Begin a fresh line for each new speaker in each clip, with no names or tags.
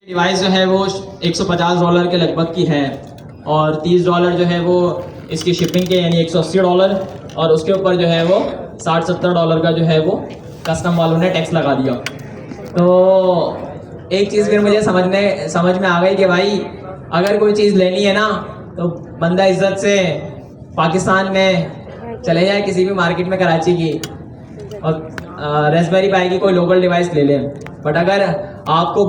Device जो है वो $150 के लगभग की है और $30 जो है वो इसकी शिपिंग के यानी $180 और उसके ऊपर जो है वो $60-70 का जो है वो कस्टम वालों ने टैक्स लगा दिया। तो एक चीज़ फिर मुझे समझ में आ गई कि भाई अगर कोई चीज़ लेनी है ना तो बंदा इज्जत से पाकिस्तान में चले जाए किसी भी मार्केट में कराची की और रेस्पबेरी पाई की कोई लोकल डिवाइस ले लें। बट अगर आपको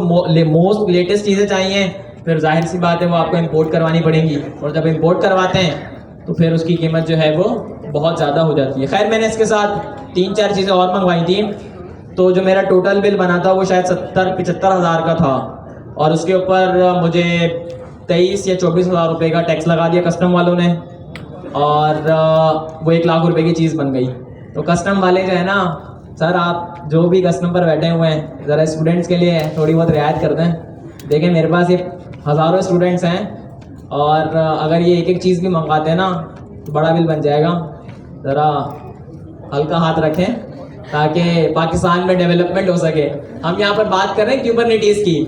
मोस्ट लेटेस्ट चीज़ें चाहिए फिर जाहिर सी बात है वो आपको इंपोर्ट करवानी पड़ेंगी और जब इंपोर्ट करवाते हैं तो फिर उसकी कीमत जो है वो बहुत ज़्यादा हो जाती है। खैर मैंने इसके साथ 3-4 चीज़ें और मंगवाई थी तो जो मेरा टोटल बिल बना था वो शायद 70-75 हज़ार का था और उसके ऊपर मुझे 23 या 24 हज़ार रुपये का टैक्स लगा दिया कस्टम वालों ने और वो 1 लाख रुपए की चीज़ बन गई। तो कस्टम वाले जो है ना सर, आप जो भी कस्टम पर बैठे हुए हैं ज़रा स्टूडेंट्स के लिए थोड़ी बहुत रियायत कर दें। देखें मेरे पास ये हज़ारों स्टूडेंट्स हैं और अगर ये एक एक चीज़ भी मंगवाते हैं ना तो बड़ा बिल बन जाएगा। ज़रा हल्का हाथ रखें ताकि पाकिस्तान में डेवलपमेंट हो सके। हम यहाँ पर बात कर रहे हैं क्यूबरनेटीज़ की,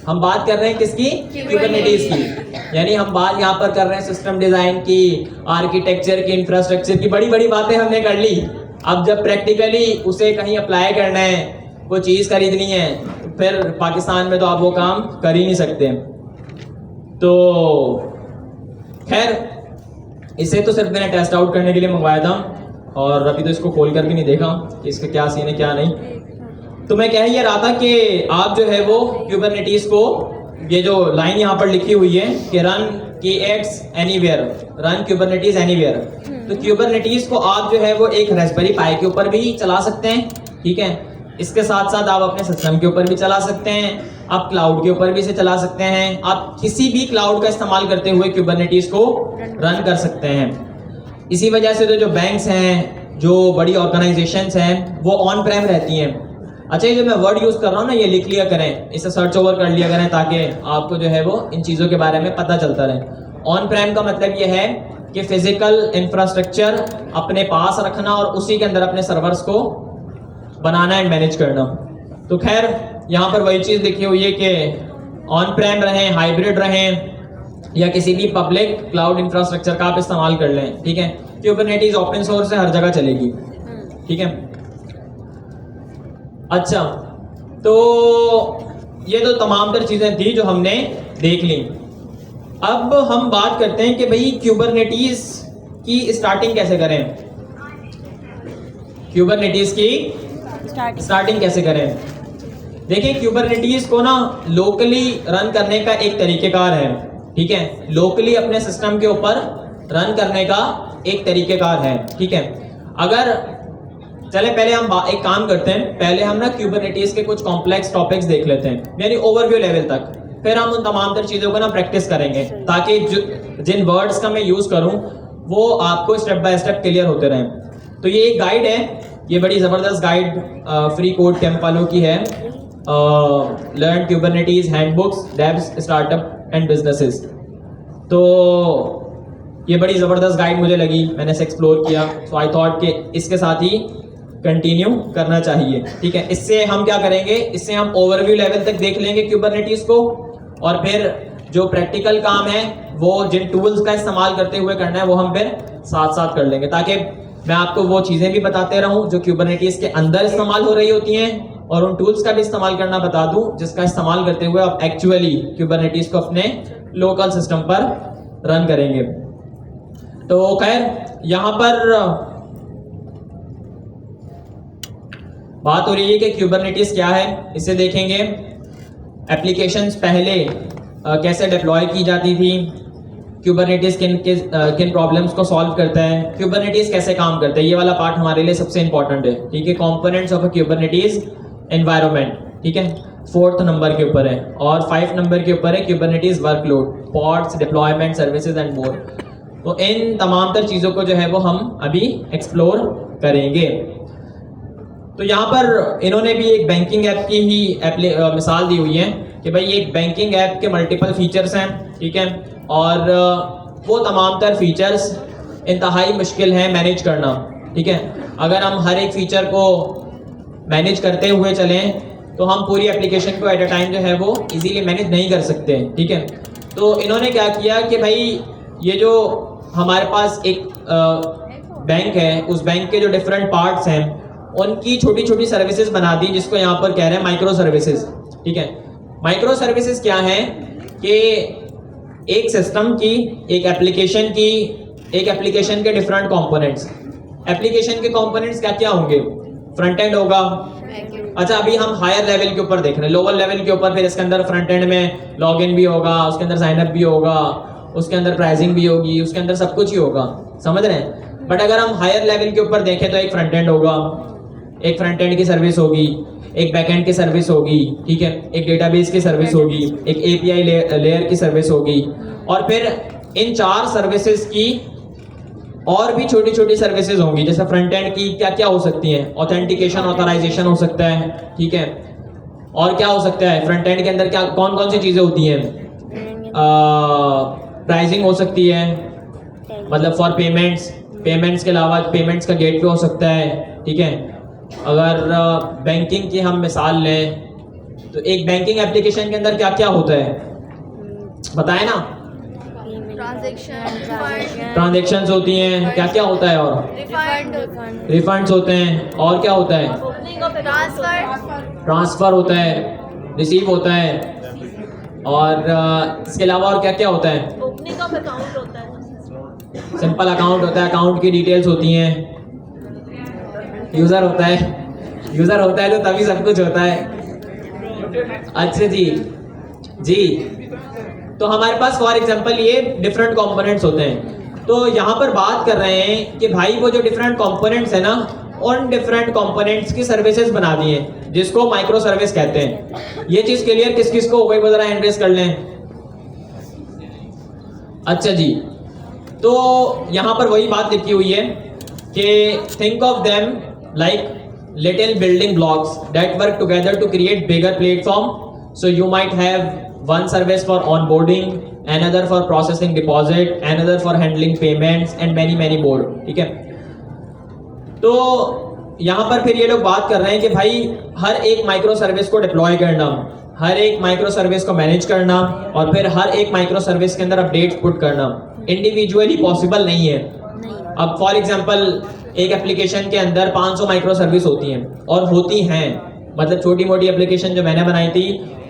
हम बात कर रहे हैं किसकी? क्यूबरनेटीज़ की। यानी हम बात यहाँ पर कर रहे हैं सिस्टम डिज़ाइन की, आर्किटेक्चर की, इंफ्रास्ट्रक्चर की, बड़ी बड़ी बातें हमने कर ली। अब जब प्रैक्टिकली उसे कहीं अप्लाई करना है, कोई चीज़ खरीदनी है तो फिर पाकिस्तान में तो आप वो काम कर ही नहीं सकते। तो खैर इसे तो सिर्फ मैंने टेस्ट आउट करने के लिए मंगवाया था और अभी तो इसको खोल कर भी नहीं देखा कि इसका क्या सीन है क्या नहीं। तो मैं कह ये रहा था कि आप जो है वो क्यूबरनेटीज़ को, ये जो लाइन यहाँ पर लिखी हुई है कि run KX anywhere, run Kubernetes anywhere, तो क्यूबरनेटीज़ को आप जो है वो एक रास्पबेरी पाई के ऊपर भी चला सकते हैं, ठीक है। इसके साथ साथ आप अपने सिस्टम के ऊपर भी चला सकते हैं, आप क्लाउड के ऊपर भी इसे चला सकते हैं, आप किसी भी क्लाउड का इस्तेमाल करते हुए क्यूबरनेटीज़ को रन कर सकते हैं। इसी वजह से तो जो बैंक्स हैं, जो बड़ी ऑर्गेनाइजेशंस हैं, वो ऑन प्रेम रहती हैं। अच्छा, ये जो मैं वर्ड यूज़ कर रहा हूँ ना, ये लिख लिया करें, इसे सर्च ओवर कर लिया करें ताकि आपको जो है वो इन चीज़ों के बारे में पता चलता रहे। ऑन प्रेम का मतलब ये है कि फिजिकल इंफ्रास्ट्रक्चर अपने पास रखना और उसी के अंदर अपने सर्वर्स को बनाना एंड मैनेज करना। तो खैर यहाँ पर वही चीज़ लिखी हुई है कि ऑन प्रेम रहें, हाइब्रिड रहें या किसी भी पब्लिक क्लाउड इंफ्रास्ट्रक्चर का आप इस्तेमाल कर लें, ठीक है। क्यूबरनेटीज़ ओपन सोर्स से हर जगह चलेगी, ठीक है। अच्छा, तो ये तो तमाम तर चीज़ें थी जो हमने देख ली। अब हम बात करते हैं कि भाई क्यूबरनेटीज़ की स्टार्टिंग कैसे करें, क्यूबरनेटीज़ की स्टार्टिंग कैसे करें। देखिए क्यूबरनेटीज़ को ना लोकली रन करने का एक तरीक़ेकार है, ठीक है। लोकली अपने सिस्टम के ऊपर रन करने का एक तरीक़ेकार है, ठीक है। अगर चले पहले हम एक काम करते हैं, पहले हम ना क्यूबरनेटीज़ के कुछ कॉम्प्लेक्स टॉपिक्स देख लेते हैं, यानी ओवरव्यू लेवल तक, फिर हम उन तमाम तर चीज़ों को ना प्रैक्टिस करेंगे ताकि जिन वर्ड्स का मैं यूज़ करूं वो आपको स्टेप बाय स्टेप क्लियर होते रहें। तो ये एक गाइड है, ये बड़ी ज़बरदस्त गाइड फ्री कोड कैंप वालों की है, learn Kubernetes handbooks devs startup and businesses. तो ये बड़ी ज़बरदस्त गाइड मुझे लगी, मैंने इसे एक्सप्लोर किया, सो आई थॉट कि इसके साथ ही कंटिन्यू करना चाहिए, ठीक है। इससे हम क्या करेंगे, इससे हम ओवरव्यू लेवल तक देख लेंगे क्यूबरनेटीज़ को और फिर जो प्रैक्टिकल काम है वो जिन टूल्स का इस्तेमाल करते हुए करना है वो हम फिर साथ साथ कर लेंगे, ताकि मैं आपको वो चीज़ें भी बताते रहूं जो क्यूबरनेटीज़ के अंदर इस्तेमाल हो रही होती हैं और उन टूल्स का भी इस्तेमाल करना बता दूं जिसका इस्तेमाल करते हुए आप एक्चुअली क्यूबरनेटीज़ को अपने लोकल सिस्टम पर रन करेंगे। तो खैर यहाँ पर बात हो रही है कि क्यूबरनेटीज़ क्या है, इसे देखेंगे। एप्लीकेशंस पहले कैसे डिप्लॉय की जाती थी, क्यूबरनेटीज़ किन प्रॉब्लम्स को सॉल्व करता है, क्यूबरनेटीज़ कैसे काम करता है, ये वाला पार्ट हमारे लिए सबसे इंपॉर्टेंट है, ठीक है। कंपोनेंट्स ऑफ अ क्यूबरनेटीज़ एनवायरनमेंट, ठीक है, 4th नंबर के ऊपर है और 5 नंबर के ऊपर है Kubernetes workload, pods, deployment, services and more. तो इन तमाम तर चीज़ों को जो है वो हम अभी एक्सप्लोर करेंगे। तो यहाँ पर इन्होंने भी एक बैंकिंग ऐप की ही मिसाल दी हुई है कि भाई एक बैंकिंग ऐप के मल्टीपल फीचर्स हैं, ठीक है, और वो तमाम तर फीचर्स इंतहाई मुश्किल हैं मैनेज करना, ठीक है। अगर हम हर एक फीचर को मैनेज करते हुए चलें तो हम पूरी एप्लीकेशन को एट अ टाइम जो है वो इजीली मैनेज नहीं कर सकते, ठीक है। तो इन्होंने क्या किया कि भाई ये जो हमारे पास एक बैंक है, उस बैंक के जो डिफरेंट पार्ट्स हैं उनकी छोटी छोटी सर्विसेज बना दी, जिसको यहाँ पर कह रहे हैं माइक्रो सर्विसेज, ठीक है। माइक्रो सर्विसेज क्या है कि एक सिस्टम की, एक एप्लीकेशन के डिफरेंट कंपोनेंट्स, एप्लीकेशन के कंपोनेंट्स क्या क्या होंगे, फ्रंट एंड होगा। अच्छा, अभी हम हायर लेवल के ऊपर देख रहे हैं, लोअर लेवल के ऊपर फिर इसके अंदर फ्रंट एंड में लॉगिन भी होगा, उसके अंदर साइन अप भी होगा, उसके अंदर प्राइसिंग भी होगी, उसके अंदर सब कुछ ही होगा, समझ रहे हैं। बट अगर हम हायर लेवल के ऊपर देखें तो एक फ्रंट एंड होगा, एक फ्रंट एंड की सर्विस होगी, एक बैक एंड की सर्विस होगी, ठीक है, एक डेटाबेस की सर्विस होगी, एक एपीआई लेयर की सर्विस होगी, और फिर इन चार सर्विसेज की और भी छोटी छोटी सर्विसेज होंगी। जैसे फ्रंट एंड की क्या क्या हो सकती हैं, ऑथेंटिकेशन, ऑथराइजेशन हो सकता है, ठीक है। और क्या हो सकता है फ्रंट एंड के अंदर, क्या कौन कौन सी चीजें होती हैं, प्राइसिंग हो सकती है, मतलब फॉर पेमेंट्स के अलावा पेमेंट्स का गेटवे हो सकता है, ठीक है। अगर बैंकिंग की हम मिसाल लें तो एक बैंकिंग एप्लीकेशन के अंदर क्या क्या होता है बताएं ना। ट्रांजैक्शंस होती हैं, क्या क्या होता है, और रिफंड्स होते हैं, और क्या होता है, ट्रांसफर होता है, रिसीव होता है, और इसके अलावा और क्या क्या होता है,
ओपनिंग ऑफ अकाउंट होता है,
सिंपल अकाउंट होता है, अकाउंट की डिटेल्स होती हैं, यूजर होता है तो तभी सब कुछ होता है। अच्छा जी, तो हमारे पास फॉर एग्जांपल ये डिफरेंट कंपोनेंट्स होते हैं। तो यहाँ पर बात कर रहे हैं कि भाई वो जो डिफरेंट कंपोनेंट्स है ना, उन डिफरेंट कंपोनेंट्स की सर्विसेज बना दी हैं, जिसको माइक्रो सर्विस कहते हैं। ये चीज क्लियर किस किस को हो गई, जरा हैंड रेज कर लें। अच्छा जी, तो यहाँ पर वही बात लिखी हुई है कि think of them like little building blocks that work together to create bigger platform. So you might have one service for onboarding, another for processing deposit, another for handling payments and many more, ठीक है। तो यहाँ पर फिर ये लोग बात कर रहे हैं कि भाई हर एक माइक्रो सर्विस को डिप्लॉय करना, हर एक माइक्रो सर्विस को मैनेज करना, और फिर हर एक माइक्रो सर्विस के अंदर अपडेट्स पुट करना इंडिविजुअली पॉसिबल नहीं है। अब फॉर एग्जांपल एक एप्लीकेशन के अंदर 500 माइक्रो सर्विस होती हैं, और होती हैं, मतलब छोटी मोटी एप्लीकेशन जो मैंने बनाई थी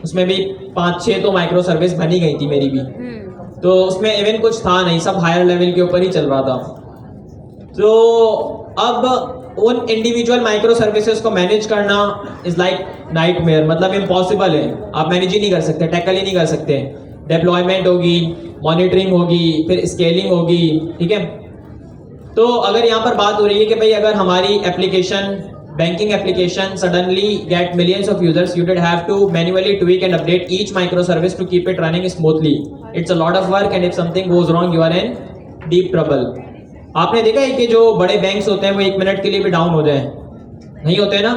उसमें भी 5-6 तो माइक्रो सर्विस बनी गई थी मेरी भी, तो उसमें इवन कुछ था नहीं, सब हायर लेवल के ऊपर ही चल रहा था। तो अब उन इंडिविजुअल माइक्रो सर्विसेज को मैनेज करना इज लाइक नाइटमेयर, मतलब इम्पॉसिबल है, आप मैनेज ही नहीं कर सकते, टैकल ही नहीं कर सकते। डिप्लॉयमेंट होगी, मॉनिटरिंग होगी, फिर स्केलिंग होगी, ठीक है। तो अगर यहाँ पर बात हो रही है कि भाई अगर हमारी application, banking application suddenly get millions of users, you did have to manually tweak and update each micro service to keep it running smoothly. It's a lot of work and if something goes wrong you are in deep trouble. आपने देखा है कि जो बड़े banks होते हैं वो 1 minute के लिए भी डाउन हो जाए, नहीं होते हैं ना।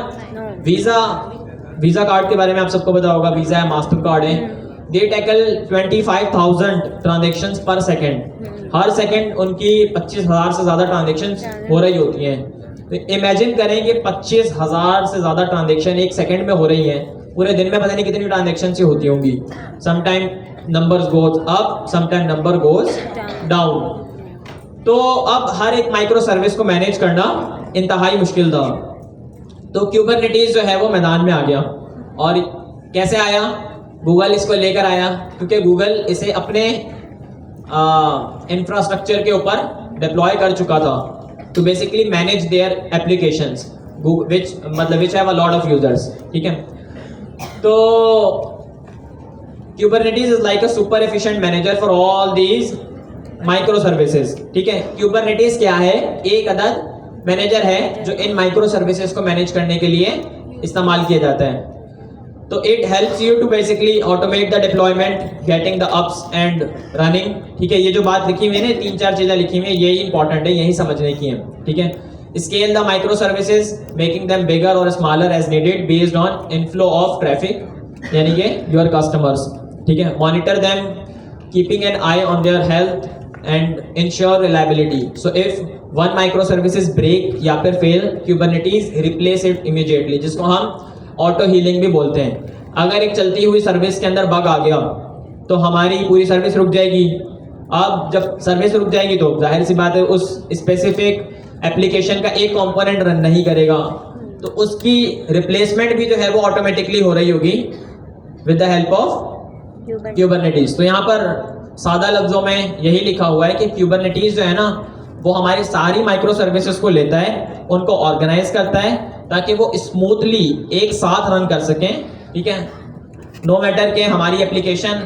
वीजा कार्ड के बारे में आप सबको पता होगा, वीजा है, मास्टर कार्ड है, दे टैकल 25,000 ट्रांजेक्शंस पर सेकेंड। हर सेकंड उनकी 25,000 से ज्यादा ट्रांजेक्शंस हो रही होती हैं। तो इमेजिन करें कि 25,000 से ज्यादा ट्रांजेक्शन एक सेकंड में हो रही हैं, पूरे दिन में पता नहीं कितनी ट्रांजेक्शन से होती होंगी। Sometime numbers goes up, sometime number goes down. तो अब हर एक माइक्रो सर्विस को मैनेज करना इंतहाई मुश्किल था। तो क्यूबरनेटीज जो है वो मैदान में आ गया, और कैसे आया, गूगल इसको लेकर आया, क्योंकि गूगल इसे अपने इंफ्रास्ट्रक्चर के ऊपर डिप्लॉय कर चुका था to basically manage their applications which have a lot of users, ठीक है। तो Kubernetes is like a super efficient manager for all these micro services, ठीक है। Kubernetes क्या है, एक अदद मैनेजर है जो इन माइक्रो सर्विसेज को मैनेज करने के लिए इस्तेमाल किया जाता है। तो it helps you to basically automate the deployment, getting the apps and running, ठीक है। ये जो बात लिखी हुई है ना, 3-4 चीजें लिखी हुई है, यही इंपॉर्टेंट है, यही समझने की है, ठीक है। Scale the microservices, making them bigger और smaller as needed based on inflow of traffic, यानी कि योर कस्टमर्स, ठीक है। Monitor them, keeping an eye on their health and ensure reliability. So if one microservices break या फिर fail, Kubernetes replace it immediately, जिसको हम auto healing भी बोलते हैं। अगर एक चलती हुई सर्विस के अंदर बग आ गया तो हमारी पूरी सर्विस रुक जाएगी। अब जब सर्विस रुक जाएगी तो जाहिर सी बात है उस स्पेसिफिक एप्लीकेशन का एक कंपोनेंट रन नहीं करेगा, तो उसकी रिप्लेसमेंट भी जो है वो ऑटोमेटिकली हो रही होगी with the help of Kubernetes. तो यहाँ पर सादा लफ्जों में यही लिखा हुआ है कि क्यूबरनेटीज जो है ना वो हमारी सारी माइक्रो सर्विसेज को लेता है, उनको ऑर्गेनाइज करता है ताकि वो स्मूथली एक साथ रन कर सकें। ठीक है, नो मैटर के हमारी एप्लीकेशन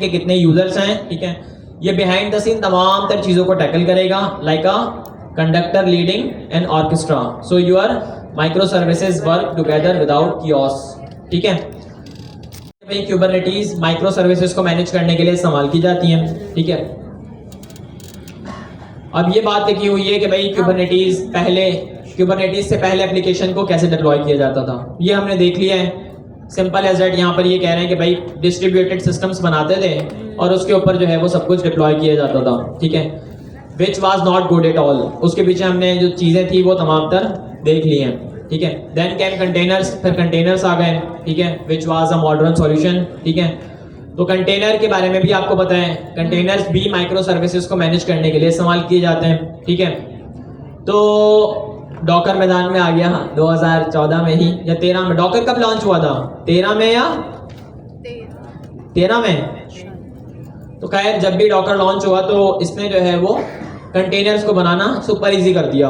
के कितने यूजर्स हैं। ठीक है, ये बिहाइंड द सीन तमाम तर चीज़ों को टैकल करेगा like a conductor leading an orchestra, so your micro services work together without chaos. ठीक है, भाई क्यूबरनेटीज माइक्रो सर्विसेज को मैनेज करने के लिए इस्तेमाल की जाती हैं। ठीक है, अब ये बात की हुई है कि भाई क्यूबरनेटीज से पहले एप्लीकेशन को कैसे डिप्लॉय किया जाता था, ये हमने देख लिया है। सिंपल एज दैट यहाँ पर ये कह रहे हैं कि भाई डिस्ट्रीब्यूटेड सिस्टम्स बनाते थे और उसके ऊपर जो है वो सब कुछ डिप्लॉय किया जाता था। ठीक है, which was not good at all, उसके पीछे हमने जो चीज़ें थी वो तमाम तर देख ली हैं। ठीक है, देन कैन कंटेनर्स, फिर कंटेनर्स आ गए। ठीक है, which was a modern solution. ठीक है, तो कंटेनर के बारे में भी आपको पता है, कंटेनर्स भी माइक्रो सर्विसेज को मैनेज करने के लिए इस्तेमाल किए जाते हैं। ठीक है, तो डॉकर मैदान में आ गया 2014 में ही या 13 में। डॉकर कब लॉन्च हुआ था, 13 में या 13 में? तो खैर जब भी डॉकर लॉन्च हुआ तो इसने जो है वो कंटेनर्स को बनाना सुपर इजी कर दिया।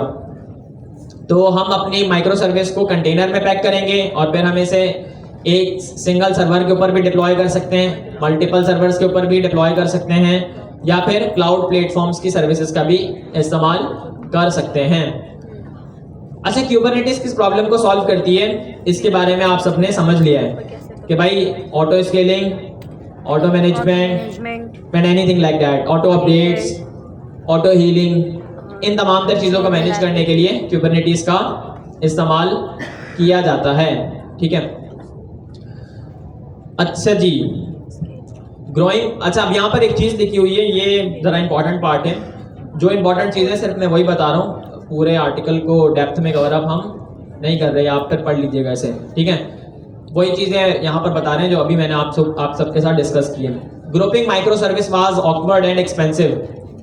तो हम अपनी माइक्रो सर्विस को कंटेनर में पैक करेंगे और फिर हम इसे एक सिंगल सर्वर के ऊपर भी डिप्लॉय कर सकते हैं, मल्टीपल सर्वर्स के ऊपर भी डिप्लॉय कर सकते हैं, या फिर क्लाउड प्लेटफॉर्म्स की सर्विसेज का भी इस्तेमाल कर सकते हैं। अच्छा, क्यूबरनेटीज किस प्रॉब्लम को सॉल्व करती है इसके बारे में आप सबने समझ लिया है कि भाई auto scaling, auto management and anything like that, auto updates, auto healing, इन तमाम तर चीज़ों को मैनेज करने के लिए क्यूबरनेटीज का इस्तेमाल किया जाता है। ठीक है, अच्छा जी, ग्रोइंग। अच्छा, अब यहाँ पर एक चीज़ लिखी हुई है, ये ज़रा इंपॉर्टेंट पार्ट है। जो इंपॉर्टेंट चीज़ें सिर्फ मैं वही बता रहा हूँ, पूरे आर्टिकल को डेप्थ में कवर अप हम नहीं कर रहे, आप फिर पढ़ लीजिएगा इसे। ठीक है, वही चीज़ें यहाँ पर बता रहे हैं जो अभी मैंने आप सबके साथ डिस्कस की है। Grouping micro service was awkward and expensive.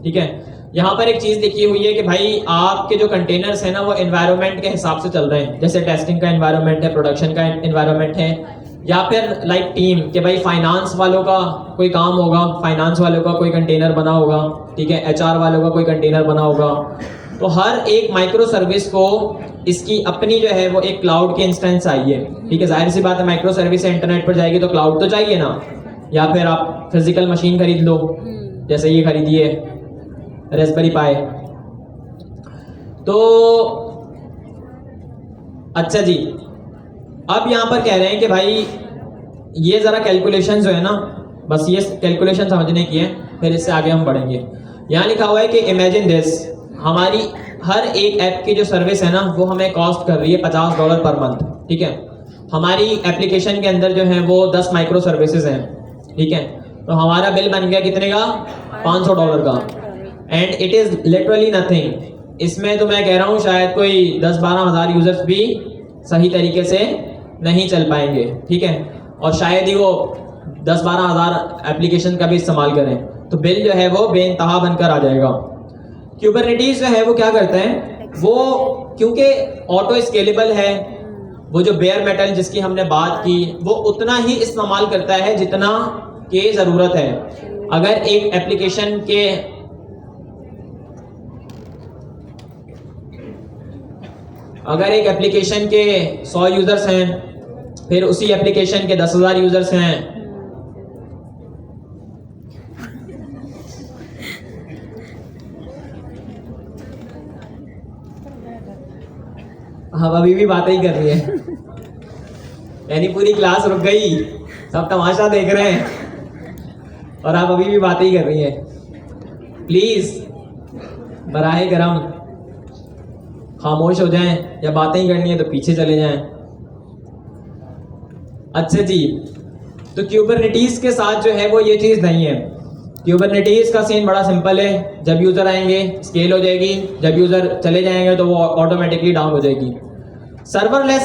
ठीक है, यहाँ पर एक चीज़ लिखी हुई है कि भाई आपके जो कंटेनर्स हैं ना वो एनवायरनमेंट के हिसाब से चल रहे हैं, जैसे टेस्टिंग का एनवायरनमेंट है, प्रोडक्शन का एनवायरनमेंट है, या फिर लाइक टीम कि भाई फाइनेंस वालों का कोई काम होगा, फाइनेंस वालों का कोई कंटेनर बना होगा। ठीक है, HR वालों का कोई कंटेनर बना होगा। तो हर एक माइक्रो सर्विस को इसकी अपनी जो है वो एक क्लाउड की इंस्टेंस आई है। ठीक है, जाहिर सी बात है माइक्रो सर्विस से इंटरनेट पर जाएगी तो क्लाउड तो चाहिए ना, या फिर आप फिजिकल मशीन खरीद लो, जैसे ये खरीदिए रेस्पबेरी पाई। तो अच्छा जी, अब यहाँ पर कह रहे हैं कि भाई ये ज़रा कैलकुलेशन जो है ना, बस ये कैलकुलेशन समझने की है, फिर इससे आगे हम बढ़ेंगे। यहाँ लिखा हुआ है कि इमेजिन दिस, हमारी हर एक ऐप की जो सर्विस है ना वो हमें कॉस्ट कर रही है $50 पर मंथ। ठीक है, हमारी एप्लीकेशन के अंदर जो है वो 10 माइक्रो सर्विसेज हैं। ठीक है, तो हमारा बिल बन गया कितने का, $500 का। And it is literally nothing. इसमें तो मैं कह रहा हूँ शायद कोई 10-12 हज़ार यूजर्स भी सही तरीके से नहीं चल पाएंगे। ठीक है, और शायद ही वो 10-12 हज़ार एप्लीकेशन का भी इस्तेमाल करें, तो बिल जो है वो बेइंतहा बनकर आ जाएगा। क्यूबरनेटीज जो है वो क्या करता है, वो क्योंकि ऑटो स्केलेबल है, वो जो बेयर मेटल जिसकी हमने बात की वो उतना ही इस्तेमाल करता है जितना की ज़रूरत है। अगर एक एप्लीकेशन के अगर एक एप्लीकेशन के 100 यूजर्स हैं, फिर उसी एप्लीकेशन के 10,000 यूजर्स हैं, हम अभी भी बातें ही कर रही है, यानी पूरी क्लास रुक गई, सब तमाशा देख रहे हैं और आप अभी भी बातें ही कर रही हैं। प्लीज बराहे करम खामोश हो जाएं, या बातें ही करनी है तो पीछे चले जाएं। अच्छा जी, तो क्यूबरनेटीज के साथ जो है वो ये चीज़ नहीं है। क्यूबरनेटीज का सीन बड़ा सिंपल है, जब यूज़र आएंगे स्केल हो जाएगी, जब यूज़र चले जाएंगे तो वो ऑटोमेटिकली डाउन हो जाएगी। सर्वरलेस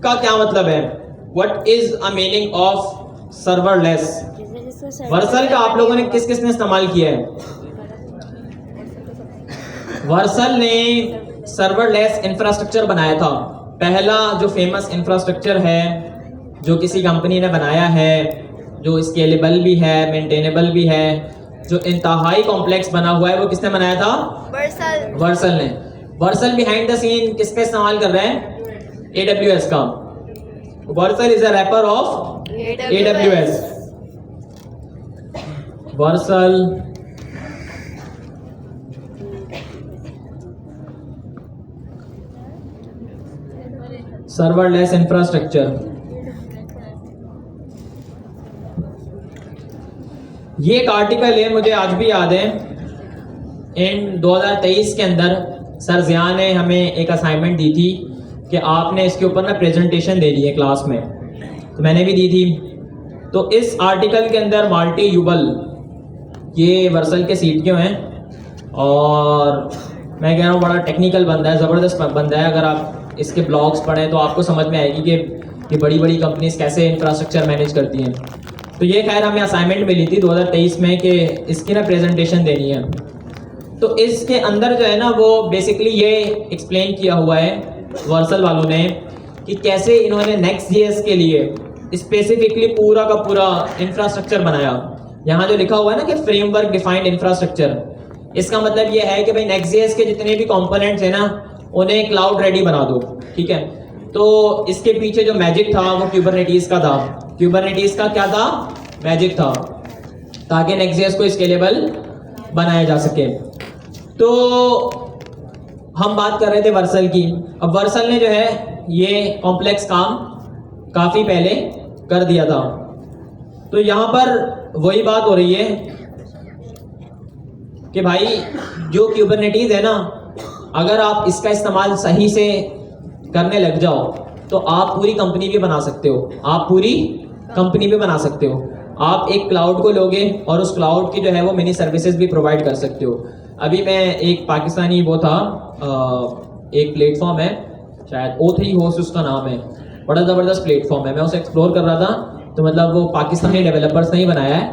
का क्या मतलब है? What is a meaning of serverless? Vercel का आप लोगों ने किस किस ने इस्तेमाल किया है? वर्सल ने सर्वरलेस इंफ्रास्ट्रक्चर बनाया था। पहला जो फेमस इंफ्रास्ट्रक्चर है जो किसी कंपनी ने बनाया है, जो स्केलेबल भी है, मेंटेनेबल भी है, जो इंतहाई कॉम्प्लेक्स बना हुआ है, वो किसने बनाया था? वर्सल ने। वर्सल बिहाइंड द सीन किसका इस्तेमाल कर रहे हैं? AWS का। Vercel is a rapper of AWS। Vercel serverless infrastructure. ये एक आर्टिकल है, मुझे आज भी याद है, इन 2023 के अंदर सर जिया ने हमें एक असाइनमेंट दी थी कि आपने इसके ऊपर ना प्रेजेंटेशन देनी है क्लास में, तो मैंने भी दी थी। तो इस आर्टिकल के अंदर मार्टी यूबल ये वर्सल के सीटीओ हैं और मैं कह रहा हूँ बड़ा टेक्निकल बंदा है, ज़बरदस्त बंदा है। अगर आप इसके ब्लॉग्स पढ़ें तो आपको समझ में आएगी कि बड़ी बड़ी कंपनीज कैसे इंफ्रास्ट्रक्चर मैनेज करती हैं। तो ये खैर हमें असाइनमेंट मिली थी 2023 में कि इसकी ना प्रेजेंटेशन देनी है। तो इसके अंदर जो है ना वो बेसिकली ये एक्सप्लेन किया हुआ है वर्सल वालों ने कि कैसे इन्होंने Next.js के लिए स्पेसिफिकली पूरा का पूरा इंफ्रास्ट्रक्चर बनाया। यहाँ जो लिखा हुआ है ना कि फ्रेमवर्क डिफाइंड इंफ्रास्ट्रक्चर, इसका मतलब ये है कि भाई Next.js के जितने भी कंपोनेंट्स हैं ना उन्हें क्लाउड रेडी बना दो, ठीक है। तो इसके पीछे जो मैजिक था वो क्यूबरनेटीज का था। क्यूबरनेटीज का क्या था? मैजिक था, ताकि Next.js को स्केलेबल बनाया जा सके। तो हम बात कर रहे थे वर्सल की। अब वर्सल ने जो है ये कॉम्प्लेक्स काम काफ़ी पहले कर दिया था। तो यहाँ पर वही बात हो रही है कि भाई जो क्यूबरनेटीज है ना, अगर आप इसका इस्तेमाल सही से करने लग जाओ तो आप पूरी कंपनी भी बना सकते हो। आप पूरी कंपनी भी बना सकते हो। आप एक क्लाउड को लोगे और उस क्लाउड की जो है वो मिनी सर्विसेज भी प्रोवाइड कर सकते हो। अभी मैं एक पाकिस्तानी वो था, एक प्लेटफॉर्म है शायद O3 होस्ट उसका नाम है, बड़ा ज़बरदस्त प्लेटफॉर्म है। मैं उसे एक्सप्लोर कर रहा था, तो मतलब वो पाकिस्तानी डेवलपर्स ने ही बनाया है,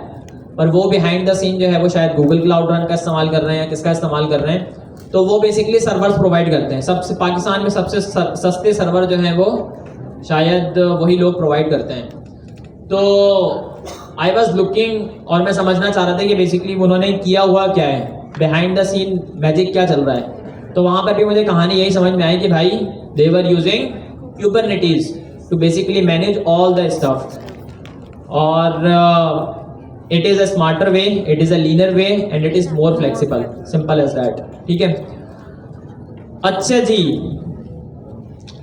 पर वो बिहाइंड द सीन जो है वो शायद गूगल क्लाउड रन का इस्तेमाल कर रहे हैं, किसका इस्तेमाल कर रहे हैं। तो वो बेसिकली सर्वर्स प्रोवाइड करते हैं। सबसे पाकिस्तान में सबसे सस्ते सर्वर जो हैं वो शायद वही लोग प्रोवाइड करते हैं। तो आई वॉज लुकिंग और मैं समझना चाह रहा था कि बेसिकली उन्होंने किया हुआ क्या है, बिहाइंड द सीन मैजिक क्या चल रहा है। तो वहाँ पर भी मुझे कहानी यही समझ में आई कि भाई they were using Kubernetes to basically manage all the stuff, और it is a smarter way, it is a leaner way and it is more flexible, simple as that, ठीक है। अच्छा जी,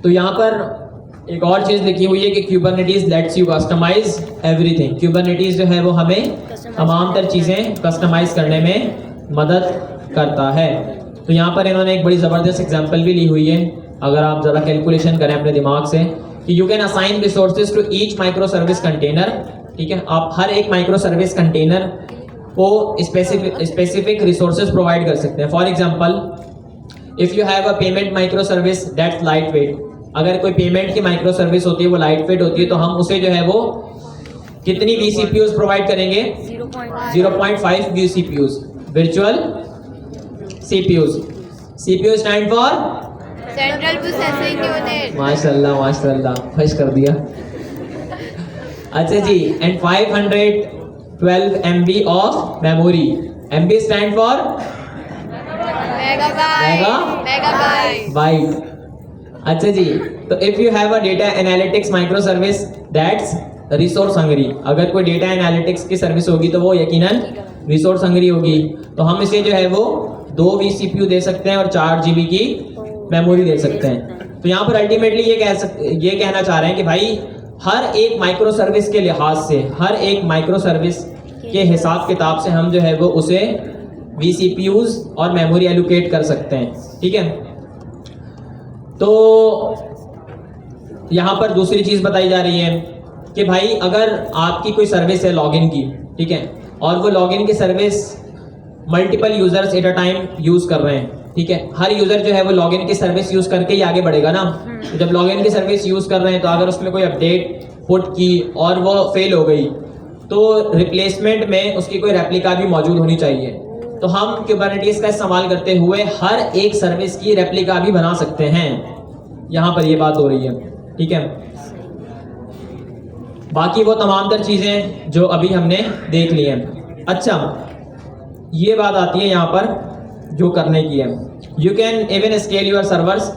तो यहाँ पर एक और चीज़ लिखी हुई है कि Kubernetes lets you customise everything. Kubernetes जो है वो हमें तमाम तर चीज़ें कस्टमाइज करने में मदद करता है। तो यहाँ पर इन्होंने एक बड़ी ज़बरदस्त एग्जांपल भी ली हुई है। अगर आप ज़रा कैलकुलेशन करें अपने दिमाग से कि you can assign resources to each micro service container, ठीक है। आप हर एक माइक्रो सर्विस कंटेनर को स्पेसिफिक रिसोर्सेज प्रोवाइड कर सकते हैं। For example if you have a payment micro service that's light weight, अगर कोई पेमेंट की माइक्रो सर्विस होती है वो लाइट वेट होती है, तो हम उसे जो है वो कितनी vCPUs प्रोवाइड करेंगे? 0.5 vCPUs, virtual CPUs। CPU stand for
central processing unit.
माशाल्लाह माशाल्लाह, खुश कर दिया। अच्छा जी, and 512 MB of memory. MB stand for byte. अच्छा जी, तो if you have a data analytics micro service that's resource hungry, अगर कोई डेटा एनालिटिक्स की सर्विस होगी तो वो यकीनन रिसोर्स हंगरी होगी। तो हम इसे जो है वो 2 vCPU दे सकते हैं और 4 GB की मेमोरी दे सकते हैं। तो यहाँ पर अल्टीमेटली ये कहना चाह रहे हैं कि भाई हर एक माइक्रो सर्विस के लिहाज से, हर एक माइक्रो सर्विस के हिसाब किताब से हम जो है वो उसे vCPUs और मेमोरी एलोकेट कर सकते हैं, ठीक है। तो यहाँ पर दूसरी चीज़ बताई जा रही है कि भाई अगर आपकी कोई सर्विस है लॉगिन की, ठीक है, और वो लॉगिन की service multiple users at a time use कर रहे हैं, ठीक है, हर यूजर जो है वो लॉगिन की सर्विस यूज करके ही आगे बढ़ेगा ना। तो जब लॉगिन की सर्विस यूज कर रहे हैं तो अगर उसमें कोई अपडेट पुट की और वो फेल हो गई तो रिप्लेसमेंट में उसकी कोई रेप्लिका भी मौजूद होनी चाहिए। तो हम कुबरनेटिस का इस्तेमाल करते हुए हर एक सर्विस की रेप्लिका भी बना सकते हैं। यहाँ पर ये बात हो रही है, ठीक है। बाकी वो तमाम तर चीज़ें जो अभी हमने देख ली हैं। अच्छा, ये बात आती है यहाँ पर जो करने की है, you can even scale your servers.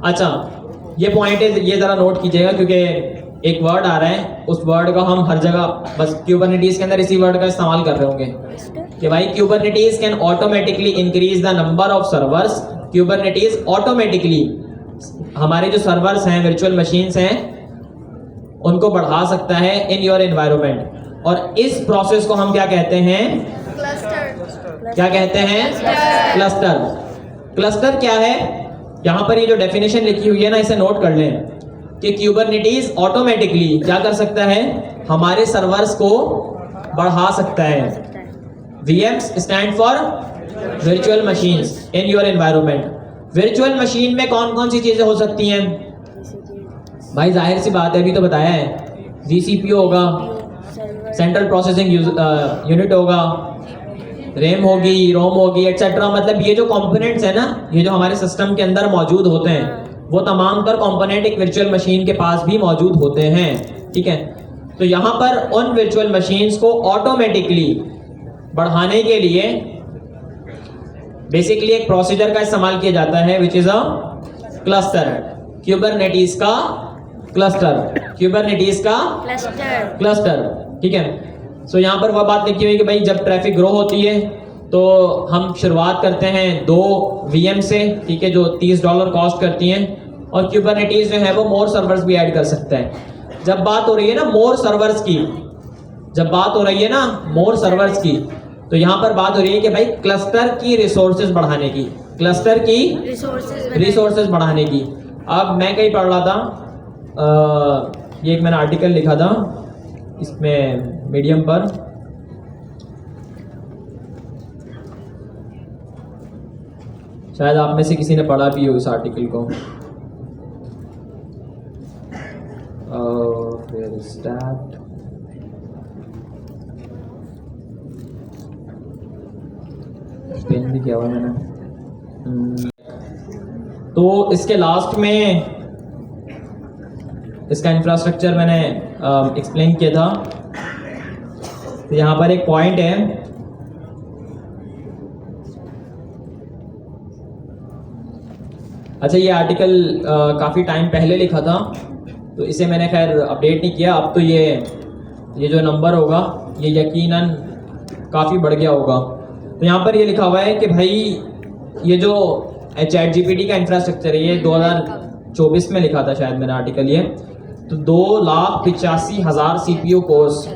अच्छा, ये पॉइंट है, ये ज़रा नोट कीजिएगा क्योंकि एक वर्ड आ रहा है, उस वर्ड का हम हर जगह बस कुबरनेटिस के अंदर इसी वर्ड का इस्तेमाल कर रहे होंगे कि भाई Kubernetes can automatically increase the number of servers. Kubernetes automatically हमारे जो सर्वर्स हैं, वर्चुअल मशीन्स हैं, उनको बढ़ा सकता है इन योर एनवायरनमेंट। और इस प्रोसेस को हम क्या कहते हैं?
क्लस्टर।
क्या कहते हैं? क्लस्टर। क्लस्टर क्या है? यहाँ पर ये जो डेफिनेशन लिखी हुई है ना, इसे नोट कर लें कि कुबरनेटिस ऑटोमेटिकली क्या कर सकता है? हमारे सर्वर्स को बढ़ा सकता है। VMs stand for virtual machines in your environment. Virtual machine में कौन कौन सी चीजें हो सकती हैं? भाई जाहिर सी बात है, अभी तो बताया है, VCPU होगा, सेंट्रल प्रोसेसिंग यूनिट होगा, रैम होगी, रोम होगी, एटसेट्रा। मतलब ये जो कंपोनेंट्स है ना, ये जो हमारे सिस्टम के अंदर मौजूद होते हैं, वो तमाम तर कंपोनेंट एक वर्चुअल मशीन के पास भी मौजूद होते हैं, ठीक है। तो यहाँ पर उन वर्चुअल मशीन्स को ऑटोमेटिकली बढ़ाने के लिए बेसिकली एक प्रोसीजर का इस्तेमाल किया जाता है which is a cluster. Kubernetes का क्लस्टर, कुबरनेटिस का क्लस्टर, ठीक है। सो यहाँ पर वह बात लिखी हुई कि भाई जब ट्रैफिक ग्रो होती है तो हम शुरुआत करते हैं 2 VM से, ठीक है, जो $30 कॉस्ट करती हैं, और कुबरनेटिस जो है वो मोर सर्वर्स भी ऐड कर सकता है। जब बात हो रही है ना मोर सर्वर्स की, जब बात हो रही है ना मोर सर्वर्स की, तो यहाँ पर बात हो रही है कि भाई क्लस्टर की रिसोर्सेज बढ़ाने की, क्लस्टर की रिसोर्सेज बढ़ाने की। अब मैं कहीं पढ़ रहा था, ये एक मैंने आर्टिकल लिखा था इसमें मीडियम पर, शायद आप में से किसी ने पढ़ा भी हो इस आर्टिकल को। Where is that? पेन भी किया हुआ मैंने। तो इसके लास्ट में इसका इंफ्रास्ट्रक्चर मैंने एक्सप्लेन किया था। तो यहाँ पर एक पॉइंट है, अच्छा ये आर्टिकल काफ़ी टाइम पहले लिखा था, तो इसे मैंने खैर अपडेट नहीं किया। अब तो ये जो नंबर होगा ये यकीनन काफ़ी बढ़ गया होगा। तो यहाँ पर ये लिखा हुआ है कि भाई ये जो ChatGPT का इंफ्रास्ट्रक्चर है, ये 2024 में लिखा था शायद मैंने आर्टिकल ये, तो 2,85,000 CPU कोर्स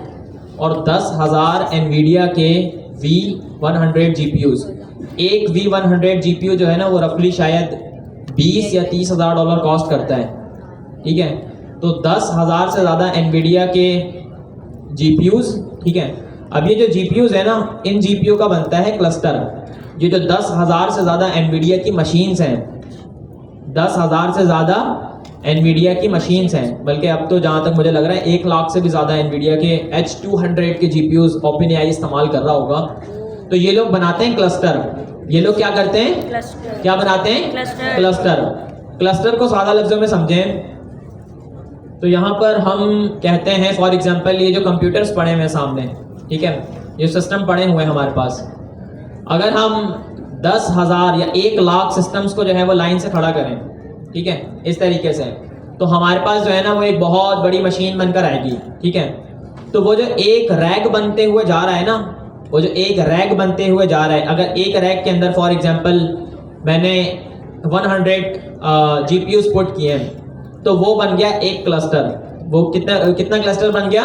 और 10,000 NVIDIA के V100 GPUs। एक V100 GPU जो है ना वो रफली शायद 20 या 30,000 डॉलर कॉस्ट करता है, ठीक है। तो 10,000 से ज़्यादा NVIDIA के GPUs, ठीक है। अब ये जो GPUs है ना, इन GPU का बनता है क्लस्टर। ये जो 10,000 से ज़्यादा NVIDIA की मशीन्स हैं, 10,000 से ज़्यादा NVIDIA की मशीन्स हैं, बल्कि अब तो जहाँ तक मुझे लग रहा है 1 लाख से भी ज़्यादा NVIDIA के H200 के GPUs OpenAI इस्तेमाल कर रहा होगा। तो ये लोग बनाते हैं क्लस्टर। ये लोग क्या करते हैं? क्लस्टर। क्या बनाते हैं? क्लस्टर। क्लस्टर को सादा लफ्जों में समझें तो यहाँ पर हम कहते हैं, फॉर एग्जांपल ये जो कंप्यूटर्स पड़े हुए हैं सामने, ठीक है, ये सिस्टम पड़े हुए हैं हमारे पास, अगर हम 10,000 या 1 लाख सिस्टम्स को जो है वो लाइन से खड़ा करें, ठीक है, इस तरीके से, तो हमारे पास जो है ना वो एक बहुत बड़ी मशीन बनकर आएगी, ठीक है। तो वो जो एक रैक बनते हुए जा रहा है ना, वो जो एक रैक बनते हुए जा रहा है, अगर एक रैक के अंदर फॉर एग्जांपल मैंने 100 GPUs पुट किए हैं, तो वो बन गया एक क्लस्टर। वो कितना क्लस्टर बन गया?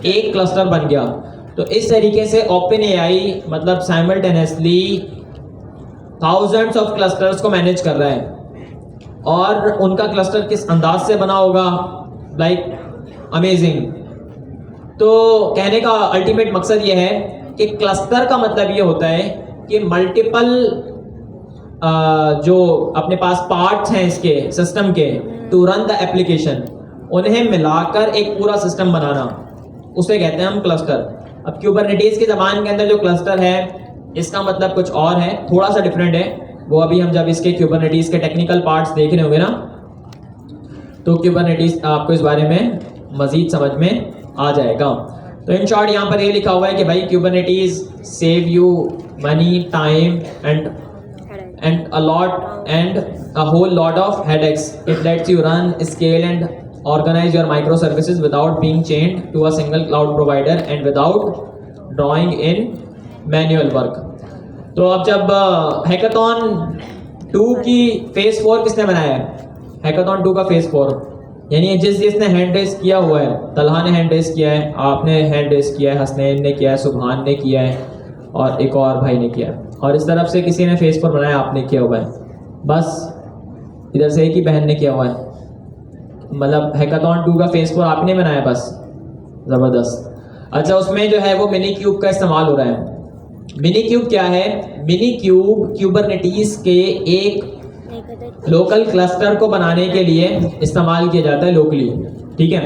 एक क्लस्टर बन गया। तो इस तरीके से OpenAI मतलब साइमल्टेनियसली थाउजेंड्स ऑफ क्लस्टर्स को मैनेज कर रहा है, और उनका क्लस्टर किस अंदाज से बना होगा, लाइक अमेजिंग। तो कहने का अल्टीमेट मकसद ये है कि क्लस्टर का मतलब ये होता है कि मल्टीपल जो अपने पास पार्ट्स हैं इसके सिस्टम के टू रन द एप्लीकेशन, उन्हें मिलाकर एक पूरा सिस्टम बनाना, उसे कहते हैं हम क्लस्टर। अब क्यूबरनेटीज के ज़बान के अंदर जो क्लस्टर है इसका मतलब कुछ और है, थोड़ा सा डिफरेंट है। वो अभी हम जब इसके क्यूबरनेटीज के टेक्निकल पार्ट्स देख रहे होंगे ना, तो क्यूबरनेटीज आपको इस बारे में मज़ीद समझ में आ जाएगा। तो इन शॉर्ट यहाँ पर ये लिखा हुआ है कि भाई Kubernetes save you money, time and a whole lot of headaches. It lets you run, scale and organize your microservices without being chained to a single cloud provider and without drawing in manual work. तो अब जब hackathon 2 की phase 4 किसने बनाया है? Hackathon 2 का phase 4 यानी जिसने हैंड रेस किया हुआ है, तलहा ने हैंड रेस किया है, आपने हैंड रेस किया है, हसनैन ने किया है, सुबहान ने किया है और एक और भाई ने किया है, और इस तरफ से किसी ने फेस पर बनाया, आपने किया हुआ है, बस इधर से एक ही बहन ने किया हुआ है। मतलब हैकाथॉन 2 का फेस पर आपने बनाया, बस ज़बरदस्त। अच्छा, उसमें जो है वो मिनी क्यूब का इस्तेमाल हो रहा है। मिनी क्यूब क्या है? मिनी क्यूब क्यूबरनेटीज के एक लोकल क्लस्टर को बनाने के लिए इस्तेमाल किया जाता है लोकली, ठीक है।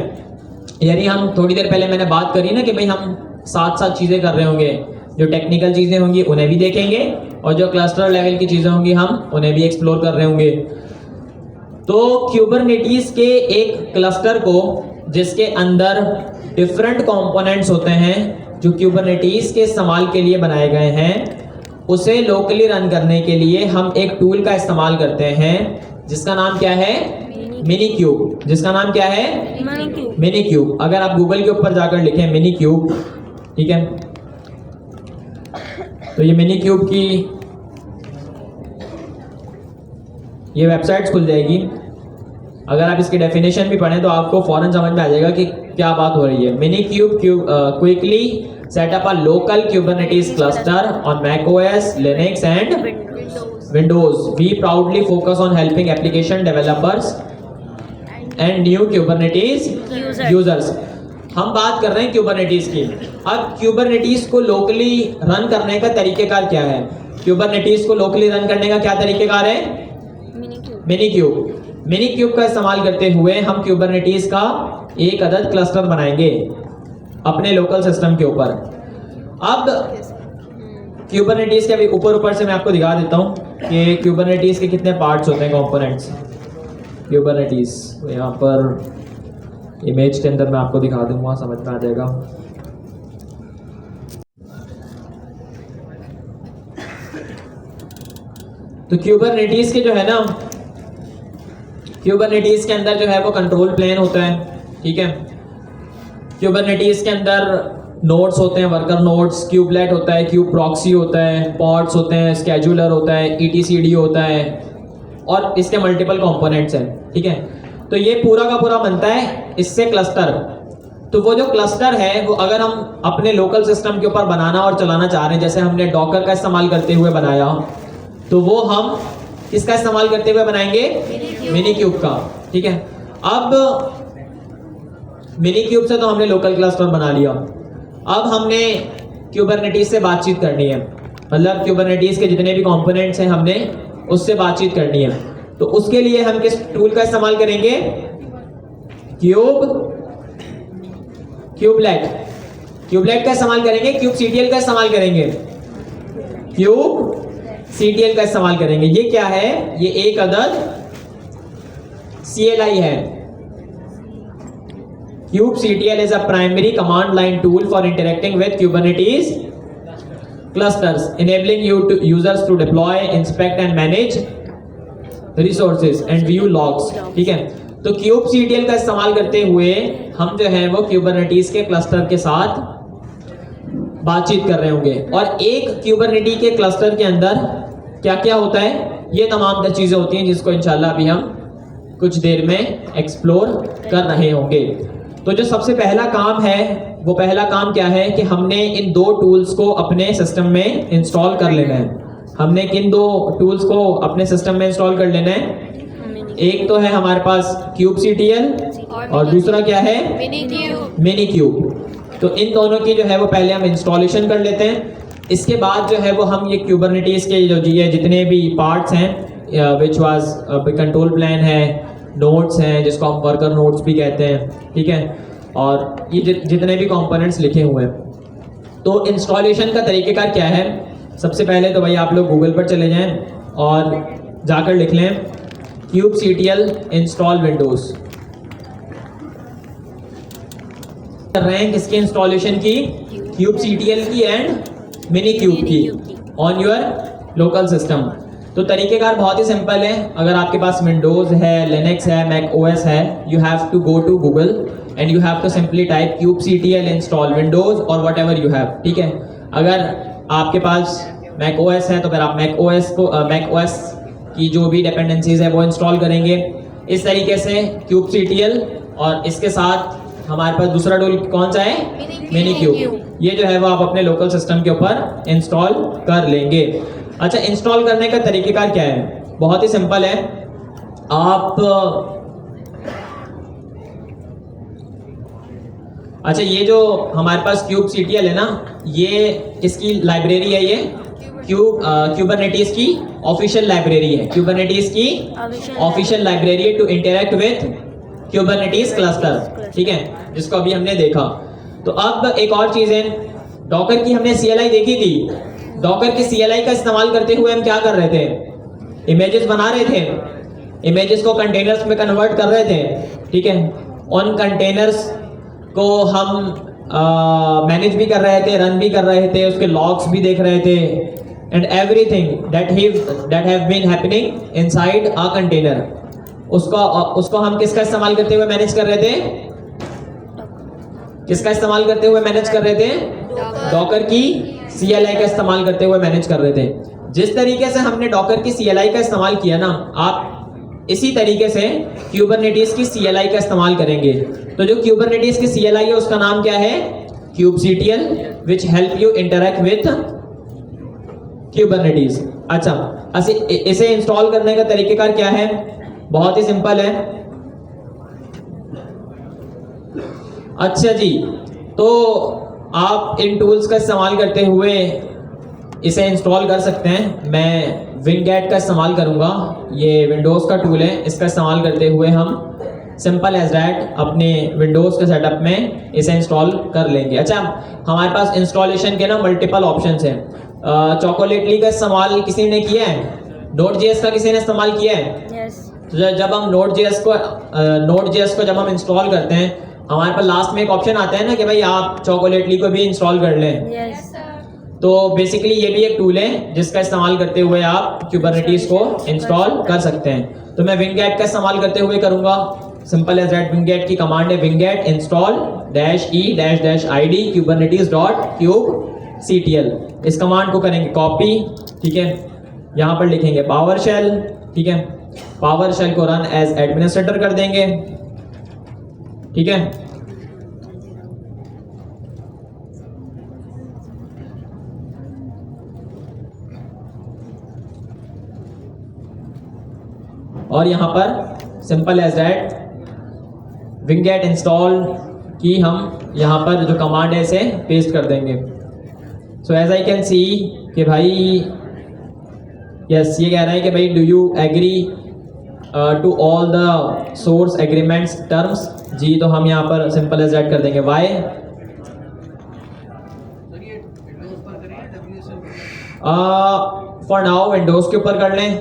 यानी हम थोड़ी देर पहले मैंने बात करी ना कि भाई हम साथ साथ चीज़ें कर रहे होंगे, जो टेक्निकल चीज़ें होंगी उन्हें भी देखेंगे और जो क्लस्टर लेवल की चीज़ें होंगी हम उन्हें भी एक्सप्लोर कर रहे होंगे। तो क्यूबरनेटीज के एक क्लस्टर को जिसके अंदर डिफरेंट कंपोनेंट्स होते हैं जो क्यूबरनेटीज के इस्तेमाल के लिए बनाए गए हैं, उसे लोकली रन करने के लिए हम एक टूल का इस्तेमाल करते हैं जिसका नाम क्या है? Mini cube. जिसका नाम क्या है? Mini cube. अगर आप गूगल के ऊपर जाकर लिखें मिनी क्यूब, ठीक है, तो ये मिनी क्यूब की ये वेबसाइट खुल जाएगी। अगर आप इसकी डेफिनेशन भी पढ़ें तो आपको फौरन समझ में आ जाएगा कि क्या बात हो रही है। Minikube quickly set up a local Kubernetes cluster on macOS, Linux and Windows. We proudly focus on helping application developers and new Kubernetes users. हम बात कर रहे हैं क्यूबरनेटीज की। अब क्यूबरनेटीज को लोकली रन करने का तरीकेकार क्या है? क्यूबरनेटीज को लोकली रन करने का क्या तरीकेकार है? Mini cube. मिनी क्यूब का इस्तेमाल करते हुए हम क्यूबरनेटीज का एक अदद क्लस्टर बनाएंगे अपने लोकल सिस्टम के ऊपर। अब क्यूबरनेटीज के अभी ऊपर से मैं आपको दिखा देता हूँ कि क्यूबरनेटीज के कितने पार्ट्स होते हैं, कंपोनेंट्स क्यूबरनेटीज। तो यहाँ पर इमेज के अंदर मैं आपको दिखा दूंगा, समझ में आ जाएगा। तो क्यूबरनेटीज के जो है ना, क्यूबरनेटीज के अंदर जो है वो कंट्रोल प्लेन होता है, ठीक है। क्यूबरनेटीज के अंदर नोड्स होते हैं, वर्कर नोड्स, क्यूबलेट होता है, क्यूब प्रॉक्सी होता है, पॉड्स होते हैं, स्केड्यूलर होता है, ETCD होता है और इसके मल्टीपल कंपोनेंट्स हैं, ठीक है। तो ये पूरा का पूरा बनता है इससे क्लस्टर। तो वो जो क्लस्टर है वो अगर हम अपने लोकल सिस्टम के ऊपर बनाना और चलाना चाह रहे हैं, जैसे हमने डॉकर का इस्तेमाल करते हुए बनाया, तो वो हम किसका इस्तेमाल करते हुए बनाएंगे? मिनी क्यूब का, ठीक है। अब मिनी क्यूब से तो हमने लोकल क्लस्टर बना लिया। अब हमने क्यूबरनेटीज से बातचीत करनी है, मतलब क्यूबरनेटीज के जितने भी कंपोनेंट्स हैं हमने उससे बातचीत करनी है। तो उसके लिए हम किस टूल का इस्तेमाल करेंगे? क्यूबलेट का इस्तेमाल करेंगे, क्यूबसीटीएल का इस्तेमाल करेंगे, क्यूबसीटीएल का इस्तेमाल करेंगे। ये क्या है? ये एक अदद CLI है। kubectl is a primary command line tool for interacting with Kubernetes clusters, enabling users to deploy, inspect and manage resources and view logs, ठीक है। तो kubectl का इस्तेमाल करते हुए हम जो है वो Kubernetes के क्लस्टर के साथ बातचीत कर रहे होंगे, और एक Kubernetes के क्लस्टर के अंदर क्या क्या होता है, ये तमाम तर चीज़ें होती हैं जिसको इंशाल्लाह अभी हम कुछ देर में एक्सप्लोर कर रहे होंगे। तो जो सबसे पहला काम है, वो पहला काम क्या है कि हमने इन दो टूल्स को अपने सिस्टम में इंस्टॉल कर लेना है। हमने किन दो टूल्स को अपने सिस्टम में इंस्टॉल कर लेना है? एक तो है हमारे पास kubectl और दूसरा क्या है? Mini cube. तो इन दोनों की जो है वो पहले हम इंस्टॉलेशन कर लेते हैं। इसके बाद जो है वो हम ये क्यूबरनेटीज के जो ये जितने भी पार्ट्स हैं विच वाज कंट्रोल प्लान है, नोड्स हैं जिसको हम वर्कर नोड्स भी कहते हैं, ठीक है, और ये जितने भी कंपोनेंट्स लिखे हुए हैं। तो इंस्टॉलेशन का तरीक़ेकार क्या है? सबसे पहले तो भाई आप लोग गूगल पर चले जाएं और जाकर लिख लें kubectl इंस्टॉल विंडोज़। कर रहे हैं किसकी इंस्टॉलेशन की? kubectl की एंड मिनीक्यूब की ऑन योर लोकल सिस्टम। तो तरीकेकार बहुत ही सिंपल है। अगर आपके पास विंडोज़ है, लिनक्स है, मैक ओएस है, you have to go to Google and you have to simply type kubectl install Windows और वट एवर यू हैव, ठीक है। अगर आपके पास मैक ओएस है तो फिर आप मैक ओएस की जो भी डिपेंडेंसीज है वो इंस्टॉल करेंगे इस तरीके से kubectl, और इसके साथ हमारे पास दूसरा टूल कौन सा है? मिनीक्यूब। ये जो है वो आप अपने लोकल सिस्टम के ऊपर इंस्टॉल कर लेंगे। अच्छा, इंस्टॉल करने का तरीकेकार क्या है? बहुत ही सिंपल है। आप अच्छा, ये जो हमारे पास kubectl है ना, ये किसकी लाइब्रेरी है? ये क्यूबरनेटीज की ऑफिशियल लाइब्रेरी है। क्यूबरनेटीज की official library to interact with Kubernetes cluster, ठीक है, जिसको अभी हमने देखा। तो अब एक और चीज है, डॉकर की हमने CLI देखी थी। डॉकर की CLI का इस्तेमाल करते हुए हम क्या कर रहे थे? इमेजेस बना रहे थे, इमेजेस को कंटेनर्स में कन्वर्ट कर रहे थे, ठीक है। उन कंटेनर्स को हम मैनेज भी कर रहे थे, रन भी कर रहे थे, उसके लॉग्स भी देख रहे थे, and everything that have been happening inside a container. उसको हम किसका इस्तेमाल करते हुए मैनेज कर रहे थे? किसका इस्तेमाल करते हुए मैनेज कर रहे थे? डॉकर की CLI का इस्तेमाल करते हुए मैनेज कर रहे थे। जिस तरीके से हमने डॉकर की CLI का इस्तेमाल किया ना, आप इसी तरीके से क्यूबरनेटीज की CLI का इस्तेमाल करेंगे। तो जो क्यूबरनेटीज की CLI है उसका नाम क्या है? kubectl, which help you interact with kubernetes। अच्छा, इसे इंस्टॉल करने का तरीकेकार क्या है? बहुत ही सिंपल है। अच्छा जी, तो आप इन टूल्स का इस्तेमाल करते हुए इसे इंस्टॉल कर सकते हैं। मैं विंगेट का इस्तेमाल करूंगा, ये विंडोज़ का टूल है। इसका इस्तेमाल करते हुए हम सिंपल एज दैट अपने विंडोज़ के सेटअप में इसे इंस्टॉल कर लेंगे। अच्छा, हमारे पास इंस्टॉलेशन के ना मल्टीपल ऑप्शंस हैं। चॉकोलेटली का इस्तेमाल किसी ने किया है? Node.js का किसी ने इस्तेमाल किया है?
Yes.
तो जब हम Node.js को जब हम इंस्टॉल करते हैं, हमारे पास लास्ट में एक ऑप्शन आता है ना कि भाई आप चॉकोलेटली को भी इंस्टॉल कर लें।
Yes.
तो बेसिकली ये भी एक टूल है जिसका इस्तेमाल करते हुए आप क्यूबरनेटीज को इंस्टॉल कर सकते हैं। तो मैं विंगेट का इस्तेमाल करते हुए करूंगा। सिंपल एज दैट, विंगेट की कमांड है विंगेट इंस्टॉल -e-id kubernetes.kubectl। इस कमांड को करेंगे कॉपी, ठीक है, यहाँ पर लिखेंगे पावरशेल, ठीक है, पावरशेल को रन एज एडमिनिस्ट्रेटर कर देंगे, ठीक है। और यहाँ पर simple as that winget install की हम यहाँ पर जो कमांड है इसे पेस्ट कर देंगे। So as I can see कि भाई यस, ये कह रहा है कि भाई do you agree to all the source agreements terms. जी, तो हम यहाँ पर सिंपल एज दैट कर देंगे वाई। फॉर नाउ विंडोज़ के ऊपर कर लें,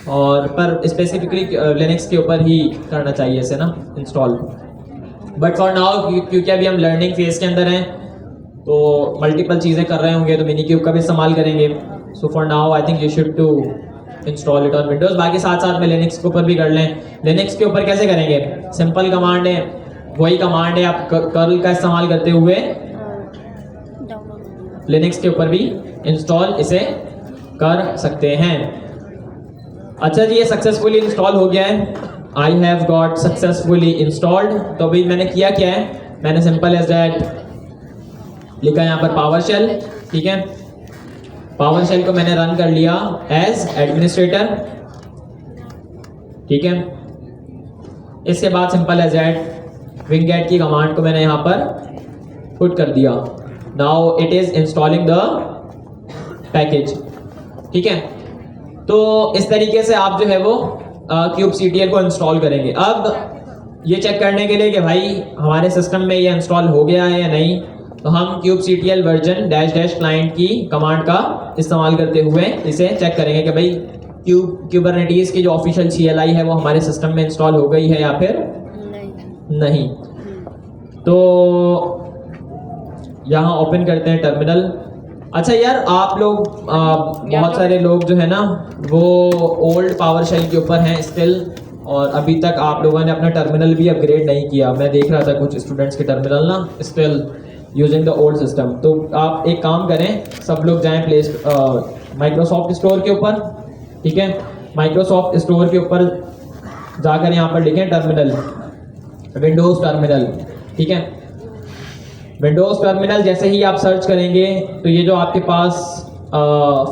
और पर स्पेसिफिकली लिनक्स के ऊपर ही करना चाहिए इसे ना इंस्टॉल। बट फॉर नाउ क्योंकि अभी हम लर्निंग फेज के अंदर हैं तो मल्टीपल चीज़ें कर रहे होंगे, तो मिनीक्यूब का भी इस्तेमाल करेंगे। So for now I think you should to install it on Windows. बाकी साथ साथ में लिनक्स के ऊपर भी कर लें। लिनक्स के ऊपर कैसे करेंगे? सिंपल कमांड है, वही कमांड है, आप कर्ल का इस्तेमाल करते हुए लिनक्स के ऊपर भी इंस्टॉल इसे कर सकते हैं। अच्छा जी, ये सक्सेसफुली इंस्टॉल हो गया है। I have got successfully installed. तो अभी मैंने किया क्या है, मैंने सिंपल एज दैट लिखा यहाँ पर पावरशेल, ठीक है, पावरशेल को मैंने रन कर लिया एज एडमिनिस्ट्रेटर, ठीक है। इसके बाद सिंपल एज दैट विंगेट की कमांड को मैंने यहाँ पर पुट कर दिया। Now it is installing the package, ठीक है। तो इस तरीके से आप जो है वो kubectl को इंस्टॉल करेंगे। अब ये चेक करने के लिए कि भाई हमारे सिस्टम में ये इंस्टॉल हो गया है या नहीं, तो हम kubectl वर्जन -- क्लाइंट की कमांड का इस्तेमाल करते हुए इसे चेक करेंगे कि भाई क्यूबरनेटीज की जो ऑफिशियल CLI है वो हमारे सिस्टम में इंस्टॉल हो गई है या फिर नहीं। तो यहाँ ओपन करते हैं टर्मिनल। अच्छा यार, आप लोग बहुत सारे लोग जो है ना वो ओल्ड पावर शेल के ऊपर हैं स्टिल, और अभी तक आप लोगों ने अपना टर्मिनल भी अपग्रेड नहीं किया। मैं देख रहा था कुछ स्टूडेंट्स के टर्मिनल ना still using the old system. तो आप एक काम करें, सब लोग जाएं माइक्रोसॉफ्ट स्टोर के ऊपर, ठीक है। माइक्रोसॉफ्ट स्टोर के ऊपर जाकर यहाँ पर लिखें टर्मिनल, विंडोज़ टर्मिनल, ठीक है। विंडोज़ टर्मिनल जैसे ही आप सर्च करेंगे तो ये जो आपके पास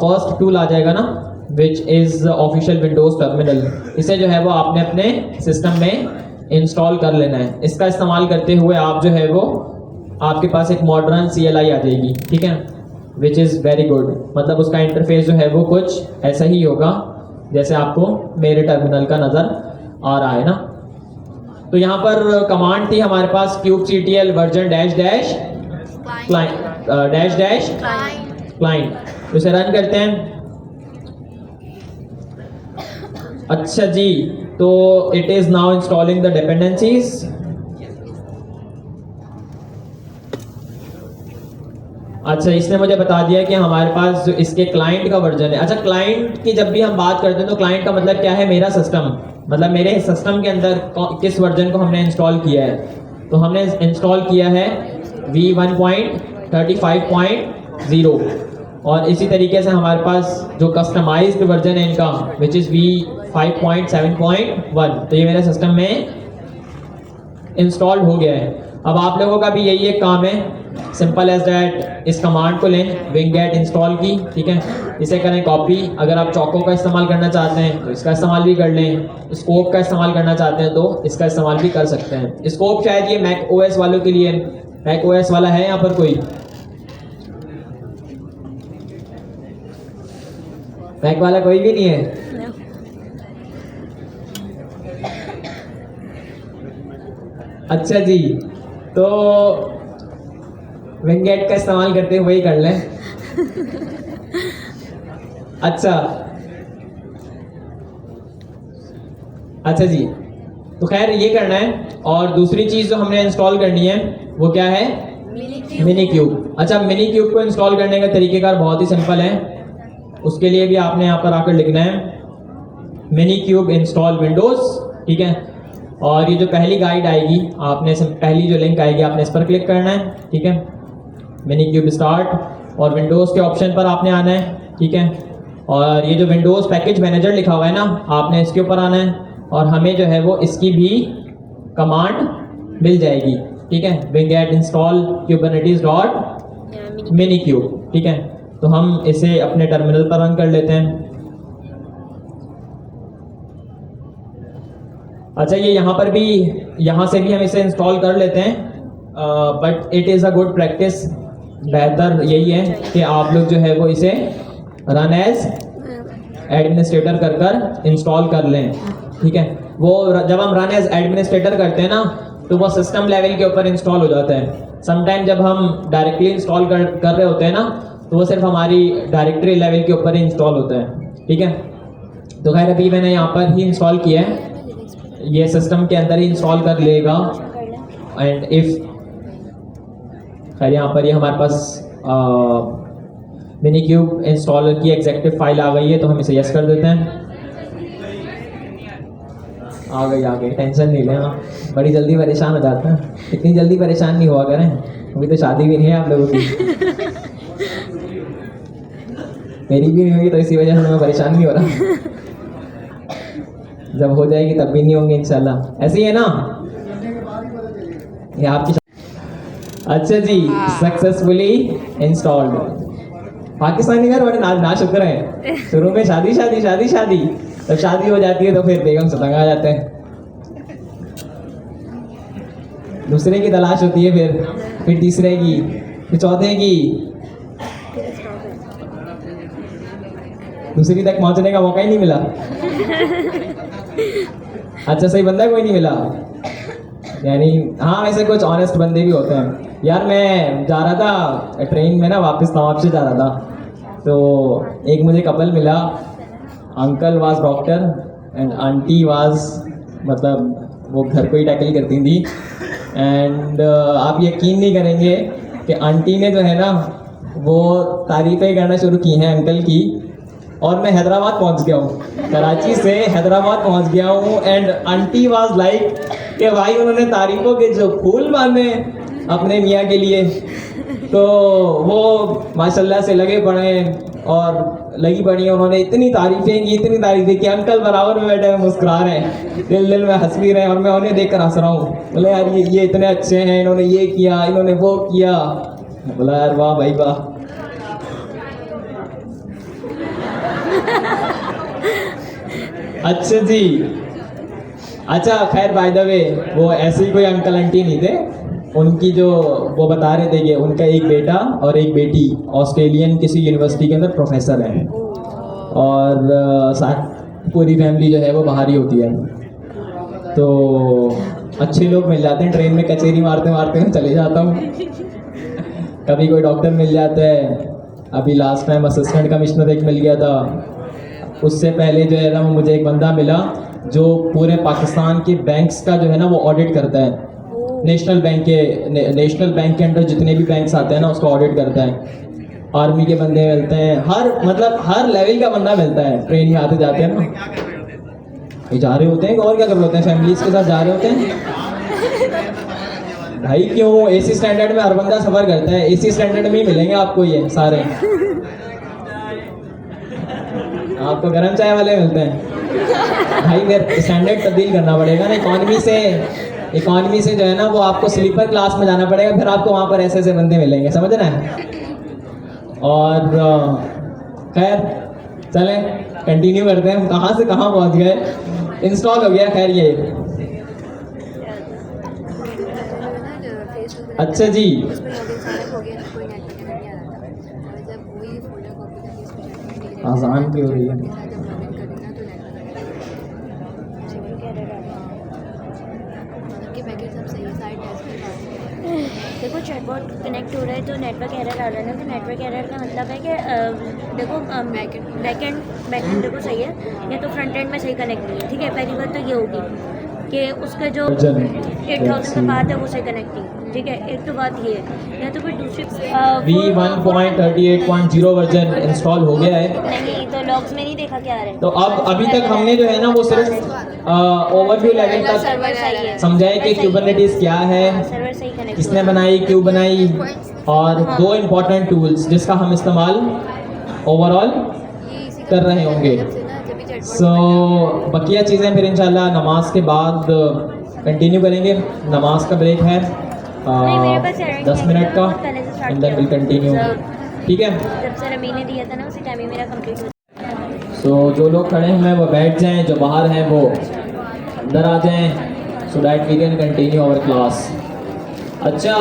फर्स्ट टूल आ जाएगा ना, which is official Windows terminal, इसे जो है वो आपने अपने सिस्टम में इंस्टॉल कर लेना है। इसका इस्तेमाल करते हुए आप जो है वो आपके पास एक मॉडर्न CLI आ जाएगी, ठीक है, विच इज़ वेरी गुड। मतलब उसका इंटरफेस जो है वो कुछ ऐसा ही होगा जैसे आपको मेरे टर्मिनल का नज़र आ रहा है ना। तो यहाँ पर कमांड थी हमारे पास kubectl वर्जन -- क्लाइंट, उसे रन करते हैं। अच्छा जी, तो it is now installing the dependencies. अच्छा, इसने मुझे बता दिया कि हमारे पास जो इसके क्लाइंट का वर्जन है। अच्छा, क्लाइंट की जब भी हम बात करते हैं तो क्लाइंट का मतलब क्या है? मेरा सिस्टम, मतलब मेरे सिस्टम के अंदर किस वर्जन को हमने इंस्टॉल किया है। तो हमने इंस्टॉल किया है v1.35.0, और इसी तरीके से हमारे पास जो कस्टमाइज्ड वर्जन है इनका विच इज़ v5.7.1, तो ये मेरे सिस्टम में इंस्टॉल हो गया है। अब आप लोगों का भी यही एक काम है, सिंपल एज दैट, इस कमांड को लें winget इंस्टॉल की, ठीक है, इसे करें कॉपी। अगर आप चौको का इस्तेमाल करना चाहते हैं तो इसका इस्तेमाल भी कर लें, स्कोप का इस्तेमाल करना चाहते हैं तो इसका इस्तेमाल भी कर सकते हैं। स्कोप शायद ये मैक OS वालों के लिए, मैक OS वाला है यहाँ पर कोई? मैक वाला कोई भी नहीं है? अच्छा जी, तो winget का इस्तेमाल करते हुए ही कर लें। अच्छा जी, तो खैर ये करना है। और दूसरी चीज़ जो हमने इंस्टॉल करनी है वो क्या है? Mini cube. अच्छा, मिनी क्यूब को इंस्टॉल करने का तरीकेकार बहुत ही सिंपल है। उसके लिए भी आपने यहाँ पर आकर लिखना है मिनी क्यूब इंस्टॉल विंडोज़, ठीक है। और ये जो पहली गाइड आएगी, आपने पहली जो लिंक आएगी आपने इस पर क्लिक करना है, ठीक है। मिनी क्यूब स्टार्ट, और विंडोज़ के ऑप्शन पर आपने आना है, ठीक है। और ये जो विंडोज़ पैकेज मैनेजर लिखा हुआ है ना, आपने इसके ऊपर आना है, और हमें जो है वो इसकी भी कमांड मिल जाएगी, ठीक है, winget इंस्टॉल kubernetes.minikube, ठीक है। तो हम इसे अपने टर्मिनल पर रन कर लेते हैं। अच्छा, ये यहाँ पर भी, यहाँ से भी हम इसे इंस्टॉल कर लेते हैं, but it is a good practice. बेहतर यही है कि आप लोग जो है वो इसे रन एज एडमिनिस्ट्रेटर कर इंस्टॉल कर लें, ठीक है। वो जब हम रन एज एडमिनिस्ट्रेटर करते हैं ना, तो वो सिस्टम लेवल के ऊपर इंस्टॉल हो जाता है। समटाइम जब हम डायरेक्टली इंस्टॉल कर रहे होते हैं ना, तो वो सिर्फ हमारी डायरेक्टरी लेवल के ऊपर ही इंस्टॉल होता है, ठीक है। तो खैर अभी मैंने यहाँ पर ही इंस्टॉल किया है, ये सिस्टम के अंदर ही इंस्टॉल कर लेगा। एंड इफ खैर यहाँ पर ये हमारे पास मिनी क्यूब इंस्टॉलर की एग्जेक्टिव फाइल आ गई है, तो हम इसे यस कर देते हैं। आ गई, टेंशन नहीं लेना, बड़ी जल्दी परेशान हो जाता है। इतनी जल्दी परेशान नहीं हुआ करें, अभी तो शादी भी नहीं है आप लोगों की। मेरी भी नहीं होगी, तो इसी वजह से मैं परेशान नहीं हो रहा। जब हो जाएगी तब भी नहीं होंगे इंशाल्लाह, ऐसे ही है ना ये आपकी। अच्छा जी, सक्सेसफुली इंस्टॉल्ड। पाकिस्तानी घर बड़े ना शुक्र है, शुरू में शादी, जब शादी हो जाती है तो फिर बेगम से तंग आ जाते हैं, दूसरे की तलाश होती है, फिर तीसरे की, फिर चौथे की। दूसरी तक पहुंचने का मौका ही नहीं मिला। अच्छा सही बंदा कोई नहीं मिला यानी। हाँ वैसे कुछ ऑनेस्ट बंदे भी होते हैं यार। मैं जा रहा था ट्रेन में ना, वापस नवाब से जा रहा था, तो एक मुझे कपल मिला। Uncle was doctor and aunty was, मतलब वो घर को ही टैकल करती थी। एंड आप यकीन नहीं करेंगे कि आंटी ने जो है ना वो तारीफ़ें करना शुरू की हैं अंकल की, और मैं हैदराबाद पहुंच गया हूँ, कराची से हैदराबाद पहुंच गया हूँ। एंड आंटी वाज लाइक कि भाई उन्होंने तारीफ़ों के जो फूल बांधे अपने मियाँ के लिए, तो वो माशाल्लाह से लगे पड़े और लगी पड़ी हैं। उन्होंने इतनी तारीफ़ें की अंकल बराबर में बैठे हुए मुस्कुरा रहे हैं, दिल में हंस भी रहे हैं, और मैं उन्हें देख कर हंस रहा हूँ। बोले यार ये इतने अच्छे हैं, इन्होंने ये किया, इन्होंने वो किया। बोला यार वाह भाई वाह। अच्छा जी, अच्छा खैर बाय द वे वो ऐसे ही कोई अंकल आंटी नहीं थे। उनकी जो वो बता रहे थे कि उनका एक बेटा और एक बेटी ऑस्ट्रेलियन किसी यूनिवर्सिटी के अंदर प्रोफेसर हैं, और साथ पूरी फैमिली जो है वो बाहर ही होती है। तो अच्छे लोग मिल जाते हैं ट्रेन में, कचेरी मारते मारते मैं चले जाता हूँ। कभी कोई डॉक्टर मिल जाता है, अभी लास्ट टाइम असिस्टेंट कमिश्नर एक मिल गया था। उससे पहले जो है ना वो मुझे एक बंदा मिला जो पूरे पाकिस्तान के बैंक्स का जो है ना वो ऑडिट करता है। नेशनल बैंक के अंडर जितने भी बैंक्स आते हैं ना उसका ऑडिट करता है। आर्मी के बंदे मिलते हैं, हर लेवल का बंदा मिलता है। ट्रेन में आते जाते हैं ना, ये जा रहे होते हैं और क्या कर रहे होते हैं, फैमिलीज के साथ जा रहे होते हैं। भाई क्यों, एसी स्टैंडर्ड में हर बंदा सफर करता है, एसी स्टैंडर्ड में ही मिलेंगे आपको ये सारे। आपको गर्म चाय वाले मिलते हैं भाई, फिर स्टैंडर्ड तब्दील करना पड़ेगा ना। इकॉनमी से जो है ना वो आपको स्लीपर क्लास में जाना पड़ेगा, फिर आपको वहाँ पर ऐसे बंदे मिलेंगे, समझ रहे हैं। और खैर चलें कंटिन्यू करते हैं, हम कहाँ से कहाँ पहुँच गए। इंस्टॉल हो गया खैर ये। अच्छा जी, आसान भी हो रही है।
देखो चैटबॉट कनेक्ट हो रहा है तो नेटवर्क एरर आ रहा है ना, तो नेटवर्क एरर का मतलब है कि देखो बैकएंड देखो सही है या तो फ्रंट एंड में सही कनेक्ट नहीं है, ठीक है। पहली बात तो ये होगी कि उसका जो 8000 का पाथ है वो सही कनेक्ट नहीं, ठीक है। एक तो बात ये है, या तो फिर दूसरी
V1.38.0 वर्जन इंस्टॉल हो गया है।
नहीं तो लॉग्स में नहीं देखा क्या आ रहा है।
तो अब अभी तक हमने जो है ना वो सिर्फ ओवरव्यू लेवल तक
सर्वर सही है,
समझा है कि क्यूबरनेटिस क्या है,
सर्वर सही कनेक्ट
किसने बनाई, क्यों बनाई, और दो इम्पोर्टेंट टूल्स जिसका हम इस्तेमाल ओवरऑल कर रहे होंगे। सो बकिया चीज़ें फिर इंशाल्लाह नमाज के बाद कंटिन्यू करेंगे। नमाज का ब्रेक है 10 मिनट का, एंड देन विल कंटिन्यू, ठीक है।
जब सर अमी ने दिया था ना उसी टाइम ही मेरा कंप्लीट हो।
सो जो लोग खड़े हैं वो बैठ जाएं, जो बाहर हैं वो अंदर आ जाएं, so that we can continue our class. अच्छा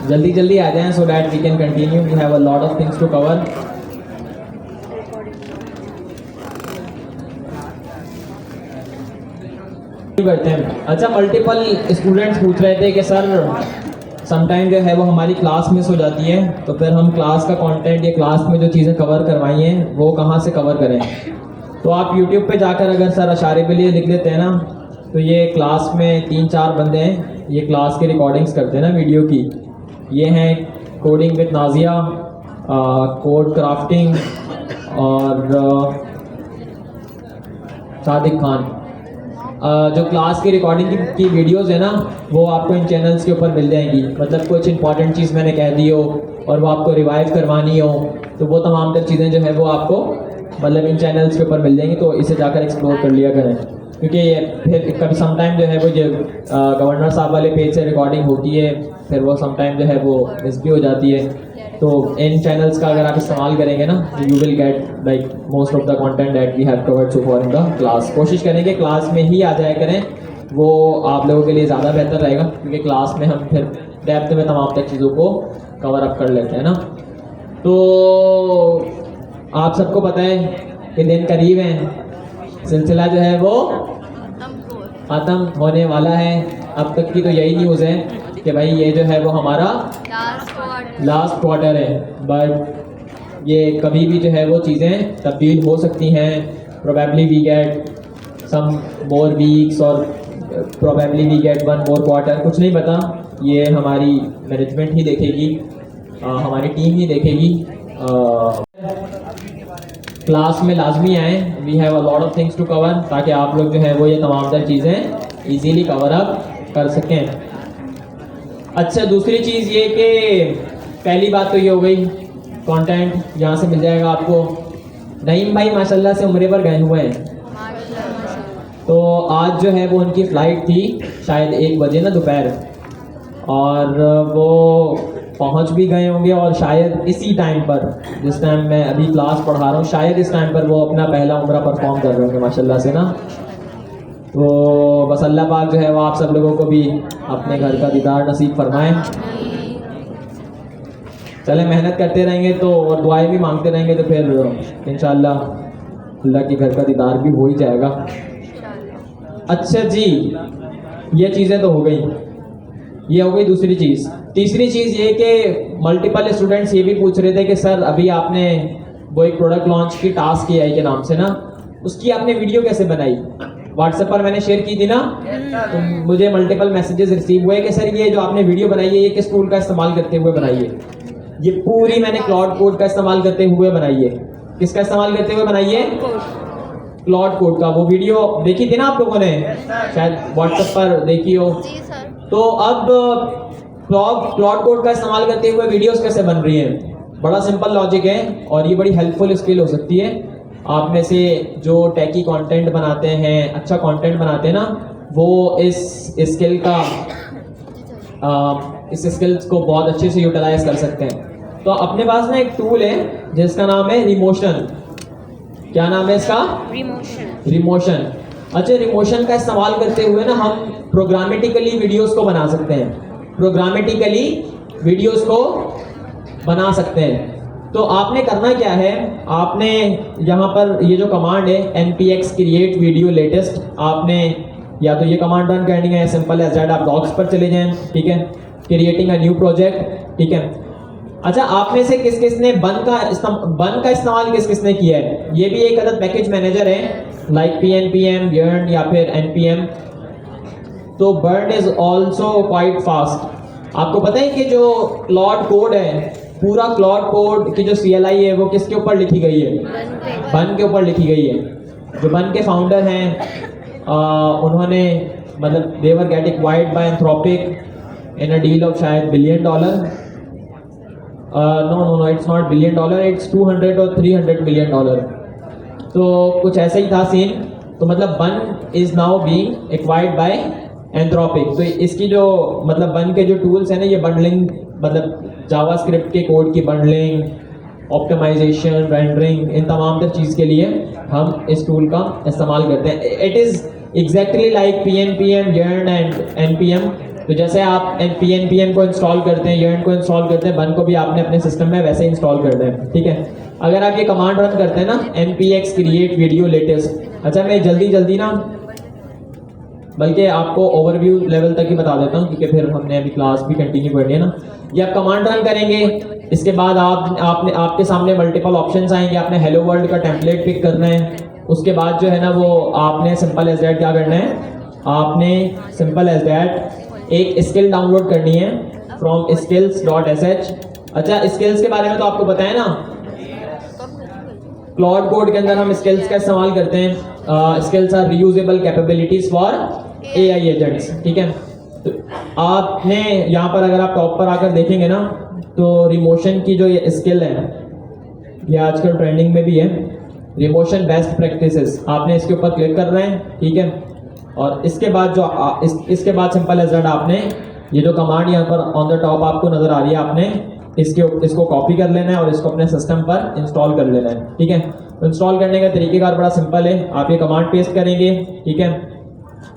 जल्दी जल्दी आ जाएं so that we can continue, we have a lot of things to cover. करते हैं। अच्छा मल्टीपल स्टूडेंट्स पूछ रहे थे कि सर समटाइम जो है वो हमारी क्लास मिस हो जाती है, तो फिर हम क्लास का कंटेंट या क्लास में जो चीज़ें कवर करवाई हैं वो कहाँ से कवर करें। तो आप YouTube पे जाकर अगर सर अशारे के लिए लिख लेते हैं ना, तो ये क्लास में 3-4 बंदे हैं, ये क्लास की रिकॉर्डिंग्स करते हैं ना वीडियो की। ये हैं coding with Nazia, code crafting और सादिक खान। जो क्लास की रिकॉर्डिंग की वीडियोस है ना वो आपको इन चैनल्स के ऊपर मिल जाएंगी। मतलब कुछ इंपॉर्टेंट चीज़ मैंने कह दी हो और वो आपको रिवाइव करवानी हो, तो वो तमाम तर चीज़ें जो है वो आपको मतलब इन चैनल्स के ऊपर मिल जाएंगी। तो इसे जाकर एक्सप्लोर कर लिया करें, क्योंकि फिर कभी समटाइम जो है वो जो गवर्नर साहब वाले पेज से रिकॉर्डिंग होती है, फिर वो समटाइम जो है वो मिस भी हो जाती है। तो इन चैनल्स का अगर आप इस्तेमाल करेंगे ना, you will get like most of the content that we have covered so for in the class. कोशिश करेंगे क्लास में ही आ जाया करें, वो आप लोगों के लिए ज़्यादा बेहतर रहेगा, क्योंकि क्लास में हम फिर डेप्थ में तमाम तक चीज़ों को कवर अप कर लेते हैं ना। तो आप सबको पता है कि दिन करीब है, सिलसिला जो है वो ख़त्म होने वाला है। अब तक की तो यही न्यूज़ है कि भाई ये जो है वो हमारा लास्ट क्वार्टर है, बट ये कभी भी जो है वो चीज़ें तब्दील हो सकती हैं। Probably we get some more weeks और probably we get one more quarter, कुछ नहीं पता। ये हमारी मैनेजमेंट ही देखेगी, हमारी टीम ही देखेगी। क्लास में लाजमी आएँ, we have a lot of things to cover, ताकि आप लोग जो है वो ये तमाम तर चीज़ें इजीली कवर अप कर सकें। अच्छा, दूसरी चीज़ ये कि पहली बात तो ये हो गई कंटेंट यहाँ से मिल जाएगा आपको। नईम भाई माशाल्लाह से उम्रे पर गए हुए हैं, तो आज जो है वो उनकी फ़्लाइट थी शायद 1 बजे ना दोपहर, और वो पहुंच भी गए होंगे और शायद इसी टाइम पर जिस टाइम मैं अभी क्लास पढ़ा रहा हूँ, शायद इस टाइम पर वो अपना पहला उम्रा परफॉर्म कर रहे होंगे माशाल्लाह से ना। तो बस अल्लाह पाक जो है वो आप सब लोगों को भी अपने घर का दीदार नसीब फरमाएं। चले मेहनत करते रहेंगे तो और दुआएं भी मांगते रहेंगे तो फिर इंशाल्लाह अल्लाह के घर का दीदार भी हो ही जाएगा। अच्छा जी, ये चीज़ें तो हो गई, ये हो गई दूसरी चीज़। तीसरी चीज़ ये कि मल्टीपल स्टूडेंट्स ये भी पूछ रहे थे कि सर अभी आपने वो एक प्रोडक्ट लॉन्च की टास्क AI के नाम से ना, उसकी आपने वीडियो कैसे बनाई? व्हाट्सएप पर मैंने शेयर की थी ना, तो मुझे मल्टीपल मैसेजेस रिसीव हुए कि सर ये जो आपने वीडियो बनाई है ये किस टूल का इस्तेमाल करते हुए बनाई है? ये पूरी मैंने क्लाउड कोड का इस्तेमाल करते हुए बनाई है। किसका इस्तेमाल करते हुए बनाई है? क्लाउड कोड का। वो वीडियो देखी थी ना आप लोगों ने, शायद व्हाट्सएप पर देखी हो। तो अब क्लाउड कोड का इस्तेमाल करते हुए वीडियोस कैसे बन रही हैं? बड़ा सिंपल लॉजिक है और ये बड़ी हेल्पफुल स्किल हो सकती है। आप में से जो टेकी कंटेंट बनाते हैं, अच्छा कंटेंट बनाते हैं ना, वो इस स्किल का इस स्किल्स को बहुत अच्छे से यूटिलाइज कर सकते हैं। तो अपने पास ना एक टूल है जिसका नाम है रिमोशन। क्या नाम है इसका? रिमोशन। अच्छा, रिमोशन का इस्तेमाल करते हुए ना हम प्रोग्रामेटिकली वीडियोस को बना सकते हैं, प्रोग्रामेटिकली वीडियोस को बना सकते हैं। तो आपने करना क्या है, आपने यहाँ पर ये जो कमांड है npx create video latest, आपने या तो ये कमांड रन करनी है, सिंपल एज दैट। आप डॉक्स पर चले जाएं, ठीक है, क्रिएटिंग अ न्यू प्रोजेक्ट, ठीक है। अच्छा, आप में से किस किस ने बन का इस्तेमाल किस किस ने किया है? ये भी एक अलग पैकेज मैनेजर है, लाइक pnpm, Yearn या फिर npm। तो burn is also quite fast. आपको पता है कि जो क्लाउड कोड है, पूरा क्लाउड कोड की जो CLI है वो किसके ऊपर लिखी गई है? बन के ऊपर लिखी गई है। जो बन के फाउंडर हैं उन्होंने मतलब they were get acquired by Anthropic in a deal of शायद $1 billion. No it's not $1 billion, it's 200 और 300 मिलियन डॉलर। तो कुछ ऐसा ही था सीन। तो मतलब बन is now being acquired by Anthropic. तो इसकी जो मतलब बन के जो टूल्स हैं ना, ये बंडलिंग मतलब जावास्क्रिप्ट के कोड की बंडलिंग, ऑप्टिमाइजेशन, रेंडरिंग, इन तमाम तर चीज़ के लिए हम इस टूल का इस्तेमाल करते हैं। It is exactly like pnpm, Yearn and npm। तो जैसे आप pnpm को इंस्टॉल करते हैं, Yearn को इंस्टॉल करते हैं, बन को भी आपने अपने सिस्टम में वैसे इंस्टॉल करते हैं, ठीक है। अगर आप ये कमांड रन करते हैं ना, npx create video latest। अच्छा, मैं जल्दी ना बल्कि आपको ओवरव्यू लेवल तक ही बता देता हूँ, क्योंकि फिर हमने अभी क्लास भी कंटिन्यू करनी है ना। ये आप कमांड रन करेंगे, इसके बाद आपके सामने मल्टीपल ऑप्शंस आएंगे। आपने हेलो वर्ल्ड का टेम्पलेट पिक करना है। उसके बाद जो है ना वो आपने सिंपल एज दैट क्या करना है, आपने सिंपल एज दैट एक स्किल डाउनलोड करनी है फ्रॉम skills.sh। अच्छा, स्किल्स के बारे में तो आपको पता है ना, क्लाउड कोड के अंदर हम स्किल्स का इस्तेमाल करते हैं। Skills are reusable capabilities for AI agents, ठीक है। तो आपने यहाँ पर अगर आप टॉप पर आकर देखेंगे ना, तो रिमोशन की जो ये स्किल है, ये आजकल ट्रेंडिंग में भी है, रिमोशन बेस्ट प्रैक्टिसेस। आपने इसके ऊपर क्लिक कर रहे हैं, ठीक है। और इसके बाद जो इसके बाद सिंपल एज दैट आपने ये जो कमांड यहाँ पर ऑन द टॉप आपको नजर आ रही है, आपने इसको कॉपी कर लेना है और इसको अपने सिस्टम पर इंस्टॉल कर लेना है, ठीक है। तो इंस्टॉल करने का तरीकेकार बड़ा सिंपल है। आप ये कमांड पेस्ट करेंगे, ठीक है,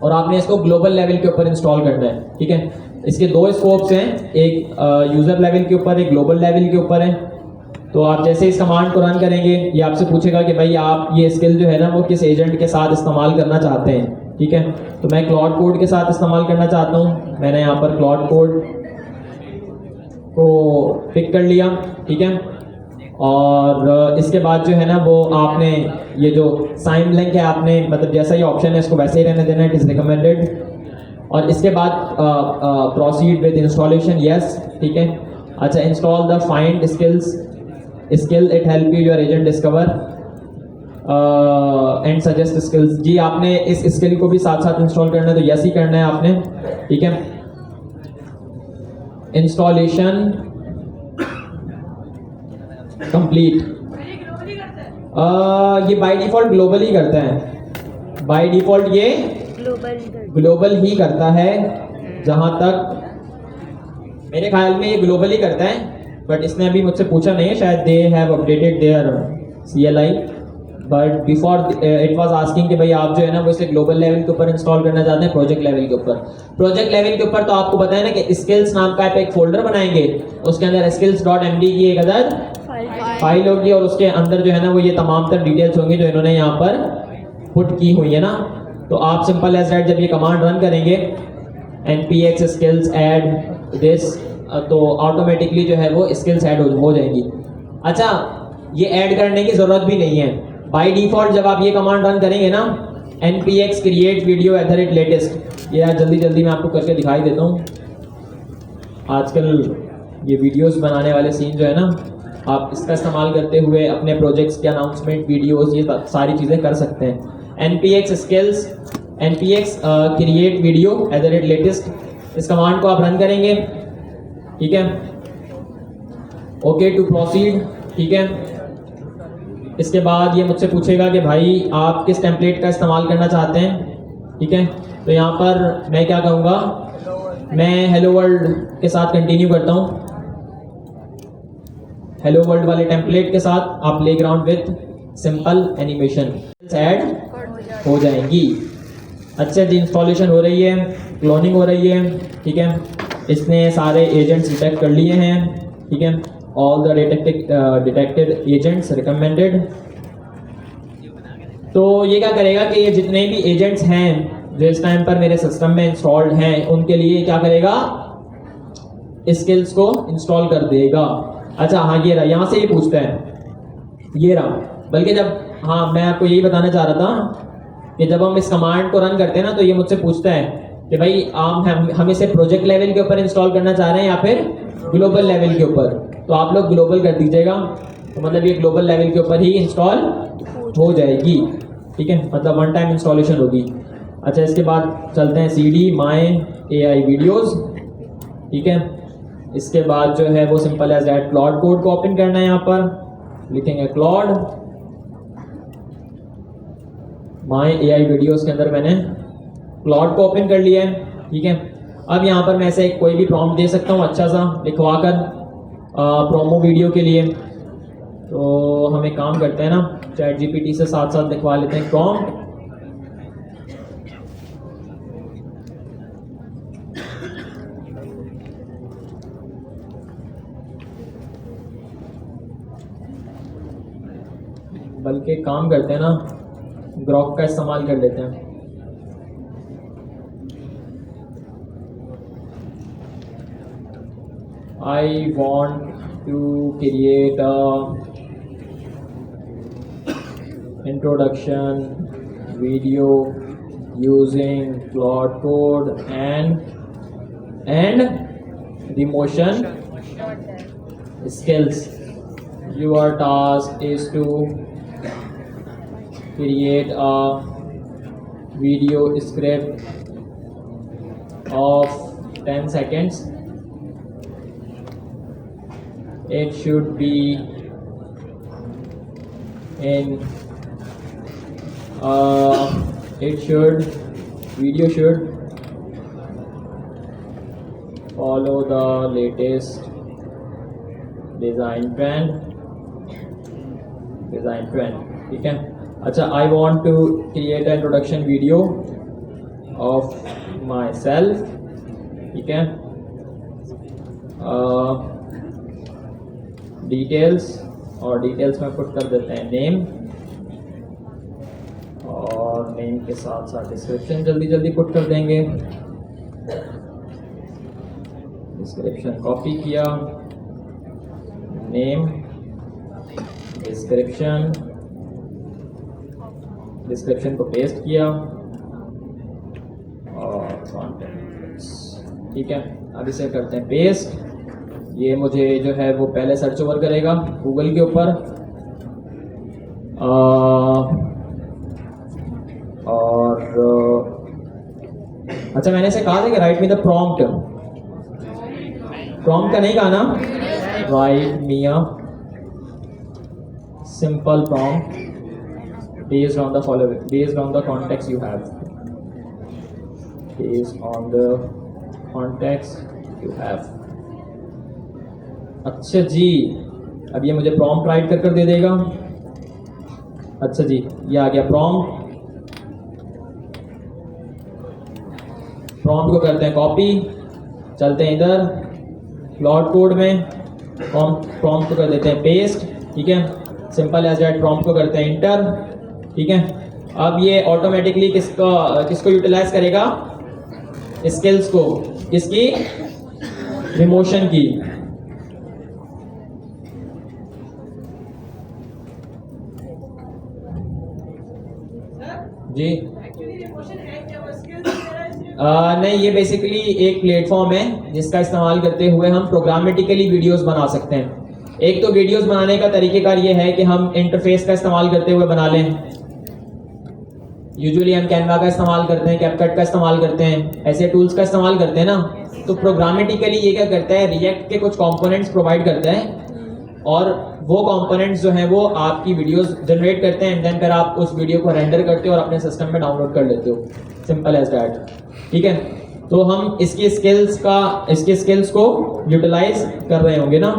और आपने इसको ग्लोबल लेवल के ऊपर इंस्टॉल करना है, ठीक है। इसके 2 स्कोप्स हैं, एक यूजर लेवल के ऊपर, एक ग्लोबल लेवल के ऊपर है। तो आप जैसे इस कमांड को रन करेंगे ये आपसे पूछेगा कि भाई आप ये स्किल जो है ना वो किस एजेंट के साथ इस्तेमाल करना चाहते हैं, ठीक है। तो मैं क्लाउड कोड के साथ इस्तेमाल करना चाहता हूँ, मैंने यहाँ पर क्लाउड कोड को पिक कर लिया, ठीक है। और इसके बाद जो है ना वो आपने ये जो साइन ब्लैंक है आपने मतलब जैसा ये ऑप्शन है इसको वैसे ही रहने देना है, इट इज़ रिकमेंडेड। और इसके बाद प्रोसीड विद इंस्टॉलेशन, यस, ठीक है। अच्छा, install the find skills skill it help you your agent discover and suggest skills. जी आपने इस स्किल को भी साथ साथ इंस्टॉल करना है तो यस ही करना है आपने, ठीक है। Installation complete. ये बाय डिफॉल्ट ग्लोबल ही करता है, बाय डिफॉल्ट ये ग्लोबल ही करता है, जहां तक मेरे ख्याल में ये ग्लोबल ही करता है, बट इसने अभी मुझसे पूछा नहीं है, शायद they have updated their CLI, but before it was asking कि भाई आप जो है ना वो इसे ग्लोबल लेवल के ऊपर इंस्टॉल करना चाहते हैं, प्रोजेक्ट लेवल के ऊपर। प्रोजेक्ट लेवल के ऊपर तो आपको पता है ना कि स्किल्स नाम का एक फोल्डर बनाएंगे, उसके अंदर skills.md की एक अदर फाइल होगी और उसके अंदर जो है ना वो ये तमाम तर डिटेल्स होंगी जो इन्होंने यहाँ पर पुट की हुई है ना। तो आप सिंपल एज दैट जब ये कमांड रन करेंगे npx skills add this, तो ऑटोमेटिकली जो है वो स्किल्स ऐड हो जाएंगी। अच्छा, ये ऐड करने की ज़रूरत भी नहीं है, बाय डिफ़ॉल्ट जब आप ये कमांड रन करेंगे ना npx create video @latest, ये यार जल्दी मैं आपको करके दिखाई देता हूँ। आजकल ये वीडियोस बनाने वाले सीन जो है ना, आप इसका इस्तेमाल करते हुए अपने प्रोजेक्ट्स के अनाउंसमेंट वीडियोस ये सारी चीज़ें कर सकते हैं। npx skills npx create video @latest, इस कमांड को आप रन करेंगे, ठीक है। ओके टू प्रोसीड, ठीक है। इसके बाद ये मुझसे पूछेगा कि भाई आप किस टेम्पलेट का इस्तेमाल करना चाहते हैं, ठीक है। तो यहाँ पर मैं क्या कहूँगा, मैं हेलो वर्ल्ड के साथ कंटिन्यू करता हूँ। हेलो वर्ल्ड वाले टेम्पलेट के साथ आप playground with simple animation add हो जाएंगी। अच्छा जी, इंस्टॉलेशन हो रही है, क्लोनिंग हो रही है, ठीक है। इसने सारे एजेंट्स डिटेक्ट कर लिए हैं, ठीक है। All the detected agents recommended. तो ये क्या करेगा कि ये जितने भी एजेंट्स हैं जो इस टाइम पर मेरे सिस्टम में इंस्टॉल्ड हैं उनके लिए क्या करेगा, स्किल्स को इंस्टॉल कर देगा। अच्छा हाँ, ये रहा, यहाँ से ये पूछता है, ये रहा। बल्कि जब, हाँ मैं आपको यही बताना चाह रहा था कि जब हम इस कमांड को रन करते हैं ना तो ये मुझसे पूछता है कि भाई हम इसे प्रोजेक्ट लेवल के ऊपर इंस्टॉल करना चाह रहे हैं या फिर ग्लोबल लेवल के ऊपर। तो आप लोग ग्लोबल कर दीजिएगा, तो मतलब ये ग्लोबल लेवल के ऊपर ही इंस्टॉल हो जाएगी, ठीक है, मतलब वन टाइम इंस्टॉलेशन होगी। अच्छा, इसके बाद चलते हैं CD my AI वीडियोस, ठीक है। इसके बाद जो है वो simple as that Claude Code को ओपन करना है, यहाँ पर लिखेंगे क्लाउड my AI वीडियोस के अंदर मैंने क्लाउड को ओपन कर लिया है, ठीक है। अब यहाँ पर मैं ऐसे कोई भी प्रॉम्प्ट दे सकता हूँ अच्छा सा लिखवा कर प्रोमो वीडियो के लिए। तो हम एक काम करते हैं ना, ChatGPT से साथ साथ लिखवा लेते हैं प्रॉम्प्ट। बल्कि काम करते हैं ना, ग्रॉक का इस्तेमाल कर लेते हैं। I want to create a introduction video using Claude Code and the motion skills. Your task is to create a video script of 10 seconds. It should be in video should follow the latest design trend, ठीक है। अच्छा, I want to create an introduction video of myself, ठीक है। Details और details में put कर देते हैं नेम, और नेम के साथ साथ डिस्क्रिप्शन जल्दी जल्दी पुट कर देंगे। डिस्क्रिप्शन कॉपी किया, नेम, डिस्क्रिप्शन, डिस्क्रिप्शन को पेस्ट किया और कॉन्टेंट्स। ठीक है, अब इसे करते हैं पेस्ट। ये मुझे जो है वो पहले सर्च ओवर करेगा गूगल के ऊपर, और अच्छा मैंने इसे कहा था कि right me the prompt, prompt का नहीं कहा ना, right me a simple prompt based on the following, based on the context you have, based on the context you have। अच्छा जी, अब ये मुझे प्रॉम्प्ट राइट कर दे देगा। अच्छा जी, ये आ गया प्रॉम्प्ट। प्रॉम्प्ट को करते हैं कॉपी, चलते हैं इधर प्लॉट कोड में, प्रॉम्प्ट को कर देते हैं पेस्ट। ठीक है, सिंपल एज दैट, प्रॉम्प्ट को करते हैं इंटर। ठीक है, अब ये ऑटोमेटिकली किसको यूटिलाइज करेगा, स्किल्स को, किसकी, रिमोशन की। जी नहीं, ये बेसिकली एक प्लेटफॉर्म है जिसका इस्तेमाल करते हुए हम प्रोग्रामेटिकली वीडियोस बना सकते हैं। एक तो वीडियोस बनाने का तरीकेकार ये है कि हम इंटरफेस का इस्तेमाल करते हुए बना लें। यूजुअली हम कैनवा का इस्तेमाल करते हैं, कैपकट का इस्तेमाल करते हैं, ऐसे टूल्स का इस्तेमाल करते हैं ना। तो प्रोग्रामेटिकली ये क्या करता है, रिएक्ट के कुछ कंपोनेंट्स प्रोवाइड करता है और वो कंपोनेंट्स जो हैं वो आपकी वीडियोस जनरेट करते हैं, एंड देन फिर आप उस वीडियो को रेंडर करते हो और अपने सिस्टम में डाउनलोड कर लेते हो। Simple as that. ठीक है, तो हम इसके स्किल्स को यूटिलाइज कर रहे होंगे ना।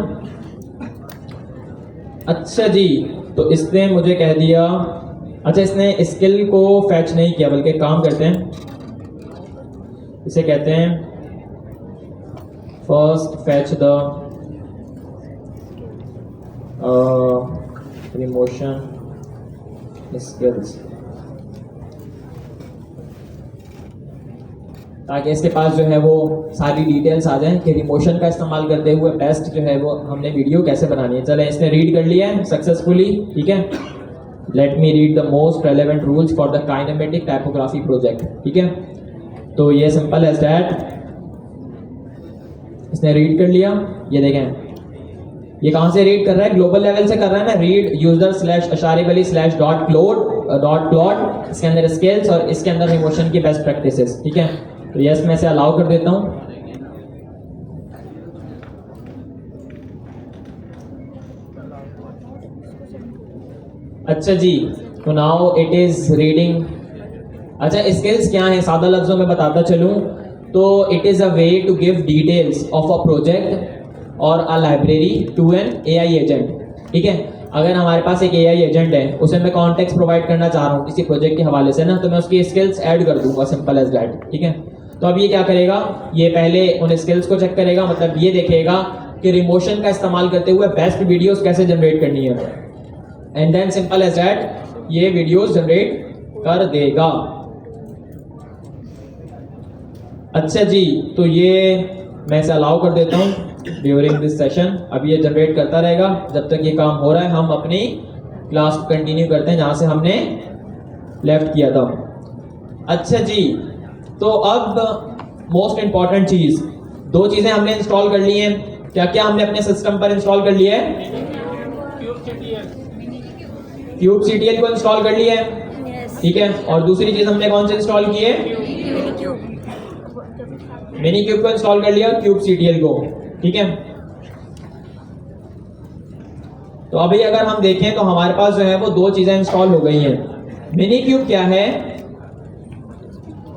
अच्छा जी, तो इसने मुझे कह दिया, अच्छा इसने स्किल को फैच नहीं किया, बल्कि काम करते हैं, इसे कहते हैं फर्स्ट फैच द रिमोशन स्किल्स, ताकि इसके पास जो है वो सारी डिटेल्स आ जाएं कि रिमोशन का इस्तेमाल करते हुए बेस्ट जो है वो हमने वीडियो कैसे बनानी है। चले, इसने रीड कर लिया है सक्सेसफुली। ठीक है, let me read the most relevant rules for the kinematic typography project. ठीक है, तो ये सिंपल एज दैट, इसने रीड कर लिया। ये देखें, ये कहाँ से रीड कर रहा है, ग्लोबल लेवल से कर रहा है ना। रीड user/ashari_wali/.plot, इसके अंदर स्किल्स और इसके अंदर रिमोशन की बेस्ट प्रैक्टिसेस। ठीक है, तो यस मैं इसे अलाउ कर देता हूँ। अच्छा जी, तो नाउ इट इज रीडिंग। अच्छा, स्किल्स क्या है, सादा लफ्जों में बताता चलूँ तो it is a way to give details of a project और a library to an AI agent. ठीक है, अगर हमारे पास एक AI एजेंट है, उसे मैं कॉन्टेक्स्ट प्रोवाइड करना चाह रहा हूँ किसी प्रोजेक्ट के हवाले से ना, तो मैं उसकी स्किल्स ऐड कर दूंगा, सिंपल एज दैट। ठीक है, तो अब ये क्या करेगा, ये पहले उन स्किल्स को चेक करेगा, मतलब ये देखेगा कि रिमोशन का इस्तेमाल करते हुए बेस्ट वीडियोस कैसे जनरेट करनी है, and then simple as that ये वीडियोस जनरेट कर देगा। अच्छा जी, तो ये मैं इसे अलाउ कर देता हूँ ड्यूरिंग दिस सेशन। अब ये जनरेट करता रहेगा जब तक ये काम हो रहा है। हम अपनी क्लास को कंटिन्यू करते हैं जहाँ से हमने लेफ्ट किया था। अच्छा जी, तो अब मोस्ट इम्पॉर्टेंट चीज़, दो चीज़ें हमने इंस्टॉल कर ली हैं। क्या क्या हमने अपने सिस्टम पर इंस्टॉल कर लिया है? क्यूबसीटीएल को इंस्टॉल कर लिया है। ठीक है, और दूसरी चीज़ हमने कौन सी इंस्टॉल की है? मिनी क्यूब को इंस्टॉल कर लिया, क्यूबसीटीएल को। ठीक है, तो अभी अगर हम देखें तो हमारे पास जो है वो दो चीजें इंस्टॉल हो गई हैं। मिनी क्यूब क्या है?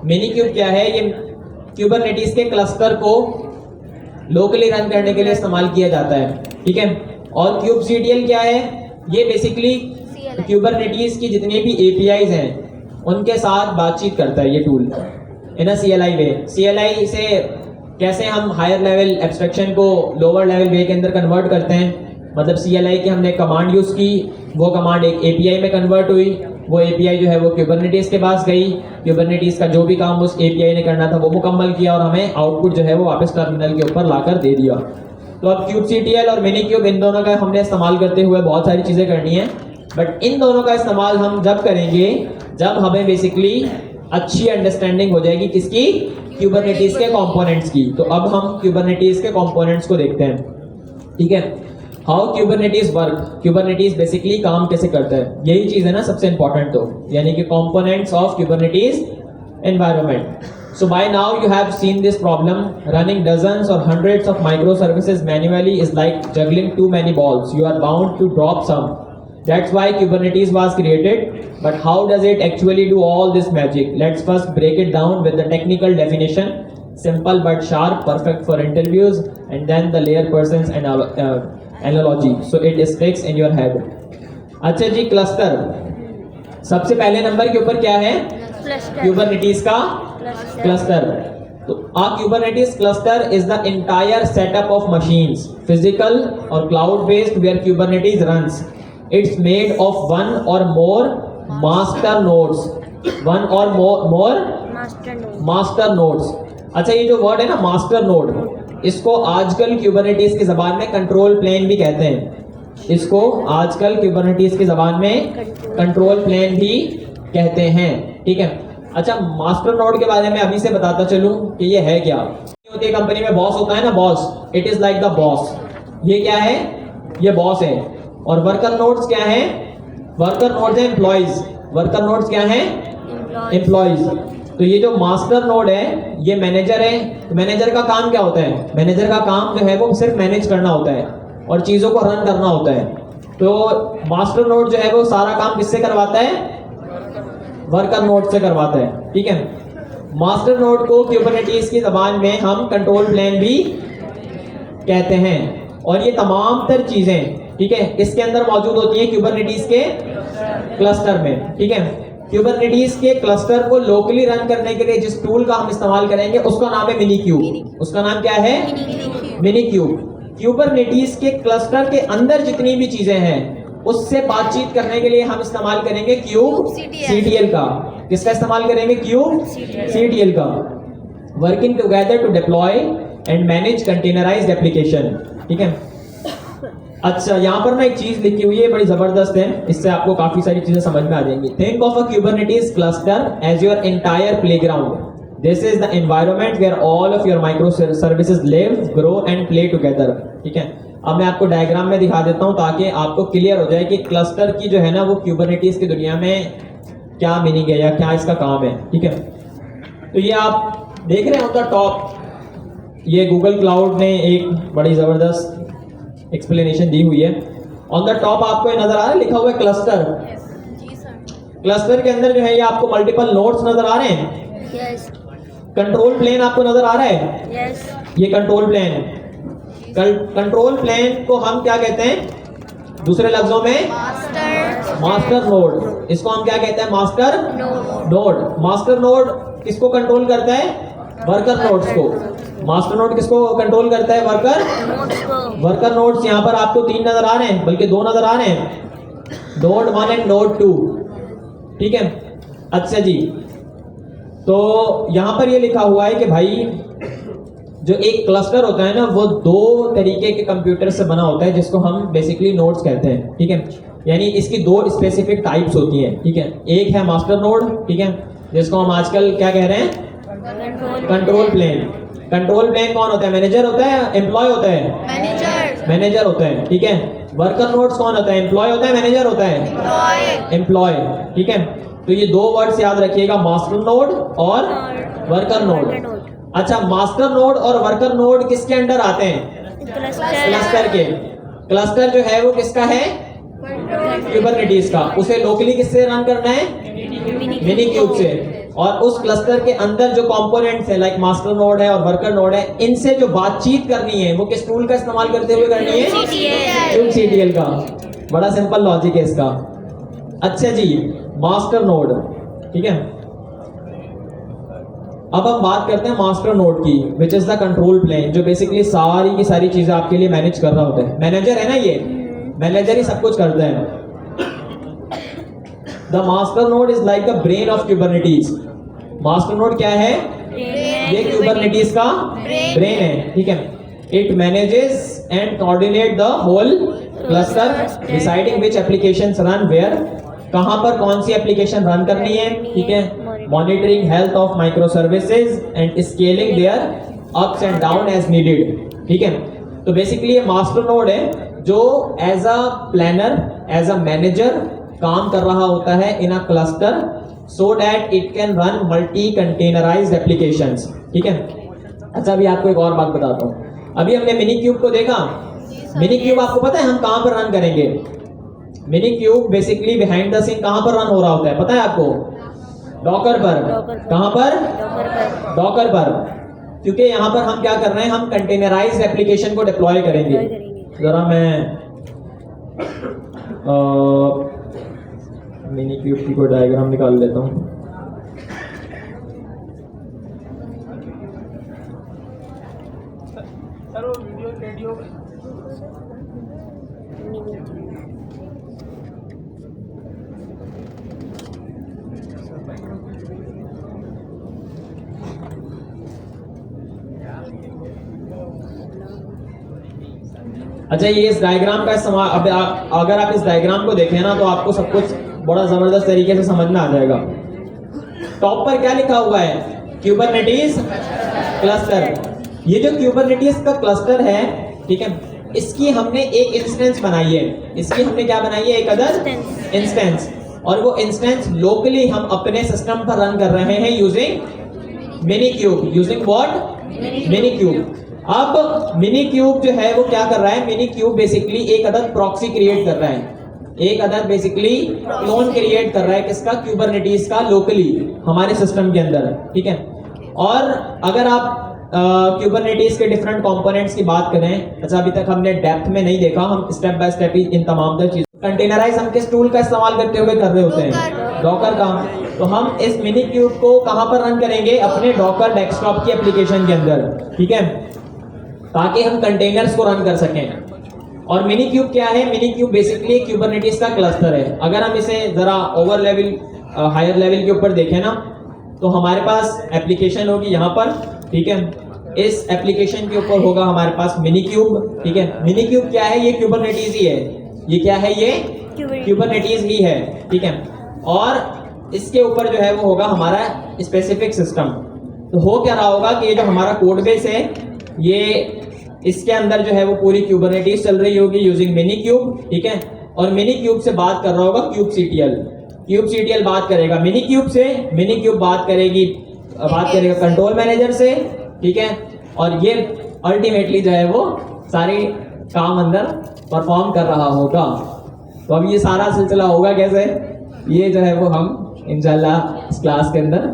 मिनी क्यूब क्या है? ये क्यूबरनेटिस के क्लस्टर को लोकली रन करने के लिए इस्तेमाल किया जाता है। ठीक है, और क्यूबसीटीएल क्या है? ये बेसिकली क्यूबरनेटिस की जितनी भी APIs हैं उनके साथ बातचीत करता है ये tool in a CLI way. CLI से कैसे हम हायर लेवल एब्स्ट्रैक्शन को लोअर लेवल वे के अंदर कन्वर्ट करते हैं, मतलब CLI की हमने कमांड यूज़ की, वो कमांड एक API में कन्वर्ट हुई, वो API जो है वो Kubernetes के पास गई, Kubernetes का जो भी काम उस API ने करना था वो मुकम्मल किया और हमें आउटपुट जो है वो वापस टर्मिनल के ऊपर लाकर दे दिया। तो अब kubectl और minikube इन दोनों का हमने इस्तेमाल करते हुए बहुत सारी चीज़ें करनी है, बट इन दोनों का इस्तेमाल हम जब करेंगे जब हमें बेसिकली अच्छी अंडरस्टैंडिंग हो जाएगी किसकी, Kubernetes के कंपोनेंट्स की। तो अब हम Kubernetes के कंपोनेंट्स को देखते हैं, ठीक है। How Kubernetes work, Kubernetes basically काम कैसे करता है, यही चीज़ है ना सबसे इंपॉर्टेंट, तो यानी कि components of Kubernetes environment. So by now you have seen this problem. Running dozens or hundreds of microservices manually is like juggling too many balls. You are bound to drop some. That's why Kubernetes was created. But how does it actually do all this magic? Let's first break it down with the technical definition. Simple but sharp, perfect for interviews, and then the layer person's analogy. So it sticks in your head. अच्छा जी, cluster सबसे पहले number के ऊपर क्या है, Kubernetes का cluster. तो a Kubernetes cluster is the entire setup of machines, physical or cloud based, where Kubernetes runs. It's made of one or more master nodes, one or more master nodes. अच्छा, ये जो word है ना master node, इसको आजकल Kubernetes की जबान में कंट्रोल प्लेन भी कहते हैं। इसको आजकल Kubernetes की जबान में कंट्रोल प्लेन भी कहते हैं, ठीक है। अच्छा, मास्टर नोड के बारे में अभी से बताता चलूं कि ये है क्या। होती है कंपनी में बॉस होता है ना, boss, it is like the boss. ये क्या है, ये बॉस है। और वर्कर नोड्स क्या है, वर्कर नोड्स है एम्प्लॉइज। वर्कर नोड्स क्या है, एम्प्लॉइज। तो ये जो मास्टर नोड है ये मैनेजर है। तो मैनेजर का काम क्या होता है, मैनेजर का काम जो है वो सिर्फ मैनेज करना होता है और चीजों को रन करना होता है। तो मास्टर नोड जो है वो सारा काम किससे करवाता है, वर्कर नोड से करवाता है, ठीक है। मास्टर नोड को Kubernetes की जबान में हम कंट्रोल प्लेन भी कहते हैं। और ये तमाम तर चीजें, ठीक है, इसके अंदर मौजूद होती है Kubernetes के क्लस्टर में, ठीक है। Kubernetes के क्लस्टर को लोकली रन करने के लिए जिस टूल का हम इस्तेमाल करेंगे उसका नाम है मिनीक्यूब। उसका नाम क्या है, मिनीक्यूब। Kubernetes के क्लस्टर के अंदर जितनी भी चीजें हैं उससे बातचीत करने के लिए हम इस्तेमाल करेंगे kubectl का। किसका इस्तेमाल करेंगे, kubectl का। Working together to deploy and manage containerized application, ठीक है। अच्छा, यहाँ पर ना एक चीज लिखी हुई है बड़ी जबरदस्त है, इससे आपको काफी सारी चीजें समझ में आ जाएंगी। Think of a Kubernetes cluster as your entire playground. This is the environment where all of your micro services live, grow and play together, ठीक है। अब मैं आपको डायग्राम में दिखा देता हूं ताकि आपको क्लियर हो जाए कि क्लस्टर की जो है ना वो Kubernetes की दुनिया में क्या मीनिंग है या क्या इसका काम है, ठीक है। तो ये आप देख रहे हैं ऑन द टॉप, ये गूगल क्लाउड ने एक बड़ी जबरदस्त एक्सप्लेनेशन दी हुई है। ऑन द टॉप आपको ये नजर आ रहा है, लिखा हुआ है क्लस्टर। क्लस्टर के अंदर जो है ये आपको मल्टीपल नोड्स नजर आ रहे हैं। कंट्रोल प्लेन आपको नजर आ रहा है, ये कंट्रोल प्लेन। कंट्रोल प्लेन को हम क्या कहते हैं, दूसरे लफ्जों में मास्टर नोड। इसको हम क्या कहते हैं, मास्टर नोड। मास्टर नोड किसको कंट्रोल करता है, वर्कर नोड्स को। मास्टर नोड किसको कंट्रोल करता है, वर्कर नोड्स। यहाँ पर आपको 3 नजर आ रहे हैं, बल्कि 2 नजर आ रहे हैं, नोड 1 एंड नोड 2, ठीक है। अच्छा जी, तो यहाँ पर ये लिखा हुआ है कि भाई जो एक क्लस्टर होता है ना वो 2 तरीके के कंप्यूटर से बना होता है जिसको हम बेसिकली नोड्स कहते हैं, ठीक है। यानी इसकी 2 स्पेसिफिक टाइप्स होती हैं, ठीक है। एक है मास्टर नोड, ठीक है, जिसको हम आजकल क्या कह रहे हैं, कंट्रोल प्लेन। कंट्रोल प्लेन कौन होता है, मैनेजर होता है, एम्प्लॉय होता है, मैनेजर होता है, ठीक है। वर्कर नोड्स कौन होता है, एम्प्लॉय होता है, मैनेजर होता है, एम्प्लॉय, ठीक है। तो ये 2 वर्ड्स याद रखिएगा, मास्टर नोड और वर्कर नोड। अच्छा, मास्टर नोड और वर्कर नोड किसके अंडर आते हैं, क्लस्टर के। क्लस्टर जो है वो किसका है, Kubernetes का। उसे लोकली किससे रन करना है, मिनीक्यूब से। और उस क्लस्टर के अंदर जो कंपोनेंट्स है लाइक मास्टर नोड है और वर्कर नोड है, इनसे जो बातचीत करनी है वो किस टूल का इस्तेमाल करते हुए करनी है, kubectl का। बड़ा सिंपल लॉजिक है इसका। अच्छा जी, मास्टर नोड, ठीक है। अब हम बात करते हैं मास्टर नोड की, which is the control plane, जो बेसिकली सारी की सारी चीजें आपके लिए मैनेज कर रहा होता है। मैनेजर है ना ये, मैनेजर ही सब कुछ करते हैं। The master node is like the brain of Kubernetes. Master node क्या है? ये क्यूबरनेटीज का ब्रेन है, ठीक है। It manages and coordinate the whole cluster deciding which applications run where, कहां पर कौन सी एप्लीकेशन रन करनी है, ठीक है। Monitoring health of micro services and scaling their ups and down as needed, ठीक है। तो बेसिकली ये मास्टर नोड है जो as a planner, as a manager काम कर रहा होता है in a cluster, so that it can run multi containerized applications, ठीक है। अच्छा, अभी आपको एक और बात बताता हूँ। अभी हमने मिनी क्यूब को देखा। मिनी क्यूब आपको पता है हम कहां पर रन करेंगे? Minikube basically behind the scene कहां पर रन हो रहा होता है पता है आपको? डॉकर पर। कहां पर? डॉकर पर। क्योंकि यहाँ पर हम क्या कर रहे हैं, हम कंटेनराइज्ड एप्लीकेशन को डिप्लॉय करेंगे। जरा मैं मिनी क्यूब की कोई डायग्राम निकाल लेता हूँ। अच्छा, ये इस डायग्राम का इस्तेमाल, अब अगर आप इस डायग्राम को देखें ना तो आपको सब कुछ बड़ा जबरदस्त तरीके से समझ में आ जाएगा। टॉप पर क्या लिखा हुआ है? Kubernetes cluster. ये जो क्यूबरनेटीज का क्लस्टर है, ठीक है, इसकी हमने एक इंस्टेंस बनाई है। इसकी हमने क्या बनाई है? एक अदर इंस्टेंस। और वो इंस्टेंस लोकली हम अपने सिस्टम पर रन कर रहे हैं using mini cube. Using what? Mini cube. अब मिनी क्यूब जो है वो क्या कर रहा है? मिनी क्यूब बेसिकली एक अदद प्रॉक्सी क्रिएट कर रहा है, एक अदद बेसिकली क्लोन क्रिएट कर रहा है। किसका? क्यूबरनेटीज का, लोकली हमारे सिस्टम के अंदर, ठीक है। और अगर आप क्यूबरनेटीज के डिफरेंट कंपोनेंट्स की बात करें, अच्छा अभी तक हमने डेप्थ में नहीं देखा, हम स्टेप बाय स्टेप ही इन तमाम चीजों। कंटेनराइज हम किस टूल का इस्तेमाल करते हुए कर रहे होते हैं? डॉकर का। तो हम इस मिनी क्यूब को कहां पर रन करेंगे? अपने डॉकर डेस्कटॉप की एप्लीकेशन के अंदर, ठीक है, ताकि हम कंटेनर्स को रन कर सकें। और मिनी क्यूब क्या है? मिनी क्यूब बेसिकली क्यूबरनेटीज का क्लस्टर है। अगर हम इसे जरा ओवर लेवल, हायर लेवल के ऊपर देखें ना, तो हमारे पास एप्लीकेशन होगी यहाँ पर, ठीक है। इस एप्लीकेशन के ऊपर होगा हमारे पास मिनी क्यूब, ठीक है। मिनी क्यूब क्या है? ये क्यूबरनेटीज ही है। ये क्या है? ये क्यूबरनेटीज ही है, ठीक है। और इसके ऊपर जो है वो होगा हमारा स्पेसिफिक सिस्टम। तो हो क्या रहा होगा कि ये जो हमारा कोड बेस है, ये इसके अंदर जो है वो पूरी क्यूबरनेटीज चल रही होगी यूजिंग मिनी क्यूब, ठीक है। और मिनी क्यूब से बात कर रहा होगा क्यूबसीटीएल। क्यूबसीटीएल बात करेगा मिनी क्यूब से, मिनी क्यूब बात करेगा कंट्रोल मैनेजर से, ठीक है। और ये अल्टीमेटली जो है वो सारी काम अंदर परफॉर्म कर रहा होगा। तो अब ये सारा सिलसिला होगा कैसे, ये जो है वो हम इंशाल्लाह इस क्लास के अंदर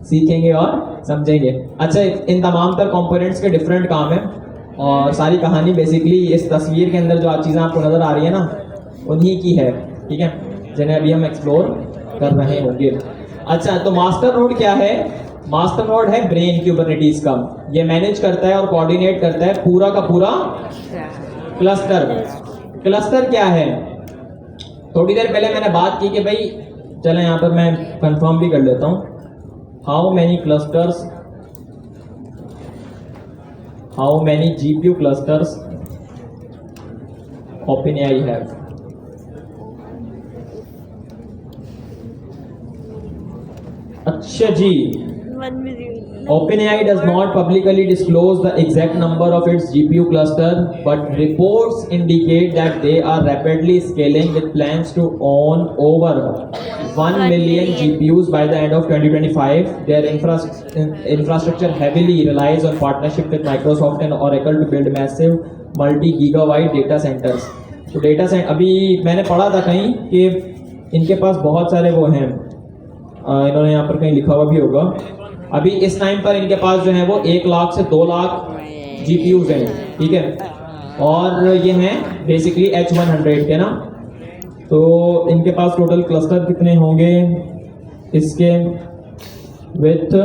सीखेंगे और समझेंगे। अच्छा, इन तमाम तर कंपोनेंट्स के डिफरेंट काम है और सारी कहानी बेसिकली इस तस्वीर के अंदर जो चीज़ें आपको नज़र आ रही है ना, उन्हीं की है, ठीक है, जिन्हें अभी हम एक्सप्लोर कर रहे होंगे। अच्छा, तो मास्टर नोड क्या है? मास्टर नोड है ब्रेन क्यूबरनेटीज का। ये मैनेज करता है और कोऑर्डिनेट करता है पूरा का पूरा क्लस्टर। क्लस्टर क्या है? थोड़ी देर पहले मैंने बात की कि भाई चलें यहाँ पर मैं कंफर्म भी कर लेता हूँ। How many clusters, how many GPU clusters OpenAI have? अच्छा जी, OpenAI does not publicly disclose the exact number of its GPU cluster, but reports indicate that they are rapidly scaling with plans to own over 1 million GPUs by the end of 2025. Their infrastructure heavily relies on partnership with Microsoft and Oracle to build massive multi-gigabyte data centers. तो data centre, अभी मैंने पढ़ा था कहीं कि इनके पास बहुत सारे वो हैं, इन्होंने यहाँ पर कहीं लिखा हुआ भी होगा। अभी इस टाइम पर इनके पास जो है वो 1 लाख से 2 लाख GPUs हैं, ठीक है। और ये हैं बेसिकली H100 के ना। तो इनके पास टोटल क्लस्टर कितने होंगे इसके with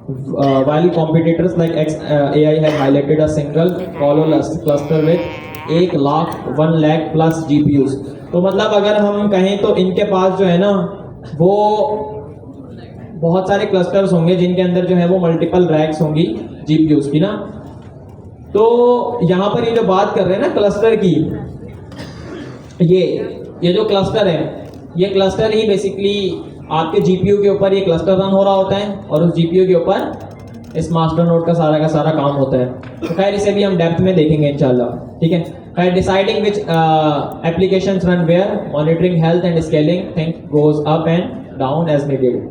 while competitors like AI have highlighted a single colo cluster with 1 lakh plus GPUs। तो मतलब अगर हम कहें तो इनके पास जो है ना वो बहुत सारे क्लस्टर्स होंगे जिनके अंदर जो है वो मल्टीपल रैक्स होंगी GPUs की ना। तो यहाँ पर ये जो बात कर रहे हैं ना क्लस्टर की, ये जो क्लस्टर है, ये क्लस्टर ही बेसिकली आपके GPU के ऊपर ये क्लस्टर रन हो रहा होता है और उस GPU के ऊपर इस मास्टर नोड का सारा काम होता है। तो खैर इसे भी हम डेप्थ में देखेंगे इंशाल्लाह, ठीक है। खैर deciding which applications run where, monitoring health and scaling, thing goes up and down as needed.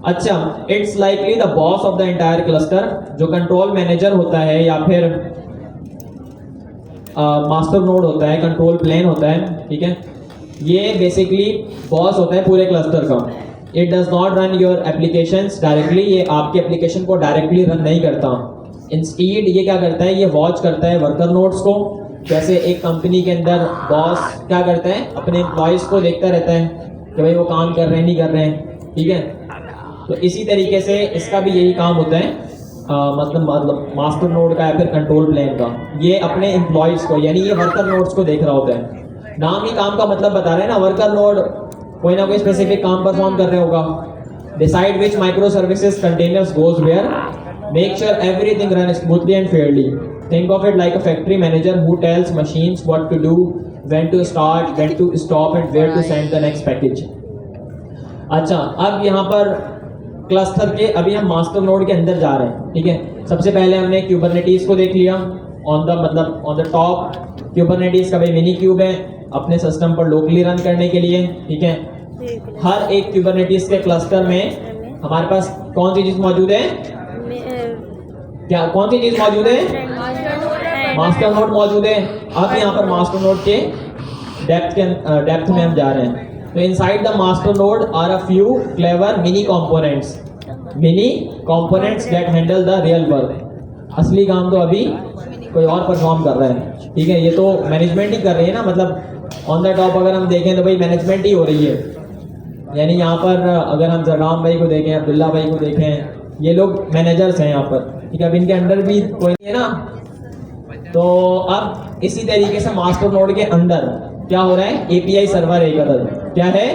अच्छा, it's likely the boss of the entire cluster, जो कंट्रोल मैनेजर होता है या फिर मास्टर नोड होता है, कंट्रोल प्लेन होता है, ठीक है। ये बेसिकली बॉस होता है पूरे क्लस्टर का। It does not run your applications directly, ये आपके एप्लीकेशन को डायरेक्टली रन नहीं करता। इंस्टीड ये क्या करता है, ये वॉच करता है वर्कर नोड्स को। जैसे एक कंपनी के अंदर बॉस क्या करता है, अपने एम्प्लॉयज़ को देखता रहता है कि भाई वो काम कर रहे हैं नहीं कर रहे हैं, ठीक है। तो इसी तरीके से इसका भी यही काम होता है, मतलब मास्टर नोड का या फिर कंट्रोल प्लेन का। ये अपने एम्प्लॉयज़ को, यानी ये वर्कर नोड्स को देख रहा होता है। नाम ही काम का मतलब बता रहे हैं ना, वर्कर नोड कोई ना कोई स्पेसिफिक काम परफॉर्म कर रहे होगा। Decide which micro services containers goes where, make sure everything run smoothly and fairly. Think of it like a factory manager who tells machines what to do, when to start, when to stop and where to send the next package. अच्छा, अब यहाँ पर cluster के, अभी हम master node के अंदर जा रहे हैं, ठीक है। सबसे पहले हमने क्यूबरनेटीज को देख लिया। ऑन द टॉप क्यूबरनेटीज का भाई मिनी क्यूब है, अपने सिस्टम पर लोकली रन करने के लिए, ठीक है। हर एक क्यूबरनेटीज के क्लस्टर में हमारे पास कौन सी चीज मौजूद है, क्या कौन सी चीज मौजूद है, मास्टर नोड मौजूद है। अब यहाँ पर मास्टर नोड के डेप्थ में हम जा रहे हैं। तो inside the master node are a few clever mini components that handle the real work. असली काम तो अभी कोई और परफॉर्म कर रहा है, ठीक है। ये तो मैनेजमेंट ही कर रही है ना, मतलब ऑन द टॉप अगर हम देखें तो भाई मैनेजमेंट ही हो रही है। यानी यहाँ पर अगर हम जरगाम भाई को देखें, अब्दुल्ला भाई को देखें, ये लोग मैनेजर्स हैं यहाँ पर, ठीक है। अब इनके अंडर भी कोई नहीं है ना। तो अब इसी तरीके से मास्टर नोड के अंदर क्या हो रहा है, एपीआई सर्वर एक अदर, क्या है,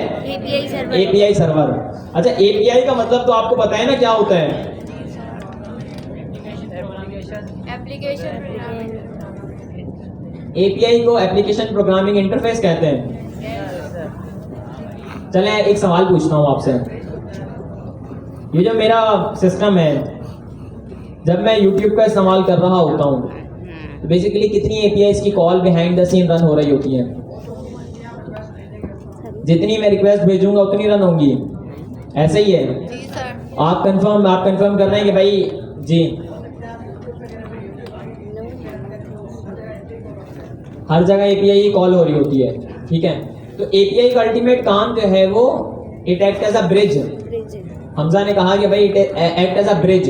एपीआई सर्वर। अच्छा, एपीआई का मतलब तो आपको पता है ना क्या होता है, एपीआई को एप्लीकेशन प्रोग्रामिंग इंटरफेस कहते हैं। चलें एक सवाल पूछता हूँ आपसे। ये जो मेरा सिस्टम है, जब मैं YouTube का इस्तेमाल कर रहा होता हूँ तो बेसिकली कितनी एपीआईज की call behind the scene run हो रही होती हैं? जितनी मैं रिक्वेस्ट भेजूंगा उतनी रन होंगी, ऐसे ही है?
जी सर।
आप कंफर्म कर रहे हैं कि भाई जी हर जगह एपीआई की कॉल हो रही होती है, ठीक है। तो एपीआई का अल्टीमेट काम जो है वो it act as a bridge. Hamza ने कहा कि भाई it act as a bridge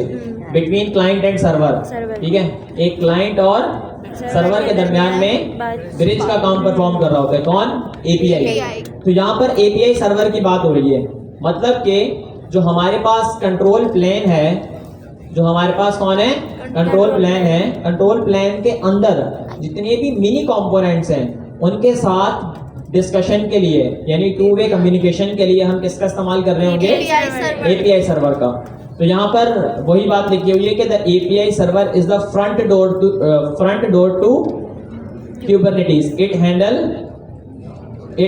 between client and server, ठीक है। एक क्लाइंट और सर्वर के दरमियान में ब्रिज का काम परफॉर्म कर रहा होता है कौन, एपीआई। तो यहाँ पर एपीआई सर्वर की बात हो रही है, मतलब कि जो हमारे पास कंट्रोल प्लेन है, जो हमारे पास कौन है, कंट्रोल प्लेन है। कंट्रोल प्लेन के अंदर जितने भी मिनी कंपोनेंट्स हैं उनके साथ डिस्कशन के लिए, यानी टू वे कम्युनिकेशन के लिए हम किसका इस्तेमाल कर रहे होंगे, एपीआई सर्वर का। तो यहाँ पर वही बात लिखी हुई है कि the API server is the front door to Kubernetes. It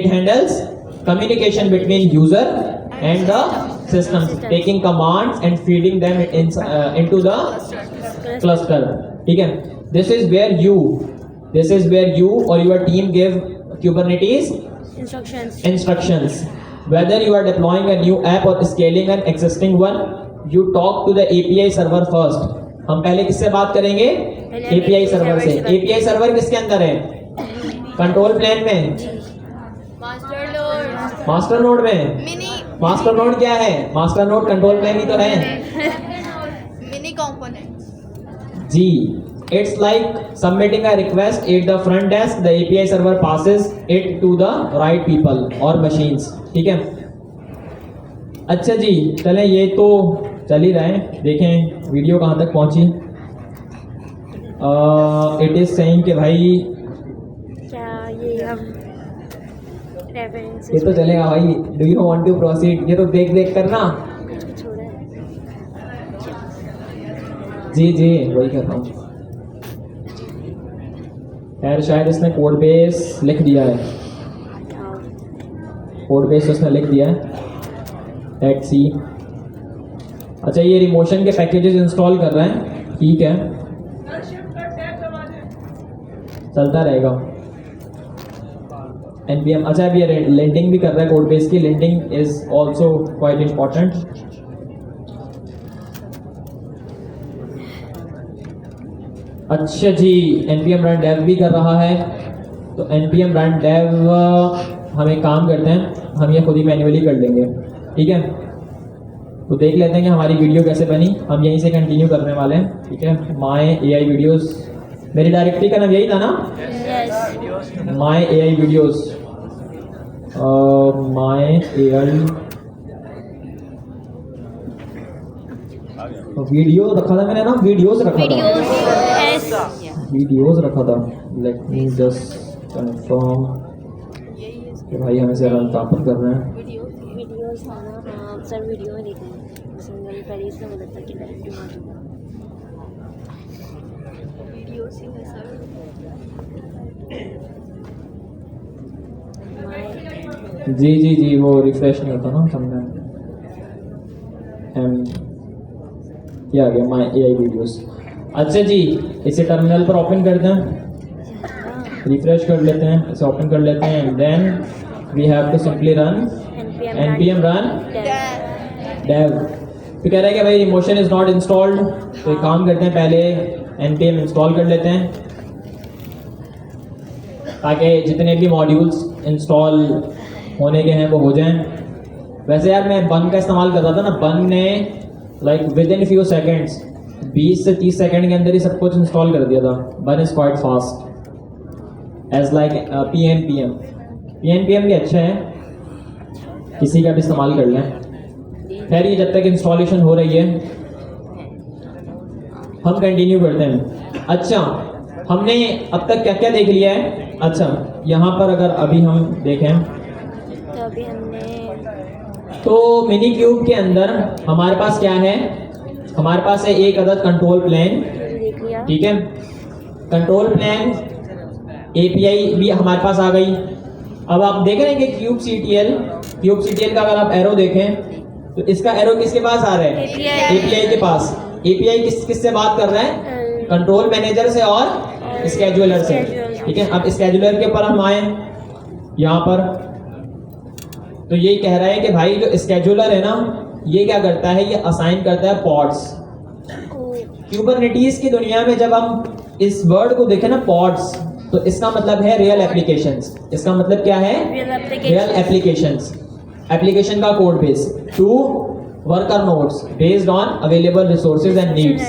handles communication between user and the systems, taking commands and feeding them into the cluster. ठीक है? This is where you or your team give Kubernetes instructions. Whether you are deploying a new app or scaling an existing one, you talk to the API server first. हम पहले किससे बात करेंगे, API server से। API server किसके अंदर है, control plane में, मास्टर नोड में। मास्टर नोड क्या है, मास्टर नोड कंट्रोल प्लेन ही तो है,
मिनी कंपोनेंट
जी। It's like submitting a request at the front desk. The API server passes it to the right people or machines. ठीक है? अच्छा जी, चलें ये तो चल ही रहा है, देखें वीडियो कहाँ तक पहुँची। इट इज़ सेइंग कि भाई
क्या ये हम रेफरेंस
ये तो चलेगा भाई, do you want to proceed, ये तो देख देख करना।
कुछ कुछ हो रहा है।
जी जी वही कर रहा हूँ। यार शायद इसने कोड बेस लिख दिया है, कोड बेस उसने लिख दिया है लेट्स सी। अच्छा ये रिमोशन के पैकेजेस इंस्टॉल कर रहे हैं, ठीक है चलता रहेगा। npm अच्छा अब ये लिंटिंग भी कर रहा है कोड बेस की, linting is also quite important. अच्छा जी npm run dev भी कर रहा है, तो npm run dev हम एक काम करते हैं, हम ये खुद ही मैन्युअली कर लेंगे, ठीक है। तो देख लेते हैं कि हमारी वीडियो कैसे बनी, हम यहीं से कंटिन्यू करने वाले हैं, ठीक है। माय AI वीडियोस, मेरी डायरेक्टरी का नाम यही था ना,
yes
my AI videos, my AI video रखा था मैंने ना, वीडियोस रखा था,
वीडियोस एस
वीडियोस रखा था। लेट मी जस्ट कंफर्म कि भाई हम इसे रन प्रॉपर कर रहे हैं।
वीडियोस आना, हाँ सर वीडियो में देखेंगे। सिंगल पहले इसने बोला था कि डायरेक्ट
वीडियो सी है सर।
जी जी जी वो रिफ्रेश नहीं होता ना समझना। क्या आ गया माय AI वीडियोस। अच्छा जी इसे टर्मिनल पर ओपन कर दें, रिफ्रेश कर लेते हैं, इसे ओपन कर लेते हैं and then we have to simply run npm run dev। तो कह रहा है कि भाई रिमोशन इज नॉट इंस्टॉल्ड, तो एक काम करते हैं पहले npm इंस्टॉल कर लेते हैं ताकि जितने भी मॉड्यूल्स इंस्टॉल होने के हैं वो हो जाएं। वैसे यार मैं बन का इस्तेमाल कर रहा था ना, बन ने like with in few seconds 20 से 30 सेकंड के अंदर ही सब कुछ इंस्टॉल कर दिया था। Bun is quite fast as like pnpm भी अच्छा है, किसी का भी इस्तेमाल कर लें। खैर ये जब तक इंस्टॉलेशन हो रही है हम कंटिन्यू करते हैं। अच्छा हमने अब तक क्या क्या देख लिया है। अच्छा यहाँ पर अगर अभी हम देखें
तो अभी हमने
तो मिनी क्यूब के अंदर हमारे पास क्या है, हमारे पास है एक अदद कंट्रोल प्लेन,
देख लिया।
ठीक है। कंट्रोल प्लेन API भी हमारे पास आ गई। अब आप देख रहे हैं कि क्यूब CTL का अगर आप एरो देखें तो इसका एरो किसके पास आ रहा है, API के पास। API किससे बात कर रहा है, कंट्रोल मैनेजर से और स्केड्यूलर से, ठीक है। अब स्केड्यूलर के ऊपर हम आए यहाँ पर, तो ये कह रहा है कि भाई जो स्केड्यूलर है ना ये क्या करता है, ये असाइन करता है पॉड्स। क्यूबरनेटीज की दुनिया में जब हम इस वर्ड को देखें ना पॉड्स, तो इसका मतलब है रियल एप्लीकेशंस। इसका मतलब क्या है, रियल एप्लीकेशंस। एप्लीकेशन का code base to worker nodes based on available resources and needs.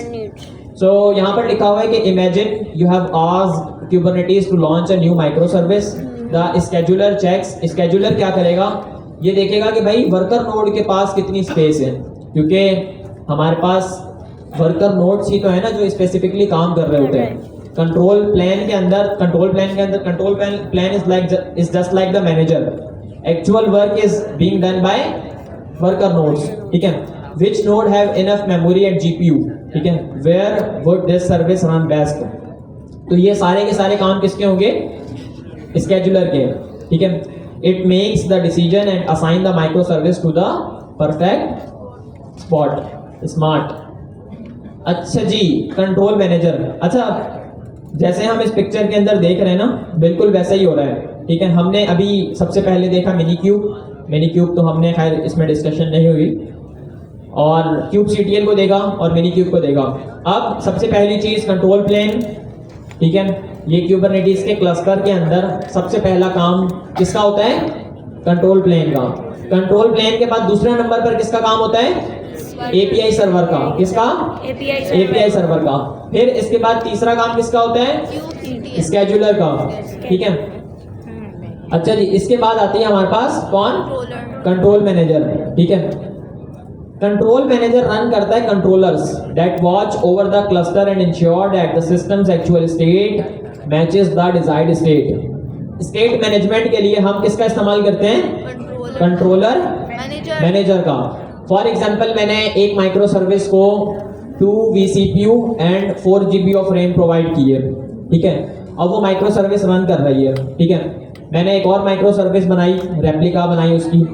So यहाँ पर लिखा हुआ है कि imagine you have asked Kubernetes to launch a new micro service, the scheduler checks. Scheduler क्या करेगा, ये देखेगा कि भाई वर्कर नोड के पास कितनी स्पेस है, क्योंकि हमारे पास वर्कर नोड्स ही तो है ना जो स्पेसिफिकली काम कर रहे होते हैं। कंट्रोल प्लान के अंदर control plan is just like the manager, actual work is being done by worker nodes, ठीक है। Which node have enough memory and GPU, ठीक है, where would this service run best. तो ये सारे के सारे काम किसके होंगे, स्केड्यूलर के, ठीक है। It makes the decision and assign the micro service to the perfect spot smart. अच्छा जी कंट्रोल मैनेजर। अच्छा जैसे हम इस पिक्चर के अंदर देख रहे हैं ना बिल्कुल वैसा ही हो रहा है, ठीक है। हमने अभी सबसे पहले देखा मिनी क्यूब तो हमने खैर इसमें डिस्कशन नहीं हुई, और क्यूब CTL को देखा और मिनी क्यूब को देखा। अब सबसे पहली चीज कंट्रोल प्लेन, ठीक है। ये Kubernetes के क्लस्टर के अंदर सबसे पहला काम किसका होता है, कंट्रोल प्लेन का। कंट्रोल प्लेन के बाद दूसरे नंबर पर किसका काम होता है, API सर्वर का। किसका, API सर्वर का। फिर इसके बाद तीसरा काम किसका होता है, स्केड्यूलर का, ठीक है। अच्छा जी इसके बाद आती है हमारे पास कौन, कंट्रोल मैनेजर, ठीक है। कंट्रोल मैनेजर रन करता है controllers that watch over the cluster and ensure that the systems actual state matches the desired state. State management के लिए हम किसका इस्तेमाल करते हैं? कंट्रोलर मैनेजर का। फॉर एग्जांपल मैंने एक माइक्रो सर्विस को 2 vCPU and 4 GB of RAM provide की है, ठीक है। अब वो माइक्रो सर्विस रन कर रही है, ठीक है। मैंने एक और माइक्रो सर्विस बनाई, रेप्लिका बनाई उसकी।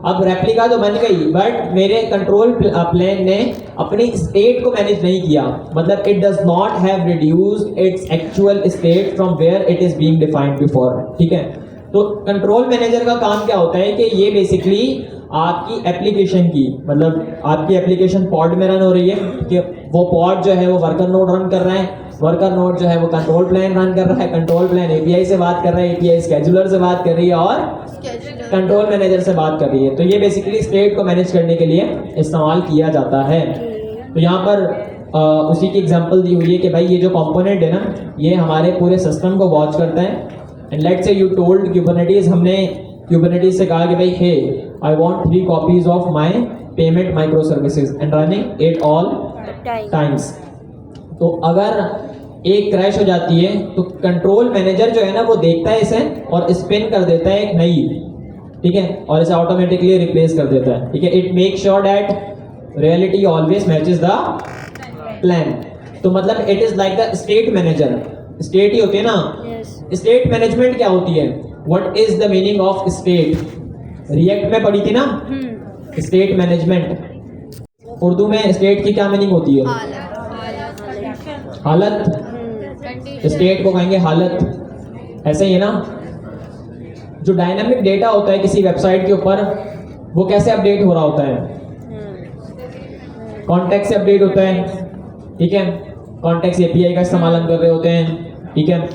अब रेप्लिका तो बन गई, बट मेरे कंट्रोल प्लेन ने अपनी स्टेट को मैनेज नहीं किया, मतलब it does not have reduced its actual state from where it is being defined before, ठीक है। तो कंट्रोल मैनेजर का काम क्या होता है कि ये बेसिकली आपकी एप्लीकेशन की, मतलब आपकी एप्लीकेशन पॉड में रन हो रही है कि वो पॉड जो है वो वर्कर नोड रन कर रहा है, वर्कर नोड जो है वो कंट्रोल प्लेन रन कर रहा है, कंट्रोल प्लेन एपीआई से बात कर रहा है, एपीआई स्केड्यूलर से बात कर रही है और कंट्रोल मैनेजर से बात कर रही है। तो ये बेसिकली स्टेट को मैनेज करने के लिए इस्तेमाल किया जाता है। तो यहाँ पर उसी की एग्जांपल दी हुई है कि भाई ये जो कंपोनेंट है ना, ये हमारे पूरे सिस्टम को वॉच करता है। And let's say you told Kubernetes, हमने क्यूबरनेटिस से कहा कि भाई hey I want 3 copies of my payment micro services and running it all times. तो अगर एक क्रैश हो जाती है तो कंट्रोल मैनेजर जो है ना वो देखता है इसे और स्पिन कर देता है एक नई, ठीक है, और इसे ऑटोमेटिकली रिप्लेस कर देता है, ठीक है। It make sure that reality always matches the plan. तो मतलब it is like the state manager. State ही होती है ना, स्टेट मैनेजमेंट क्या होती है? What is the meaning of state? React में पढ़ी थी ना स्टेट मैनेजमेंट। उर्दू में स्टेट की क्या मीनिंग होती है? हालत। स्टेट को कहेंगे हालत, ऐसे ही है ना। जो डायनामिक डेटा होता है किसी वेबसाइट के ऊपर, वो कैसे अपडेट हो रहा होता है? कॉन्टेक्स्ट से अपडेट होता है, ठीक है। कॉन्टेक्स्ट एपीआई का इस्तेमाल हम कर रहे होते हैं, ठीक है।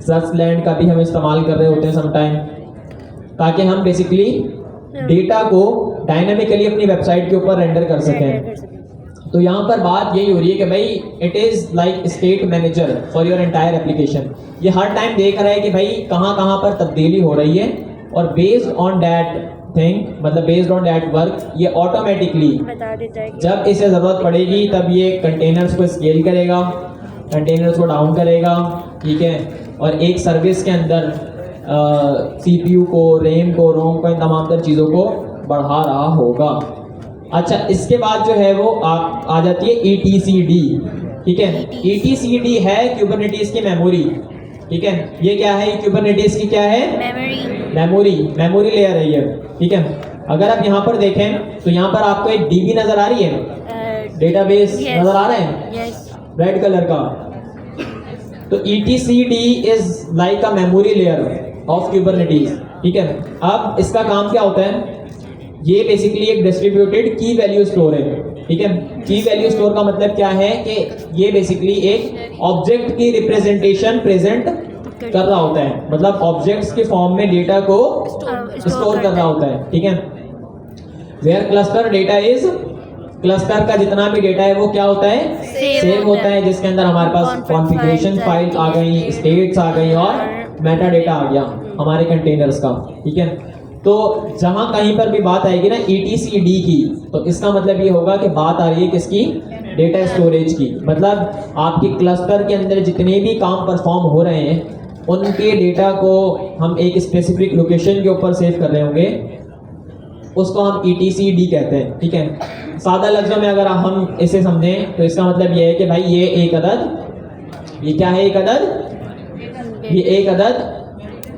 सर्च लैंड का भी हम इस्तेमाल कर रहे होते हैं समटाइम, ताकि हम बेसिकली डेटा को डायनामिकली अपनी वेबसाइट के ऊपर रेंडर कर सकें। तो यहाँ पर बात यही हो रही है कि भाई it is like state manager for your entire application. ये हर टाइम देख रहा है कि भाई कहाँ कहाँ पर तब्दीली हो रही है, और बेस्ड ऑन दैट थिंग, मतलब बेस्ड ऑन दैट वर्क, ये ऑटोमेटिकली जब इसे ज़रूरत पड़ेगी तब ये कंटेनर्स को स्केल करेगा, कंटेनर्स को डाउन करेगा, ठीक है। और एक सर्विस के अंदर सीपीयू को, रैम को, रोम को, इन तमाम तर चीज़ों को बढ़ा रहा होगा। अच्छा, इसके बाद जो है वो आ जाती है ETCD, ठीक है। ETCD है क्यूबरनेटिस की मेमोरी, ठीक है। ये क्या है? क्यूबरनेटिस की क्या है? मेमोरी लेयर है ये, ठीक है। अगर आप यहाँ पर देखें तो यहाँ पर आपको एक DB नजर आ रही है, डेटाबेस नजर आ रहा है रेड कलर का। तो ETCD is like a memory layer of Kubernetes, ठीक है। अब इसका काम क्या होता है? ये बेसिकली एक डिस्ट्रीब्यूटेड की वैल्यू स्टोर है, ठीक है। की वैल्यू स्टोर का मतलब क्या है कि ये बेसिकली एक ऑब्जेक्ट की रिप्रेजेंटेशन प्रेजेंट कर रहा होता है, मतलब ऑब्जेक्ट्स के फॉर्म में डेटा को स्टोर कर रहा होता है, ठीक है। Where cluster data is, cluster का जितना भी डेटा है वो क्या होता है? सेव होता है, जिसके अंदर हमारे पास कॉन्फ़िगरेशन फाइल आ गई, स्टेट्स आ गई और मेटा डेटा आ गया हमारे कंटेनर्स का, ठीक है। तो जहां कहीं पर भी बात आएगी ना ETCD की, तो इसका मतलब ये होगा कि बात आ रही है किसकी? डेटा स्टोरेज की। मतलब आपके क्लस्टर के अंदर जितने भी काम परफॉर्म हो रहे हैं उनके डेटा को हम एक स्पेसिफिक लोकेशन के ऊपर सेव कर रहे होंगे, उसको हम ETCD कहते हैं, ठीक है। सादा लफ्जों में अगर हम इसे समझें तो इसका मतलब ये है कि भाई ये एक अदद, ये क्या है? एक अदद, ये एक अदद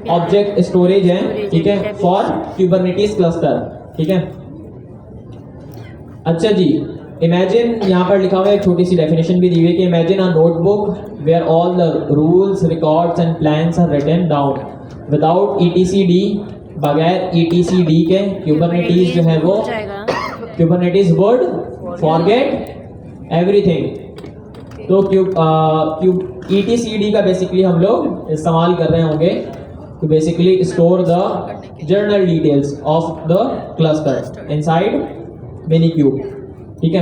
ऑब्जेक्ट स्टोरेज है, ठीक है, फॉर क्यूबरनेटिस क्लस्टर, ठीक है। अच्छा जी, इमेजिन, यहाँ पर लिखा हुआ है एक छोटी सी डेफिनेशन भी दी हुई है कि imagine a notebook where all the rules, records and plans are written down without ETCD, बगैर ETCD के क्यूबरनेटिस जो है वो, क्यूबरनेटिस वुड फॉरगेट एवरीथिंग। तो ETCD का बेसिकली हम लोग इस्तेमाल कर रहे होंगे to basically store the journal details of the cluster inside Minikube, ठीक है।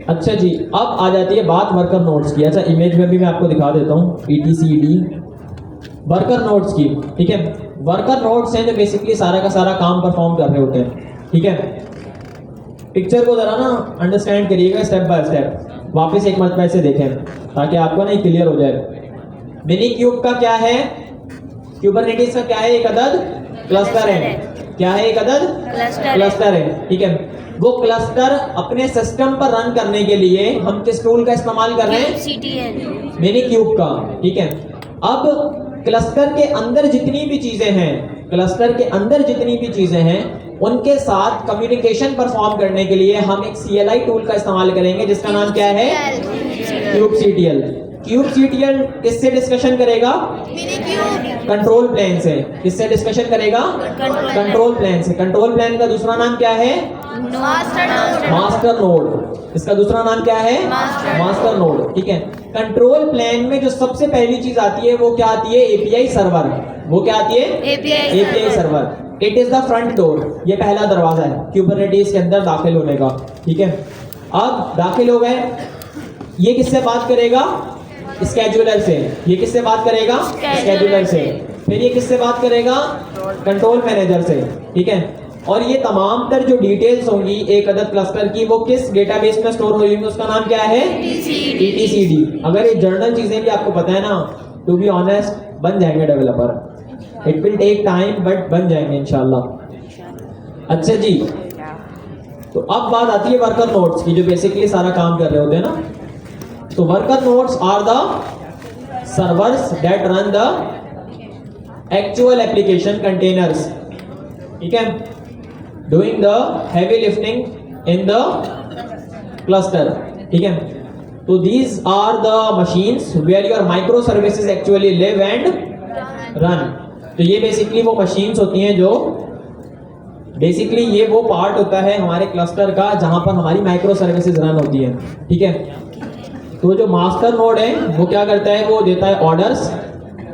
अच्छा जी, अब आ जाती है बात वर्कर नोड्स की। अच्छा, इमेज में भी मैं आपको दिखा देता हूँ ETCD वर्कर नोड्स की, ठीक है। वर्कर नोड्स हैं जो बेसिकली सारा का सारा काम परफॉर्म कर रहे होते हैं, ठीक है। पिक्चर को जरा ना अंडरस्टैंड करिएगा स्टेप बाय स्टेप, वापस एक मरतबा से देखें ताकि आपको ना क्लियर हो जाए। मिनी क्यूब का क्या है, क्यूबरनेटिस का क्या है, एक अदद क्लस्टर है। क्या है, एक अदद क्लस्टर है, ठीक है। वो क्लस्टर अपने सिस्टम पर रन करने के लिए हम किस टूल का इस्तेमाल कर रहे हैं,
CTL
मिनी क्यूब का, ठीक है। अब क्लस्टर के अंदर जितनी भी चीजें हैं, क्लस्टर के अंदर जितनी भी चीजें हैं उनके साथ कम्युनिकेशन परफॉर्म करने के लिए हम एक CLI टूल का इस्तेमाल करेंगे जिसका नाम क्या है, क्यूब CTL। क्यूब CTL किससे डिस्कशन करेगा, कंट्रोल प्लेन से। किससे डिस्कशन करेगा, कंट्रोल प्लेन से। कंट्रोल प्लेन का दूसरा नाम क्या है, मास्टर नोड। इसका दूसरा नाम क्या है, मास्टर नोड, ठीक है। कंट्रोल प्लेन में जो सबसे पहली चीज आती है वो क्या आती है, API सर्वर। वो क्या आती है, API server. It is the front door, ये पहला दरवाजा है क्यूबरनेटिस के अंदर दाखिल होने का, ठीक है। अब दाखिल हो गए, ये किससे बात करेगा, स्केड्यूलर से। ये किससे बात करेगा, स्केड्यूलर से। फिर ये किससे बात करेगा, कंट्रोल मैनेजर से, ठीक है। और ये तमाम तर जो डिटेल्स होंगी एक अदद क्लस्टर की वो किस डेटाबेस में स्टोर हो होंगी, उसका नाम क्या है, ETCD। अगर ये जर्नल चीजें भी आपको पता है ना, टू बी ऑनेस्ट बन जाएंगे developer. It will take time but बन जाएंगे इंशाल्लाह। अच्छा जी, तो अब बात आती है वर्कर नोड्स की जो बेसिकली सारा काम कर रहे होते हैं ना। तो worker nodes are the servers that run the actual application containers, ठीक है, doing the heavy lifting in the cluster, ठीक है। तो these are the machines where your micro services actually live and run. तो ये बेसिकली वो machines होती हैं जो बेसिकली ये वो पार्ट होता है हमारे क्लस्टर का जहां पर हमारी माइक्रो सर्विसेज रन होती है, ठीक है। तो जो मास्टर नोड है वो क्या करता है, वो देता है ऑर्डर्स।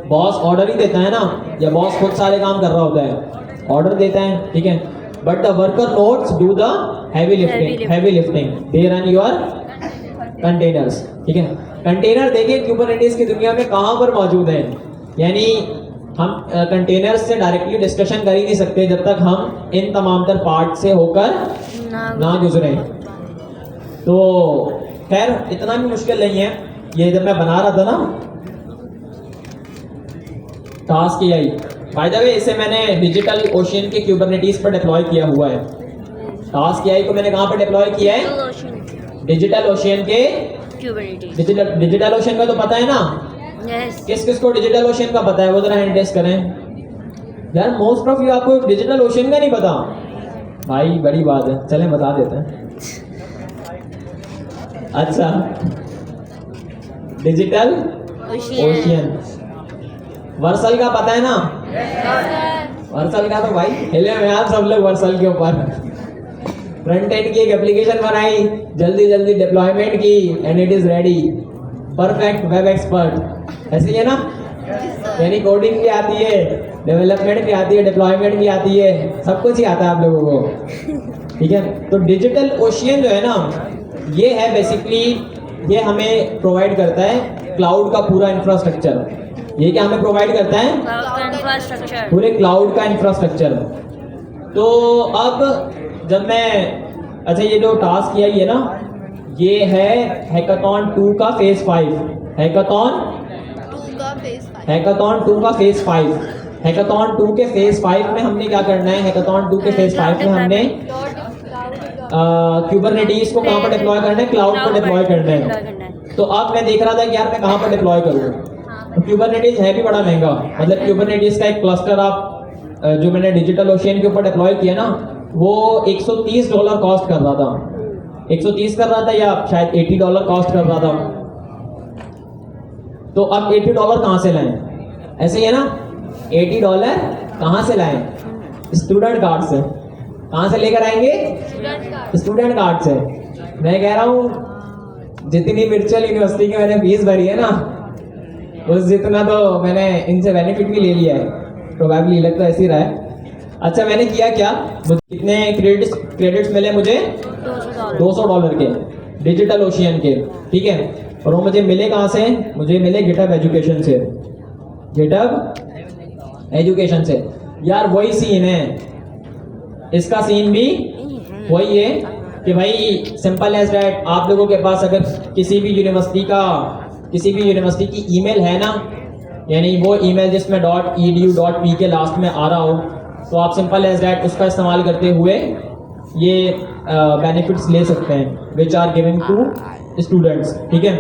बॉस ऑर्डर ही देता है ना, या बॉस खुद सारे काम कर रहा होता है, ऑर्डर देता है, ठीक है। But the worker nodes do the heavy lifting, they run your containers, ठीक है। कंटेनर देखिए क्यूबरनेटिस की दुनिया में कहां पर मौजूद है, यानी हम कंटेनर्स से डायरेक्टली डिस्कशन कर ही नहीं सकते जब तक हम इन तमाम तर पार्ट से होकर ना गुजरे। तो खैर इतना भी मुश्किल नहीं है। ये जब मैं बना रहा था ना task AI, by the way इसे मैंने डिजिटल ओशियन के क्यूबरनेटिस पर डिप्लॉय किया हुआ है। टास्क AI को मैंने कहाँ पर डिप्लॉय किया है, डिजिटल ओशियन के डिजिटल ओशियन का तो पता है ना, किस किस को डिजिटल ओशियन का पता है वो जरा हैंड रेस करें। यार मोस्ट ऑफ यू आपको डिजिटल ओशियन का नहीं पता, भाई बड़ी बात है, चलें बता देते हैं। अच्छा, डिजिटल ओशियन वर्सल का पता है ना, वर्सल का तो भाई हिले में आप सब लोग वर्सल के ऊपर फ्रंट एंड की एक एप्लीकेशन बनाई, जल्दी जल्दी डिप्लॉयमेंट की and it is ready, perfect web expert. ऐसे ही है ना, यानी कोडिंग भी आती है, डेवलपमेंट भी आती है, डिप्लॉयमेंट भी आती है, सब कुछ ही आता है आप लोगों को, ठीक है। तो डिजिटल ओशियन जो है ना, ये है बेसिकली, ये हमें प्रोवाइड करता है क्लाउड का पूरा इंफ्रास्ट्रक्चर। ये क्या हमें प्रोवाइड करता है, पूरे क्लाउड का इंफ्रास्ट्रक्चर। तो अब जब मैं, अच्छा ये जो टास्क किया है ना, ये है हैकाथॉन 2 का फेज 5, हैकाथॉन 2 का फेज 5। हैकाथॉन 2 के फेज 5 में हमने क्या करना है, हैकाथॉन 2 के फेज 5 में हमने क्यूबरनेटिस को कहाँ पर डिप्लॉय करना है, क्लाउड पर डिप्लॉय करना है। तो अब मैं देख रहा था कि यार मैं कहाँ पर डिप्लॉय करूँ। क्यूबरनेटिस है भी बड़ा महंगा, मतलब क्यूबरनेटिस का एक क्लस्टर आप जो मैंने डिजिटल ओशियन के ऊपर डिप्लॉय किया ना, वो $130 कॉस्ट कर रहा था, 130 कर रहा था या शायद $80 कॉस्ट कर रहा था। तो अब $80 कहाँ से लाएं, ऐसे ही है ना, $80 कहाँ से लाएं, स्टूडेंट कार्ड से। कहाँ से लेकर आएंगे, स्टूडेंट कार्ड से। मैं कह रहा हूँ जितनी वर्चुअल यूनिवर्सिटी की मैंने फीस भरी है ना, उस जितना तो मैंने इनसे बेनिफिट भी ले लिया है, प्रोबेबली लग तो ऐसे ही रहा है। अच्छा मैंने किया क्या, मुझे कितने क्रेडिट्स मिले मुझे, $200 के डिजिटल ओशियन के, ठीक है। और वो मुझे मिले कहाँ से, मुझे मिले गिटहब एजुकेशन से, गिटहब एजुकेशन से। यार वही सीन है, इसका सीन भी वही है, कि भाई सिंपल एज दैट आप लोगों के पास अगर किसी भी यूनिवर्सिटी की ईमेल है ना, यानी वो ईमेल जिसमें .edu.p के लास्ट में आ रहा हो, तो आप सिंपल एज दैट उसका इस्तेमाल करते हुए ये बेनिफिट्स ले सकते हैं which are giving to students. ठीक है,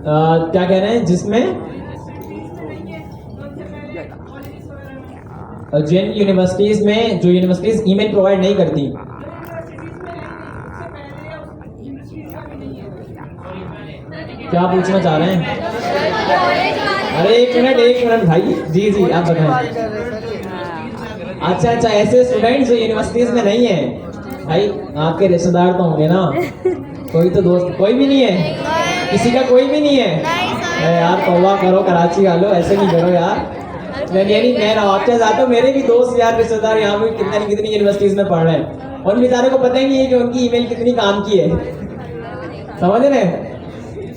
क्या कह रहे हैं, जिसमें जिन यूनिवर्सिटीज़ में जो यूनिवर्सिटीज़ ईमेल प्रोवाइड नहीं करती, क्या पूछना चाह रहे हैं? अरे एक मिनट भाई, जी आप बताएं। अच्छा, ऐसे स्टूडेंट्स जो यूनिवर्सिटीज़ में नहीं है भाई, आपके रिश्तेदार तो होंगे ना, कोई तो दोस्त, कोई भी नहीं है, किसी का कोई भी नहीं है? अरे यार तौबा करो, कराची वालों, ऐसे नहीं करो यार। मैं नवाबचा जाता हूँ, मेरे भी दोस्त यार रिश्तेदार यहाँ पे कितनी यूनिवर्सिटीज़ में पढ़ रहे हैं, और बेचारे को पता ही नहीं है कि उनकी ईमेल कितनी काम की है, समझ रहे हैं?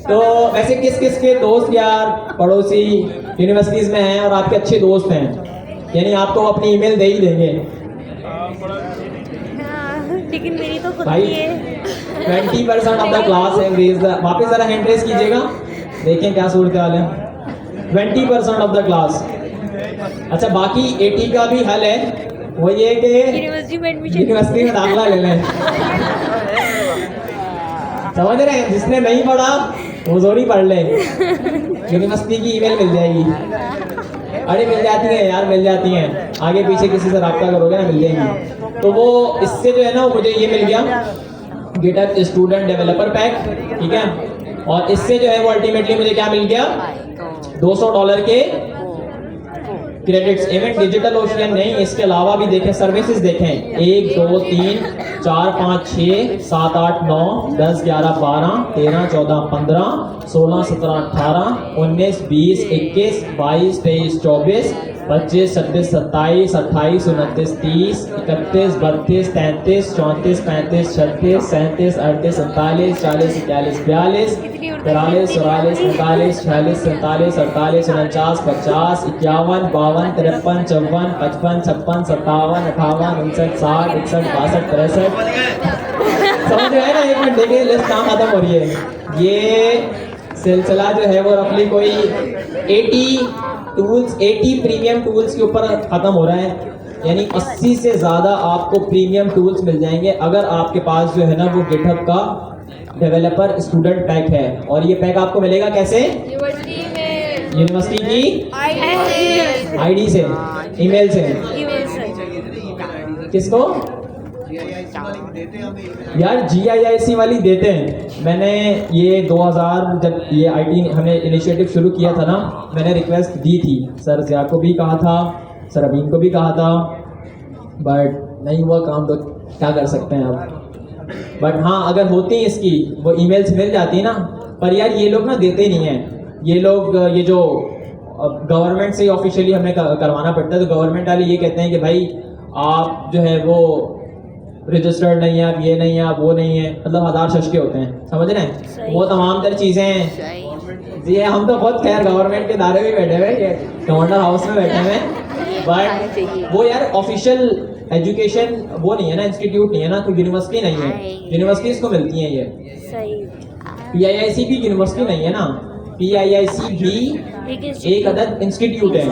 तो वैसे किस के दोस्त यार पड़ोसी यूनिवर्सिटीज़ में हैं और आपके अच्छे दोस्त हैं, यानी आपको अपनी ईमेल दे ही देंगे
लेकिन मेरी तो खुद
भाई।
की है।
20% ऑफ द क्लास है, वापस ज़रा हैंड रेस कीजिएगा, देखें क्या सूरत हाल है। 20% ऑफ द क्लास। अच्छा, बाकी 80 का भी हल है, वो ये कि यूनिवर्सिटी में दाखिला ले लें। समझ रहे हैं? जिसने नहीं पढ़ा वो जोरी पढ़ ले, यूनिवर्सिटी की ईमेल मिल जाएगी। अरे मिल जाती है यार, मिल जाती हैं, आगे पीछे किसी से रब्ता करोगे ना, मिल जाएंगी। तो वो इससे जो है ना, मुझे ये मिल गया गिटहब स्टूडेंट डेवलपर पैक, ठीक है, और इससे जो है वो अल्टीमेटली मुझे क्या मिल गया, $200 के क्रेडिट्स। इवन डिजिटल ओशियन नहीं, इसके अलावा भी देखें सर्विसेज, देखें 1 2 3 4 5 6 7 8 9 10 11 12 13 14 15 16 17 18 19 20 21 22 23 24 25 26 27 28 29 30 31 32 33 34 35 36 37 38 39 40 41 42 43 44 45 46 47 48 49 50 51 52 53 54 55 56 57 58 59 60 61 62 63 समझ रहे हैं ना? एक मिनट देखिए, लिस्ट कहाँ खत्म हो रही है। ये सिलसिला जो है वो रफली कोई 80 प्रीमियम टूल्स के ऊपर खत्म हो रहा है, यानी 80 से ज़्यादा आपको प्रीमियम टूल्स मिल जाएंगे अगर आपके पास जो है ना वो गिटहब का डेवलपर स्टूडेंट पैक है। और ये पैक आपको मिलेगा कैसे? यूनिवर्सिटी की आईडी से, ईमेल से। किसको? यार GIIC वाली देते हैं। मैंने ये 2000 जब ये IT हमने इनिशिएटिव शुरू किया था ना, मैंने रिक्वेस्ट दी थी, सर ज़िया को भी कहा था, सर अबीन को भी कहा था, बट नहीं हुआ काम, तो क्या कर सकते हैं अब। बट हाँ, अगर होती इसकी वो ईमेल्स मिल जाती ना, पर यार ये लोग ना देते नहीं हैं। ये लोग ये जो गवर्नमेंट से ऑफिशियली हमें करवाना पड़ता है, तो गवर्नमेंट वाले ये कहते हैं कि भाई आप जो है वो रजिस्टर्ड नहीं है, आप ये नहीं है, आप वो नहीं है, मतलब 1000 शशके होते हैं, समझ रहे हैं? वो तमाम तर चीज़ें हैं जी। हम तो बहुत खैर गवर्नमेंट के दायरे में बैठे हुए, गवर्नर हाउस में बैठे हुए, बट वो यार ऑफिशियल एजुकेशन वो नहीं है ना, इंस्टीट्यूट नहीं है ना, तो यूनिवर्सिटी नहीं है। यूनिवर्सिटीज़ को मिलती हैं ये, PIIC भी यूनिवर्सिटी नहीं है ना, PIIC भी एक अदद इंस्टीट्यूट है,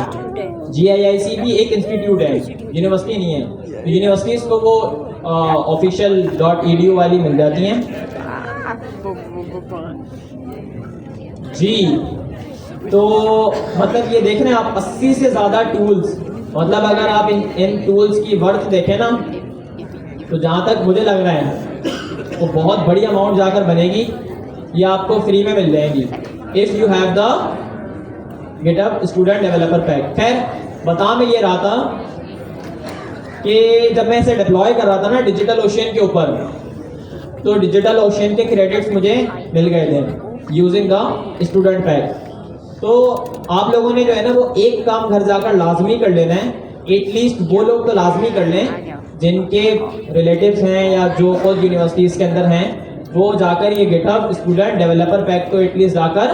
GIIC भी एक इंस्टीट्यूट है, यूनिवर्सिटी नहीं है। यूनिवर्सिटीज़ को वो ऑफिशियल .edu वाली मिल जाती हैं जी। तो मतलब ये देख रहे हैं आप, 80 से ज़्यादा टूल्स, मतलब अगर आप इन टूल्स की वर्थ देखें ना, तो जहाँ तक मुझे लग रहा है वो बहुत बड़ी अमाउंट जाकर बनेगी, ये आपको फ्री में मिल जाएंगी if you have the GitHub student developer pack. खैर बता मैं ये रहा था कि जब मैं इसे डिप्लॉय कर रहा था ना डिजिटल ओशियन के ऊपर, तो डिजिटल ओशियन के क्रेडिट्स मुझे मिल गए थे यूजिंग द स्टूडेंट पैक। तो आप लोगों ने जो है ना वो एक काम घर जाकर लाजमी कर लेना है, एटलीस्ट वो लोग तो लाजमी कर लें जिनके रिलेटिव्स हैं या जो खुद यूनिवर्सिटीज़ के अंदर हैं, वो जाकर ये गिटहब स्टूडेंट डेवलपर पैक तो एटलीस्ट जाकर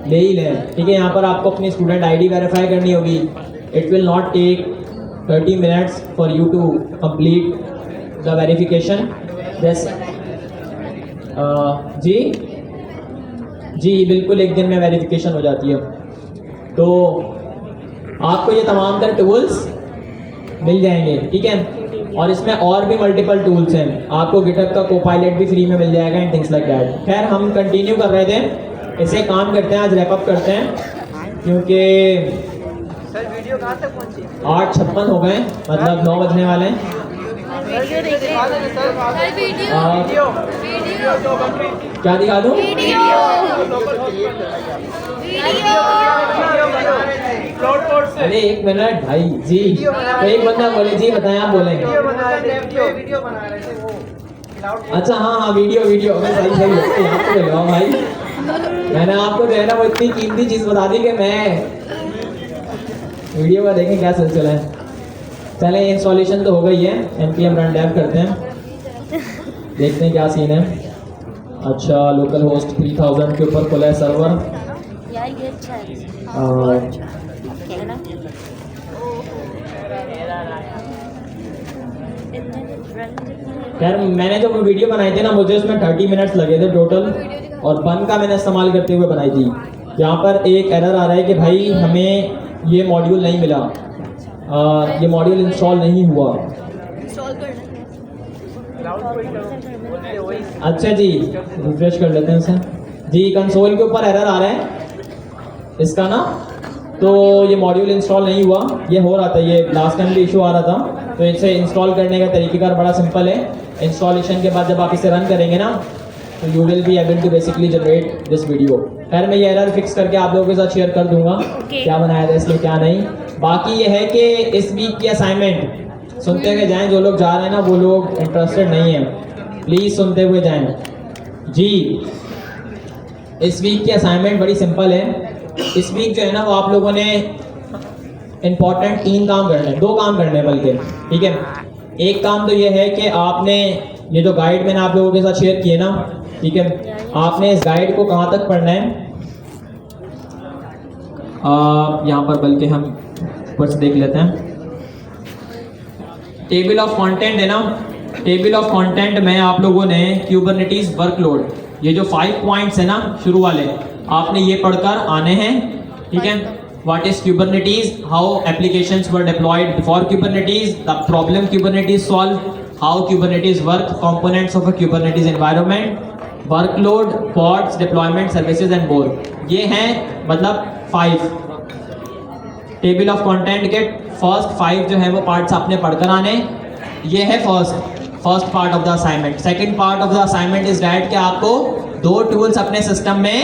ले ही लें। ठीक है, यहाँ पर आपको अपनी स्टूडेंट ID वेरीफाई करनी होगी। It will not take 30 minutes for you to complete the verification जैसे जी बिल्कुल, एक दिन में वेरिफिकेशन हो जाती है। तो आपको ये तमाम तर टूल्स मिल जाएंगे, ठीक है। और इसमें और भी मल्टीपल टूल्स हैं, आपको गिटहब का कोपायलट भी फ्री में मिल जाएगा एंड थिंग्स लाइक दैट। खैर हम कंटिन्यू कर रहे थे, इसे काम करते हैं, आज रैप अप करते हैं क्योंकि
सर वीडियो कहाँ तक पहुँची?
8:56 हो गए, मतलब 9 बजने वाले हैं।
वीडियो देख रहे हैं।
क्या दिखा दूँ? अरे एक मिनट भाई जी, तो एक बंदा बोले जी बताएं, आप बोलेंगे।
वीडियो बना रहे थे वो।
अच्छा हाँ वीडियो मैं सही यहाँ पे लगाओ भाई। मैंने आपको जो है ना वो इतनी कीमती चीज़ बता दी कि मैं वीडियो का देखें क्या सिलसिला है। पहले इंस्टॉलेशन तो हो गई है, npm रन डेव करते हैं, देखते हैं क्या सीन है। अच्छा लोकल होस्ट 3000 के ऊपर खुला है सर्वर।
यार ये अच्छा है है ना?
खैर मैंने जब वो वीडियो बनाई थी ना, मुझे उसमें 30 मिनट्स लगे थे टोटल, और बन का मैंने इस्तेमाल करते हुए बनाई थी। यहाँ पर एक एरर आ रहा है कि भाई हमें ये मॉड्यूल नहीं मिला, ये मॉड्यूल इंस्टॉल नहीं हुआ। अच्छा जी रिफ्रेश कर लेते हैं इसे। जी कंसोल के ऊपर एरर आ रहा है इसका ना, तो ये मॉड्यूल इंस्टॉल नहीं हुआ। ये हो रहा था, ये लास्ट टाइम भी इशू आ रहा था। तो इसे इंस्टॉल करने का तरीक़ेकार बड़ा सिंपल है। इंस्टॉलेशन के बाद जब आप इसे रन करेंगे ना, तो you will be able to basically generate this video. खैर मैं ये एरर फिक्स करके आप लोगों के साथ शेयर कर दूंगा क्या बनाया था इसलिए क्या नहीं। बाकी ये है कि इस वीक की असाइनमेंट सुनते हुए जाएं, जो लोग जा रहे हैं ना वो लोग इंटरेस्टेड नहीं हैं, प्लीज़ सुनते हुए जाएं जी। इस वीक की असाइनमेंट बड़ी सिंपल है। इस वीक जो है ना वो आप लोगों ने इम्पॉर्टेंट 3 काम करने हैं, 2 काम करने हैं बल्कि, ठीक है। एक काम तो ये है कि आपने ये जो गाइड मैंने आप लोगों के साथ शेयर किए ना, ठीक है, आपने इस गाइड को कहाँ तक पढ़ना है। यहाँ पर बल्कि हम ऊपर से देख लेते हैं। टेबल ऑफ कंटेंट है ना, टेबल ऑफ कंटेंट में आप लोगों ने क्यूबरनेटीज वर्कलोड, ये जो 5 पॉइंट्स है ना शुरू वाले, आपने ये पढ़कर आने हैं, ठीक है। What is Kubernetes? How applications were deployed before Kubernetes? The problem Kubernetes solved? How Kubernetes work? Components of a Kubernetes environment? Workload, pods, deployment, services and more. ये हैं मतलब 5 टेबल ऑफ कंटेंट के फर्स्ट 5 जो है वो parts आपने पढ़कर आने। ये है first part of the assignment. Second part of the assignment is that कि आपको 2 टूल्स अपने सिस्टम में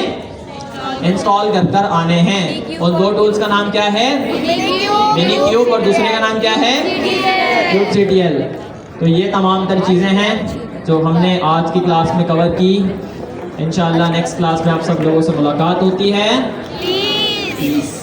इंस्टॉल कर आने हैं। उन 2 टूल्स का नाम क्या है? मिनीक्यूब, और दूसरे का नाम क्या है? kubectl। तो ये तमाम तर चीज़ें हैं जो हमने आज की क्लास में कवर की। इंशाल्लाह नेक्स्ट क्लास में आप सब लोगों से मुलाकात होती है। Peace।